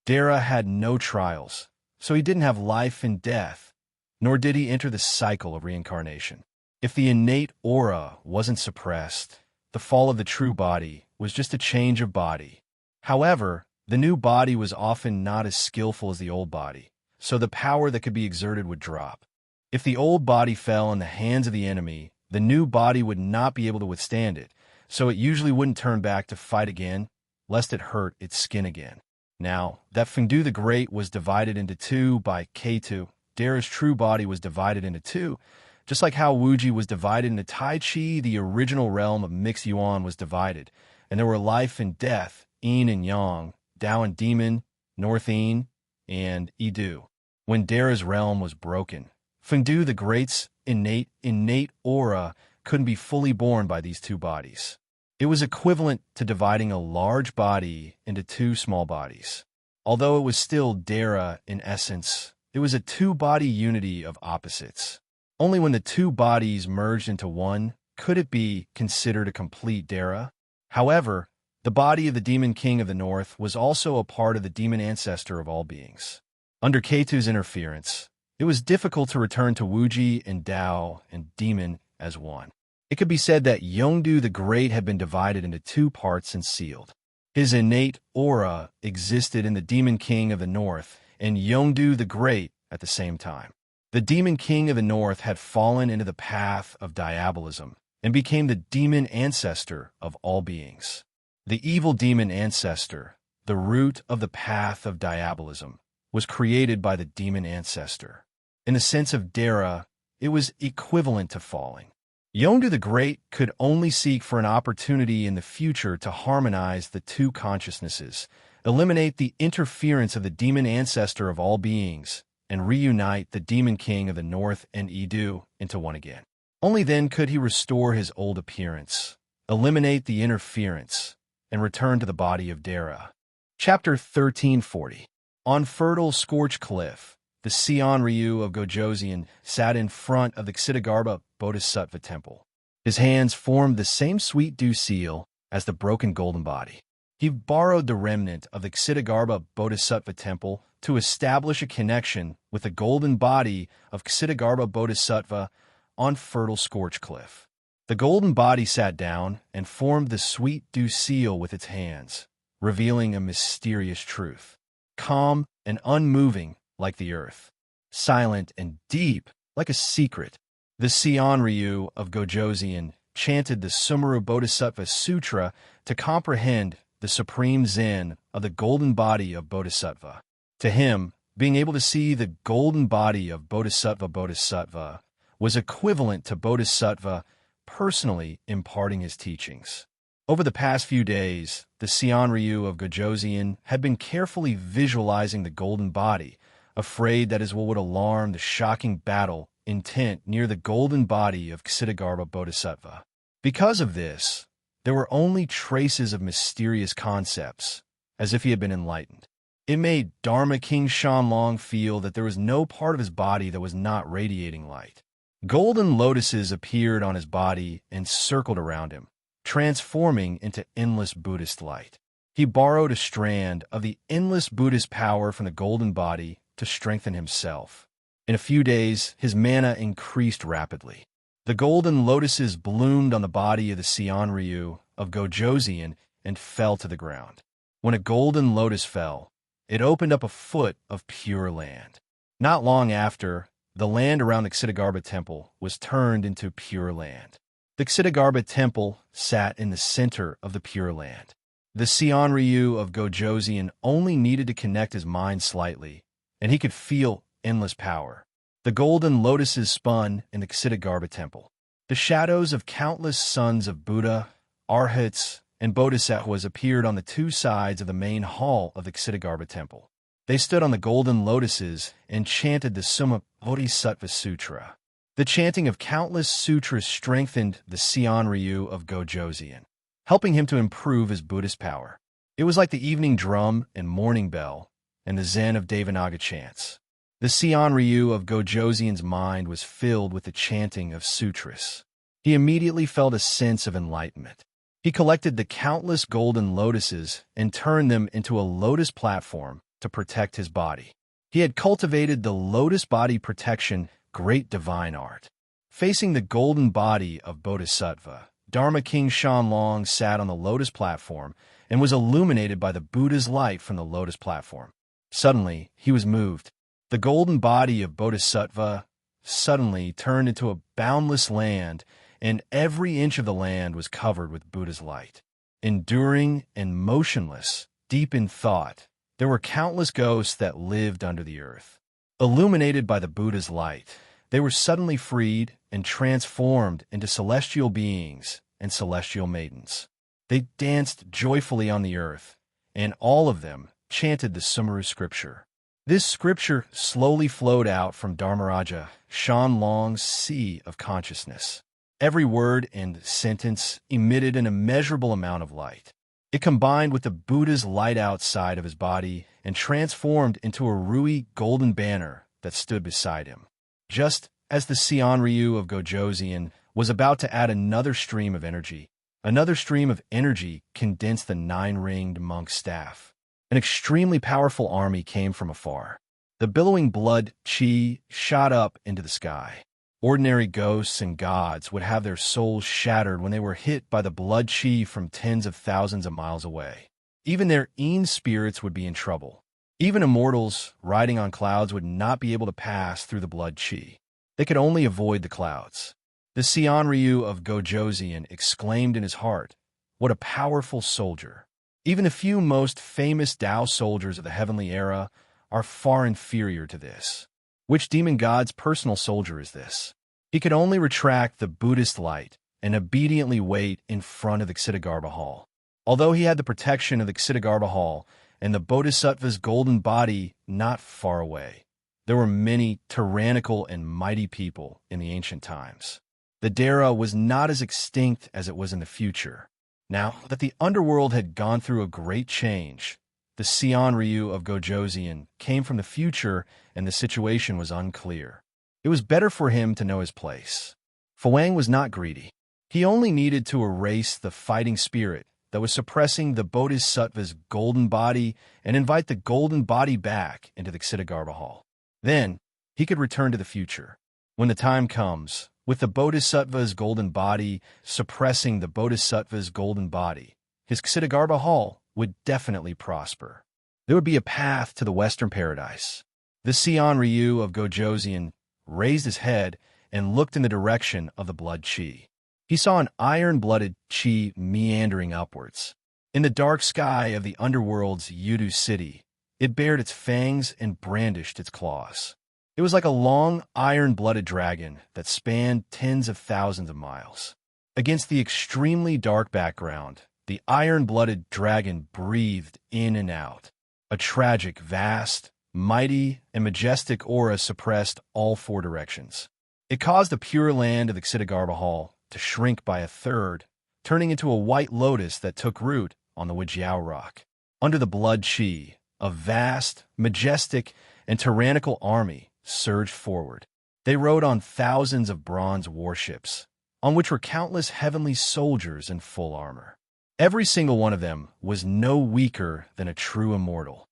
Dara had no trials, so he didn't have life and death, nor did he enter the cycle of reincarnation. If the innate aura wasn't suppressed, the fall of the true body was just a change of body. However, the new body was often not as skillful as the old body, so the power that could be exerted would drop. If the old body fell in the hands of the enemy, the new body would not be able to withstand it, so it usually wouldn't turn back to fight again, lest it hurt its skin again. Now, that Fengdu the Great was divided into two by Ketu, Dara's true body was divided into two, just like how Wuji was divided into Tai Chi, the original realm of Mixed Yuan was divided, and there were life and death, yin and yang, Tao and demon, North yin, and Idu. When Dara's realm was broken, Fengdu the Great's innate aura couldn't be fully borne by these two bodies. It was equivalent to dividing a large body into 2 small bodies. Although it was still Dara in essence, it was a 2-body unity of opposites. Only when the 2 bodies merged into one could it be considered a complete Dara. However, The body of the demon king of the north was also a part of the demon ancestor of all beings. Under Ketu's interference, it was difficult to return to Wuji and Tao and demon as one. It could be said that Yongdu the Great had been divided into two parts and sealed. His innate aura existed in the demon king of the north and Yongdu the Great at the same time. The demon king of the north had fallen into the path of diabolism and became the demon ancestor of all beings. The evil demon ancestor, the root of the path of diabolism, was created by the demon ancestor. In the sense of Dara, it was equivalent to falling. Yongdu the Great could only seek for an opportunity in the future to harmonize the two consciousnesses, eliminate the interference of the demon ancestor of all beings, and reunite the demon king of the north and Edu into one again. Only then could he restore his old appearance, eliminate the interference, and return to the body of Dara. Chapter 1340. On fertile scorched cliff, the Sion Ryu of Gojoseon sat in front of the Ksitigarbha Bodhisattva temple. His hands formed the same sweet dew seal as the broken golden body. He borrowed the remnant of the Ksitigarbha Bodhisattva temple to establish a connection with the golden body of Ksitigarbha Bodhisattva on fertile scorched cliff. The golden body sat down and formed the sweet dew seal with its hands, revealing a mysterious truth. Calm and unmoving like the earth, silent and deep like a secret, the Sion Ryu of Gojoseon chanted the Sumeru Bodhisattva Sutra to comprehend the supreme Zen of the golden body of Bodhisattva. To him, being able to see the golden body of Bodhisattva was equivalent to Bodhisattva personally imparting his teachings. Over the past few days, the Sion Ryu of Gojoseon had been carefully visualizing the golden body, afraid that his will would alarm the shocking battle intent near the golden body of Ksitigarbha Bodhisattva. Because of this, there were only traces of mysterious concepts, as if he had been enlightened. It made Dharma King Shanlong feel that there was no part of his body that was not radiating light. Golden lotuses appeared on his body and circled around him, transforming into endless Buddhist light. He borrowed a strand of the endless Buddhist power from the golden body to strengthen himself. In a few days, his mana increased rapidly. The golden lotuses bloomed on the body of the Sion Ryu of Gojoseon and fell to the ground. When a golden lotus fell, it opened up a foot of pure land. Not long after, the land around the Ksitigarbha temple was turned into pure land. The Ksitigarbha temple sat in the center of the pure land. The Sion Ryu of Gojoseon only needed to connect his mind slightly, and he could feel endless power. The golden lotuses spun in the Ksitigarbha temple. The shadows of countless sons of Buddha, Arhats, and Bodhisattvas appeared on the two sides of the main hall of the Ksitigarbha temple. They stood on the golden lotuses and chanted the Summa Bodhisattva Sutra. The chanting of countless sutras strengthened the Sion Ryu of Gojoseon, helping him to improve his Buddhist power. It was like the evening drum and morning bell and the Zen of Devanaga chants. The Sion Ryu of Gojoseon's mind was filled with the chanting of sutras. He immediately felt a sense of enlightenment. He collected the countless golden lotuses and turned them into a lotus platform to protect his body. He had cultivated the lotus body protection great divine art. Facing the golden body of Bodhisattva, Dharma King Shanlong sat on the lotus platform and was illuminated by the Buddha's light from the lotus platform. Suddenly, he was moved. The golden body of Bodhisattva suddenly turned into a boundless land, and every inch of the land was covered with Buddha's light. Enduring and motionless, deep in thought, there were countless ghosts that lived under the earth. Illuminated by the Buddha's light, they were suddenly freed and transformed into celestial beings and celestial maidens. They danced joyfully on the earth, and all of them chanted the Sumeru scripture. This scripture slowly flowed out from Dharmaraja Shanlong's sea of consciousness. Every word and sentence emitted an immeasurable amount of light. It combined with the Buddha's light outside of his body and transformed into a Rui golden banner that stood beside him. Just as the Sion Ryu of Gojoseon was about to add another stream of energy, Another stream of energy condensed the nine-ringed monk's staff. An extremely powerful army came from afar. The billowing blood chi shot up into the sky. Ordinary ghosts and gods would have their souls shattered when they were hit by the blood chi from tens of thousands of miles away. Even their een spirits would be in trouble. Even immortals riding on clouds would not be able to pass through the blood chi. They could only avoid the clouds. The Ryu of Gojoseon exclaimed in his heart, "What a powerful soldier!" Even the few most famous Tao soldiers of the heavenly era are far inferior to this. Which demon god's personal soldier is this? He could only retract the Buddhist light and obediently wait in front of the Ksitigarbha Hall. Although he had the protection of the Ksitigarbha Hall and the Bodhisattva's golden body not far away, there were many tyrannical and mighty people in the ancient times. The Dara was not as extinct as it was in the future. Now that the underworld had gone through a great change, the Ryu of Gojoseon came from the future and the situation was unclear. It was better for him to know his place. Fuang was not greedy. He only needed to erase the fighting spirit that was suppressing the Bodhisattva's golden body and invite the golden body back into the Ksitigarbha Hall. Then, he could return to the future. When the time comes, with the Bodhisattva's golden body suppressing the Bodhisattva's golden body, his Ksitigarbha Hall would definitely prosper. There would be a path to the Western Paradise. The Ryu of Gojoseon raised his head and looked in the direction of the blood chi. He saw an iron-blooded chi meandering upwards. In the dark sky of the underworld's Yudu city, it bared its fangs and brandished its claws. It was like a long, iron-blooded dragon that spanned tens of thousands of miles. Against the extremely dark background, the iron-blooded dragon breathed in and out. A tragic, vast, mighty, and majestic aura suppressed all four directions. It caused the pure land of the Ksitigarbha Hall to shrink by a third, turning into a white lotus that took root on the Wajiao rock. Under the blood chi, a vast, majestic, and tyrannical army surged forward. They rode on thousands of bronze warships, on which were countless heavenly soldiers in full armor. Every single one of them was no weaker than a true immortal.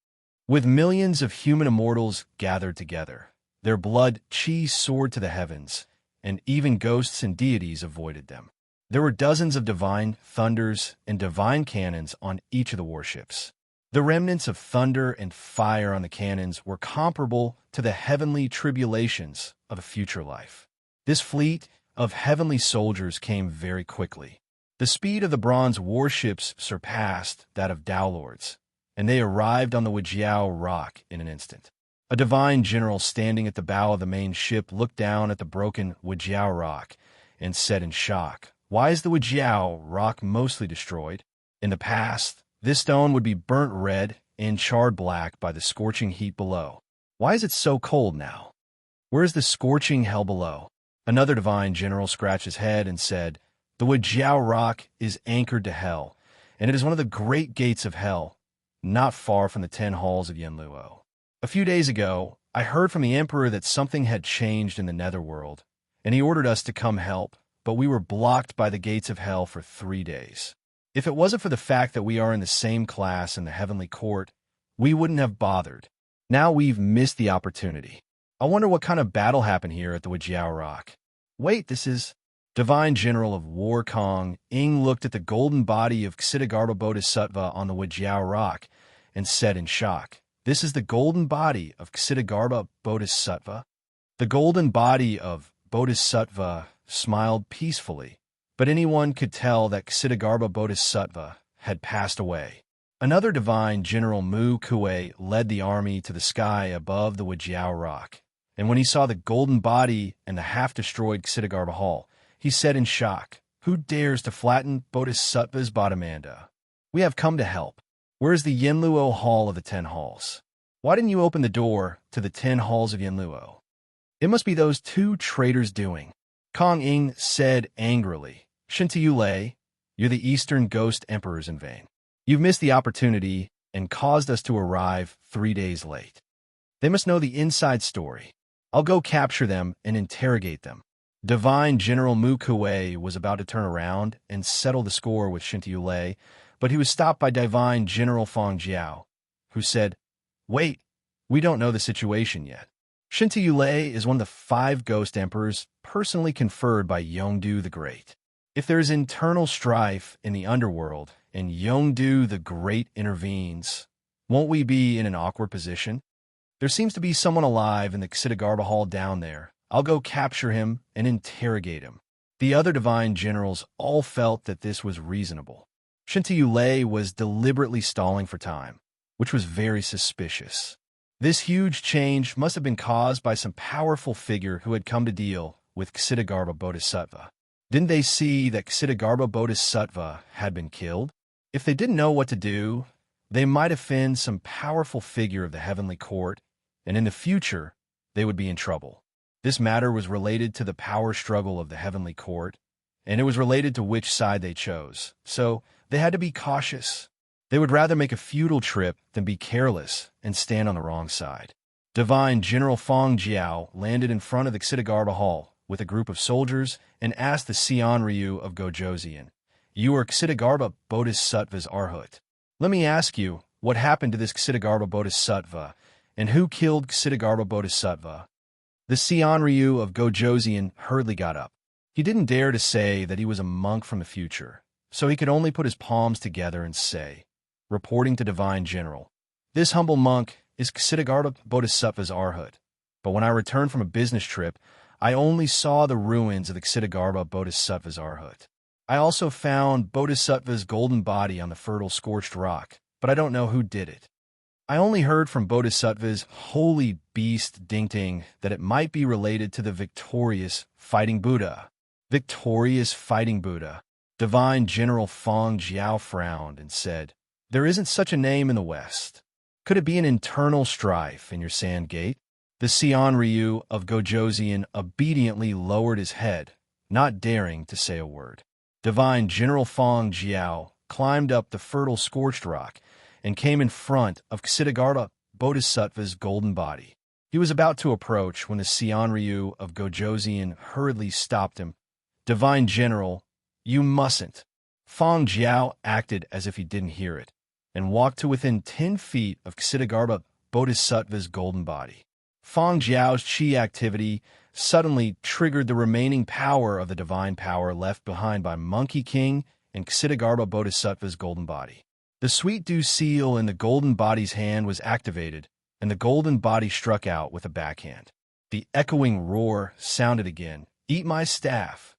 With millions of human immortals gathered together, their blood chi soared to the heavens, and even ghosts and deities avoided them. There were dozens of divine thunders and divine cannons on each of the warships. The remnants of thunder and fire on the cannons were comparable to the heavenly tribulations of a future life. This fleet of heavenly soldiers came very quickly. The speed of the bronze warships surpassed that of Tao Lords, and they arrived on the Wajiao rock in an instant. A divine general standing at the bow of the main ship looked down at the broken Wajiao rock and said in shock, "Why is the Wajiao rock mostly destroyed? In the past, this stone would be burnt red and charred black by the scorching heat below. Why is it so cold now? Where is the scorching hell below?" Another divine general scratched his head and said, "The Wajiao rock is anchored to hell, and it is one of the great gates of hell, not far from the 10 halls of Yenluo. A few days ago, I heard from the Emperor that something had changed in the netherworld, and he ordered us to come help, but we were blocked by the gates of hell for 3 days. If it wasn't for the fact that we are in the same class in the heavenly court, we wouldn't have bothered. Now we've missed the opportunity. I wonder what kind of battle happened here at the Wajiao rock. Wait, this is..." Divine General of War Kong Ing looked at the golden body of Ksitigarbha Bodhisattva on the Wajiao rock and said in shock, "This is the golden body of Ksitigarbha Bodhisattva?" The golden body of Bodhisattva smiled peacefully, but anyone could tell that Ksitigarbha Bodhisattva had passed away. Another divine General Mu Kuei led the army to the sky above the Wajiao rock, and when he saw the golden body and the half-destroyed Ksitigarbha Hall, he said in shock, "Who dares to flatten Bodhisattva's Bodhimanda? We have come to help. Where is the Yenluo Hall of the 10 halls? Why didn't you open the door to the 10 halls of Yenluo? It must be those 2 traitors doing." Kong Ing said angrily, "Shintu Lei, you're the Eastern Ghost Emperors in vain. You've missed the opportunity and caused us to arrive 3 days late. They must know the inside story. I'll go capture them and interrogate them. Divine General Mu Kuei was about to turn around and settle the score with Shinty, but he was stopped by Divine General Fang Jiao, who said, "Wait, we don't know the situation yet." Shinty is one of the 5 ghost emperors personally conferred by Yongdu the Great. If there is internal strife in the underworld and Yongdu the Great intervenes, won't we be in an awkward position? There seems to be someone alive in the Xidagarba Hall down there. I'll go capture him and interrogate him. The other divine generals all felt that this was reasonable. Shinty was deliberately stalling for time, which was very suspicious. This huge change must have been caused by some powerful figure who had come to deal with Xidagarba Bodhisattva. Didn't they see that Xidagarba Bodhisattva had been killed? If they didn't know what to do, they might offend some powerful figure of the heavenly court, and in the future, they would be in trouble. This matter was related to the power struggle of the heavenly court, and it was related to which side they chose, so they had to be cautious. They would rather make a futile trip than be careless and stand on the wrong side. Divine General Fang Jiao landed in front of the Xidagarba Hall with a group of soldiers and asked the Xian Ryu of Gojoseon, "You are Xidagarba Bodhisattva's Arhat. Let me ask you, what happened to this Xidagarba Bodhisattva, and who killed Xidagarba Bodhisattva?" The Xian Ryu of Gojoseon hurriedly got up. He didn't dare to say that he was a monk from the future, so he could only put his palms together and say, reporting to Divine General, "This humble monk is Xidagarba Bodhisattva's Arhat, but when I returned from a business trip, I only saw the ruins of the Xidagarba Bodhisattva's Arhat. I also found Bodhisattva's golden body on the fertile scorched rock, but I don't know who did it. I only heard from Bodhisattva's holy beast Dingting that it might be related to the victorious fighting Buddha." Victorious fighting Buddha. Divine General Fang Jiao frowned and said, "There isn't such a name in the West. Could it be an internal strife in your sand gate?" The Xian Ryu of Gojoseon obediently lowered his head, not daring to say a word. Divine General Fang Jiao climbed up the fertile scorched rock and came in front of Xidagarba Bodhisattva's golden body. He was about to approach when the Xian Ryu of Gojoseon hurriedly stopped him. "Divine General, you mustn't." Fang Jiao acted as if he didn't hear it, and walked to within 10 feet of Xidagarba Bodhisattva's golden body. Fang Jiao's chi activity suddenly triggered the remaining power of the divine power left behind by Monkey King and Xidagarba Bodhisattva's golden body. The sweet dew seal in the golden body's hand was activated, and the golden body struck out with a backhand. The echoing roar sounded again, "Eat my staff."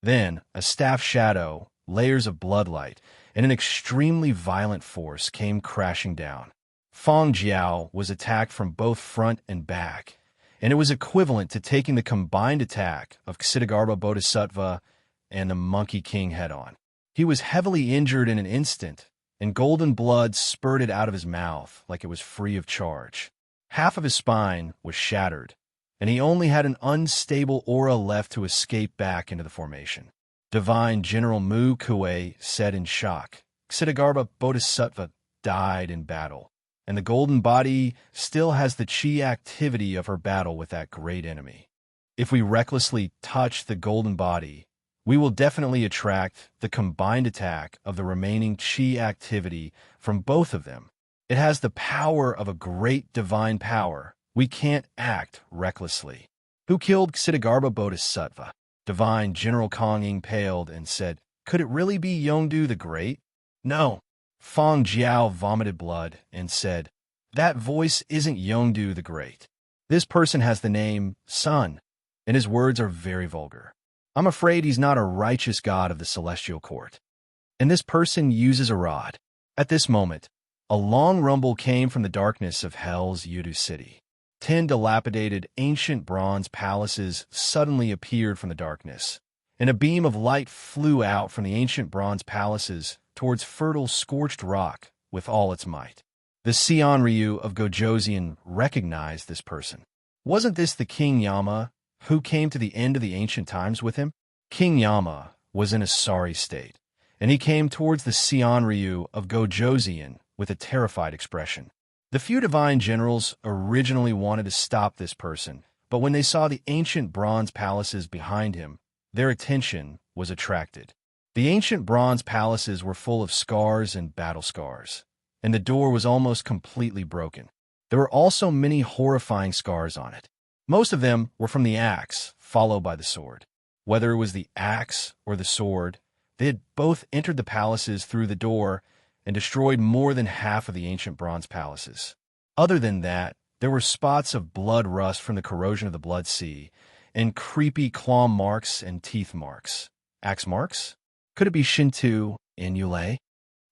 Then a staff shadow, layers of bloodlight, and an extremely violent force came crashing down. Fang Jiao was attacked from both front and back, and it was equivalent to taking the combined attack of Xidagarba Bodhisattva and the Monkey King head-on. He was heavily injured in an instant, and golden blood spurted out of his mouth like it was free of charge. Half of his spine was shattered, and he only had an unstable aura left to escape back into the formation. Divine General Mu Kuei said in shock, "Xidagarba Bodhisattva died in battle, and the golden body still has the chi activity of her battle with that great enemy. If we recklessly touch the golden body, we will definitely attract the combined attack of the remaining chi activity from both of them. It has the power of a great divine power. We can't act recklessly." "Who killed Xidagarba Bodhisattva?" Divine General Kong paled and said, "Could it really be Yongdu the Great?" "No." Fang Jiao vomited blood and said, "That voice isn't Yongdu the Great. This person has the name Sun, and his words are very vulgar. I'm afraid he's not a righteous god of the celestial court. And this person uses a rod." At this moment, a long rumble came from the darkness of Hell's Yudu City. 10 dilapidated ancient bronze palaces suddenly appeared from the darkness, and a beam of light flew out from the ancient bronze palaces towards fertile scorched rock with all its might. The Xian Ryu of Gojoseon recognized this person. Wasn't this the King Yama who came to the end of the ancient times with him? King Yama was in a sorry state, and he came towards the Xian Ryu of Gojoseon with a terrified expression. The few divine generals originally wanted to stop this person, but when they saw the ancient bronze palaces behind him, their attention was attracted. The ancient bronze palaces were full of scars and battle scars, and the door was almost completely broken. There were also many horrifying scars on it. Most of them were from the axe, followed by the sword. Whether it was the axe or the sword, they had both entered the palaces through the door and destroyed more than half of the ancient bronze palaces. Other than that, there were spots of blood rust from the corrosion of the Blood Sea, and creepy claw marks and teeth marks. Axe marks? Could it be Shinto in Yulei?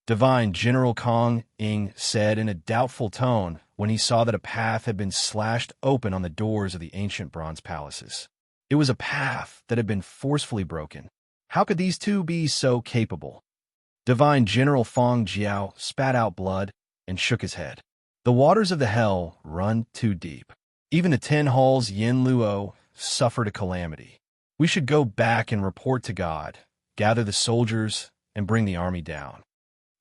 Divine General Kong Ing said in a doubtful tone when he saw that a path had been slashed open on the doors of the ancient bronze palaces. It was a path that had been forcefully broken. How could these two be so capable? Divine General Fong Jiao spat out blood and shook his head. The waters of the hell run too deep. Even the 10 halls Yin Luo suffered a calamity. We should go back and report to God, gather the soldiers, and bring the army down.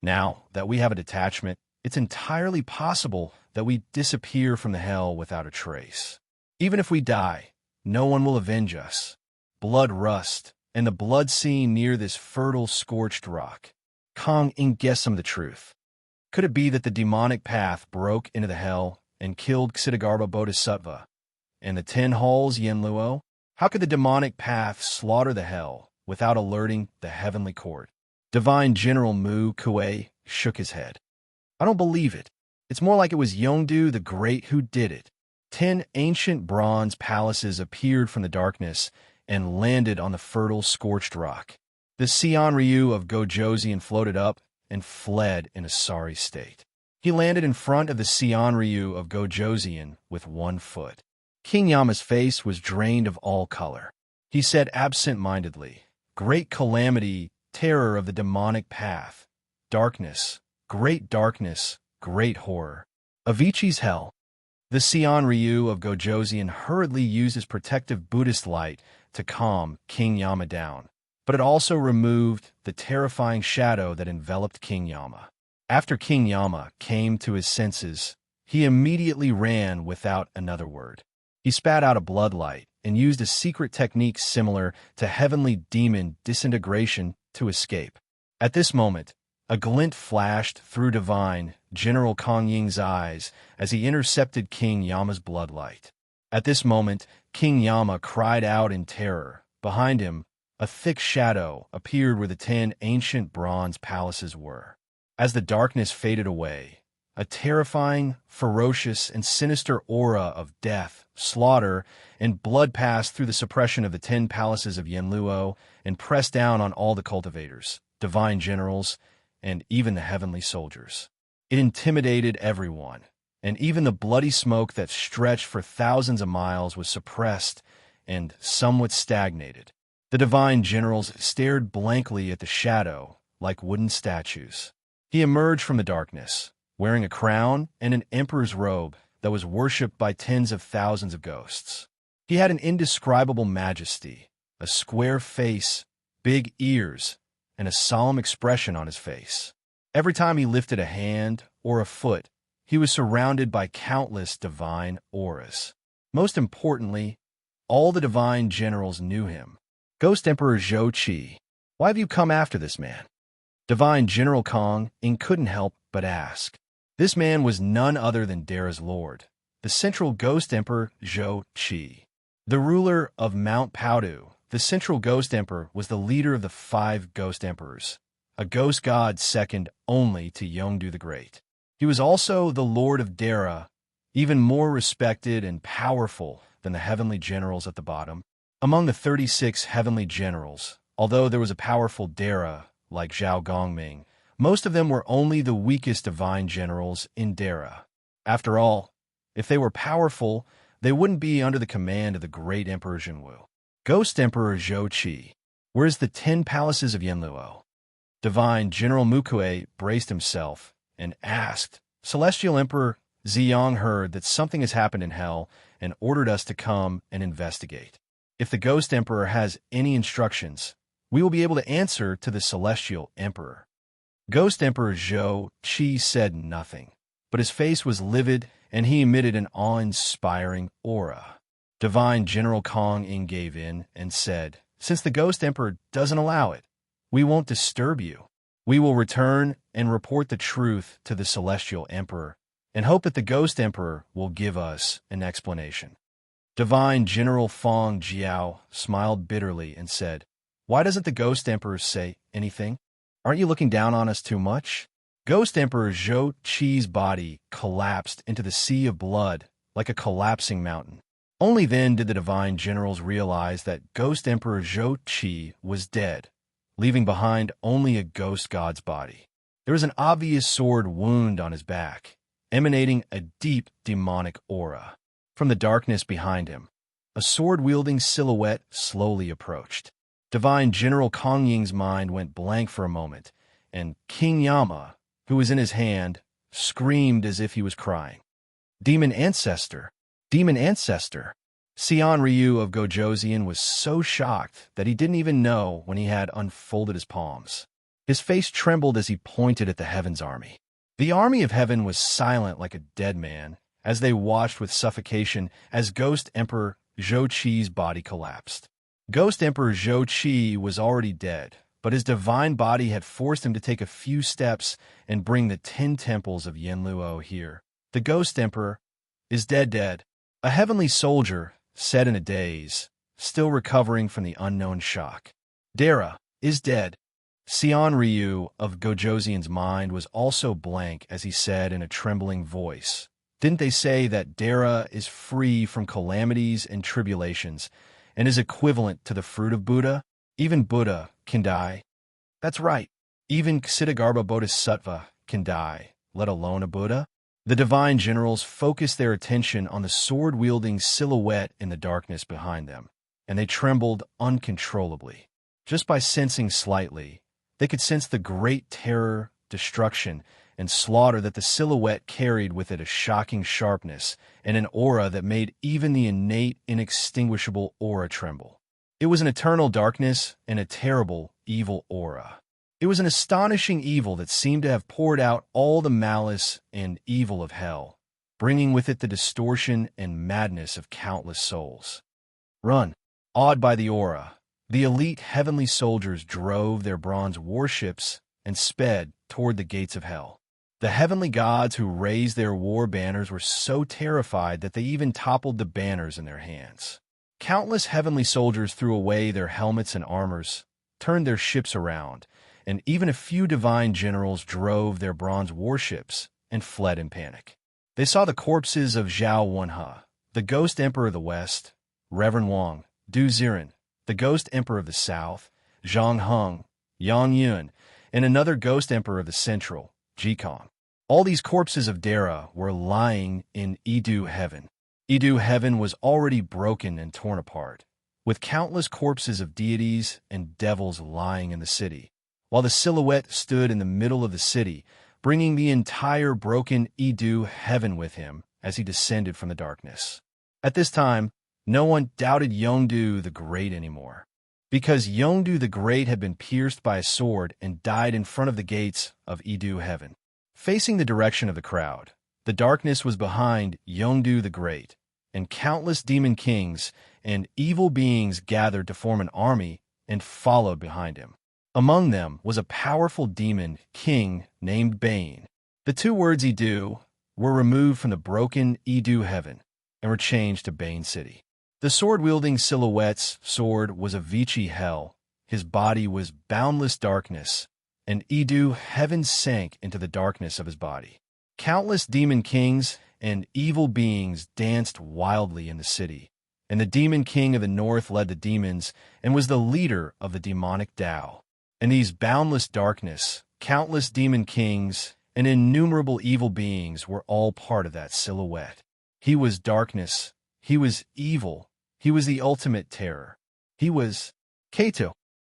Now that we have a detachment, it's entirely possible that we disappear from the hell without a trace. Even if we die, no one will avenge us. Blood rust, and the blood scene near this fertile, scorched rock. Kong Ing guessed some of the truth. Could it be that the demonic path broke into the hell and killed Ksitigarbha Bodhisattva? And the 10 halls Yin Luo? How could the demonic path slaughter the hell without alerting the heavenly court? Divine General Mu Kuei shook his head. I don't believe it. It's more like it was Yongdu the Great who did it. 10 ancient bronze palaces appeared from the darkness and landed on the fertile, scorched rock. The Xian Ryu of Gojoseon floated up and fled in a sorry state. He landed in front of the Xian Ryu of Gojoseon with 1 foot. King Yama's face was drained of all color. He said absent-mindedly, "Great calamity, terror of the demonic path. Darkness, great horror. Avicii's hell." The Xian Ryu of Gojoseon hurriedly used his protective Buddhist light to calm King Yama down, but it also removed the terrifying shadow that enveloped King Yama. After King Yama came to his senses, he immediately ran without another word. He spat out a blood light and used a secret technique similar to heavenly demon disintegration to escape. At this moment, a glint flashed through Divine General Kong Ying's eyes as he intercepted King Yama's bloodlight. At this moment, King Yama cried out in terror. Behind him, a thick shadow appeared where the 10 ancient bronze palaces were. As the darkness faded away, a terrifying, ferocious, and sinister aura of death, slaughter, and blood passed through the suppression of the 10 palaces of Yenluo and pressed down on all the cultivators, divine generals, and even the heavenly soldiers. It intimidated everyone, and even the bloody smoke that stretched for thousands of miles was suppressed and somewhat stagnated. The divine generals stared blankly at the shadow like wooden statues. He emerged from the darkness, wearing a crown and an emperor's robe that was worshipped by tens of thousands of ghosts. He had an indescribable majesty, a square face, big ears, and a solemn expression on his face. Every time he lifted a hand or a foot, he was surrounded by countless divine auras. Most importantly, all the divine generals knew him. Ghost Emperor Zhou Qi, why have you come after this man? Divine General Kong Ing couldn't help but ask. This man was none other than Dara's lord, the central Ghost Emperor Zhou Qi. The ruler of Mount Powdu, the central Ghost Emperor was the leader of the 5 Ghost Emperors, a ghost god second only to Yongdu the Great. He was also the lord of Dara, even more respected and powerful than the heavenly generals at the bottom. Among the 36 heavenly generals, although there was a powerful Dara like Zhao Gongming, most of them were only the weakest divine generals in Dara. After all, if they were powerful, they wouldn't be under the command of the great Emperor Jinwu. Ghost Emperor Zhou Qi, where's the 10 palaces of Yenluo? Divine General Mukue braced himself and asked. Celestial Emperor Ziyang heard that something has happened in hell and ordered us to come and investigate. If the Ghost Emperor has any instructions, we will be able to answer to the Celestial Emperor. Ghost Emperor Zhou Qi said nothing, but his face was livid and he emitted an awe-inspiring aura. Divine General Kong Ing gave in and said, "Since the Ghost Emperor doesn't allow it, we won't disturb you. We will return and report the truth to the Celestial Emperor and hope that the Ghost Emperor will give us an explanation." Divine General Fong Jiao smiled bitterly and said, "Why doesn't the Ghost Emperor say anything? Aren't you looking down on us too much?" Ghost Emperor Zhou Qi's body collapsed into the sea of blood like a collapsing mountain. Only then did the divine generals realize that Ghost Emperor Zhou Qi was dead, leaving behind only a ghost god's body. There was an obvious sword wound on his back, emanating a deep demonic aura. From the darkness behind him, a sword-wielding silhouette slowly approached. Divine General Kong Ying's mind went blank for a moment, and King Yama, who was in his hand, screamed as if he was crying. "Demon Ancestor! Demon Ancestor!" Xian Ryu of Gojoseon was so shocked that he didn't even know when he had unfolded his palms. His face trembled as he pointed at the Heaven's army. The army of heaven was silent like a dead man as they watched with suffocation as Ghost Emperor Zhou Qi's body collapsed. Ghost Emperor Zhou Qi was already dead, but his divine body had forced him to take a few steps and bring the 10 temples of Yanluo here. The Ghost Emperor is dead. A heavenly soldier said in a daze, still recovering from the unknown shock. Dara is dead. Xian Ryu of Gojoseon's mind was also blank as he said in a trembling voice, "Didn't they say that Dara is free from calamities and tribulations and is equivalent to the fruit of Buddha? Even Buddha can die." "That's right. Even Ksiddhagarbha Bodhisattva can die, let alone a Buddha." The divine generals focused their attention on the sword-wielding silhouette in the darkness behind them, and they trembled uncontrollably. Just by sensing slightly, they could sense the great terror, destruction, and slaughter that the silhouette carried with it, a shocking sharpness and an aura that made even the innate, inextinguishable aura tremble. It was an eternal darkness and a terrible, evil aura. It was an astonishing evil that seemed to have poured out all the malice and evil of hell, bringing with it the distortion and madness of countless souls. Run! Awed by the aura, the elite heavenly soldiers drove their bronze warships and sped toward the gates of hell. The heavenly gods who raised their war banners were so terrified that they even toppled the banners in their hands. Countless heavenly soldiers threw away their helmets and armors, turned their ships around, and even a few divine generals drove their bronze warships and fled in panic. They saw the corpses of Zhao Wenhe, the Ghost Emperor of the West, Reverend Wang, Du Ziren, the Ghost Emperor of the South, Zhang Heng, Yang Yun, and another Ghost Emperor of the Central, Jikong. All these corpses of Dara were lying in Idu Heaven. Idu Heaven was already broken and torn apart, with countless corpses of deities and devils lying in the city, while the silhouette stood in the middle of the city, bringing the entire broken Idu Heaven with him as he descended from the darkness. At this time, no one doubted Yongdu the Great anymore, because Yongdu the Great had been pierced by a sword and died in front of the gates of Idu Heaven. Facing the direction of the crowd, the darkness was behind Yongdu the Great, and countless demon kings and evil beings gathered to form an army and followed behind him. Among them was a powerful demon king named Bane. The two words Idu were removed from the broken Idu Heaven and were changed to Bane City. The sword-wielding silhouette's sword was a Vici hell, his body was boundless darkness, and Idu Heaven sank into the darkness of his body. Countless demon kings and evil beings danced wildly in the city, and the demon king of the north led the demons and was the leader of the demonic Tao. In these boundless darkness, countless demon kings and innumerable evil beings were all part of that silhouette. He was darkness. He was evil. He was the ultimate terror. He was Kato.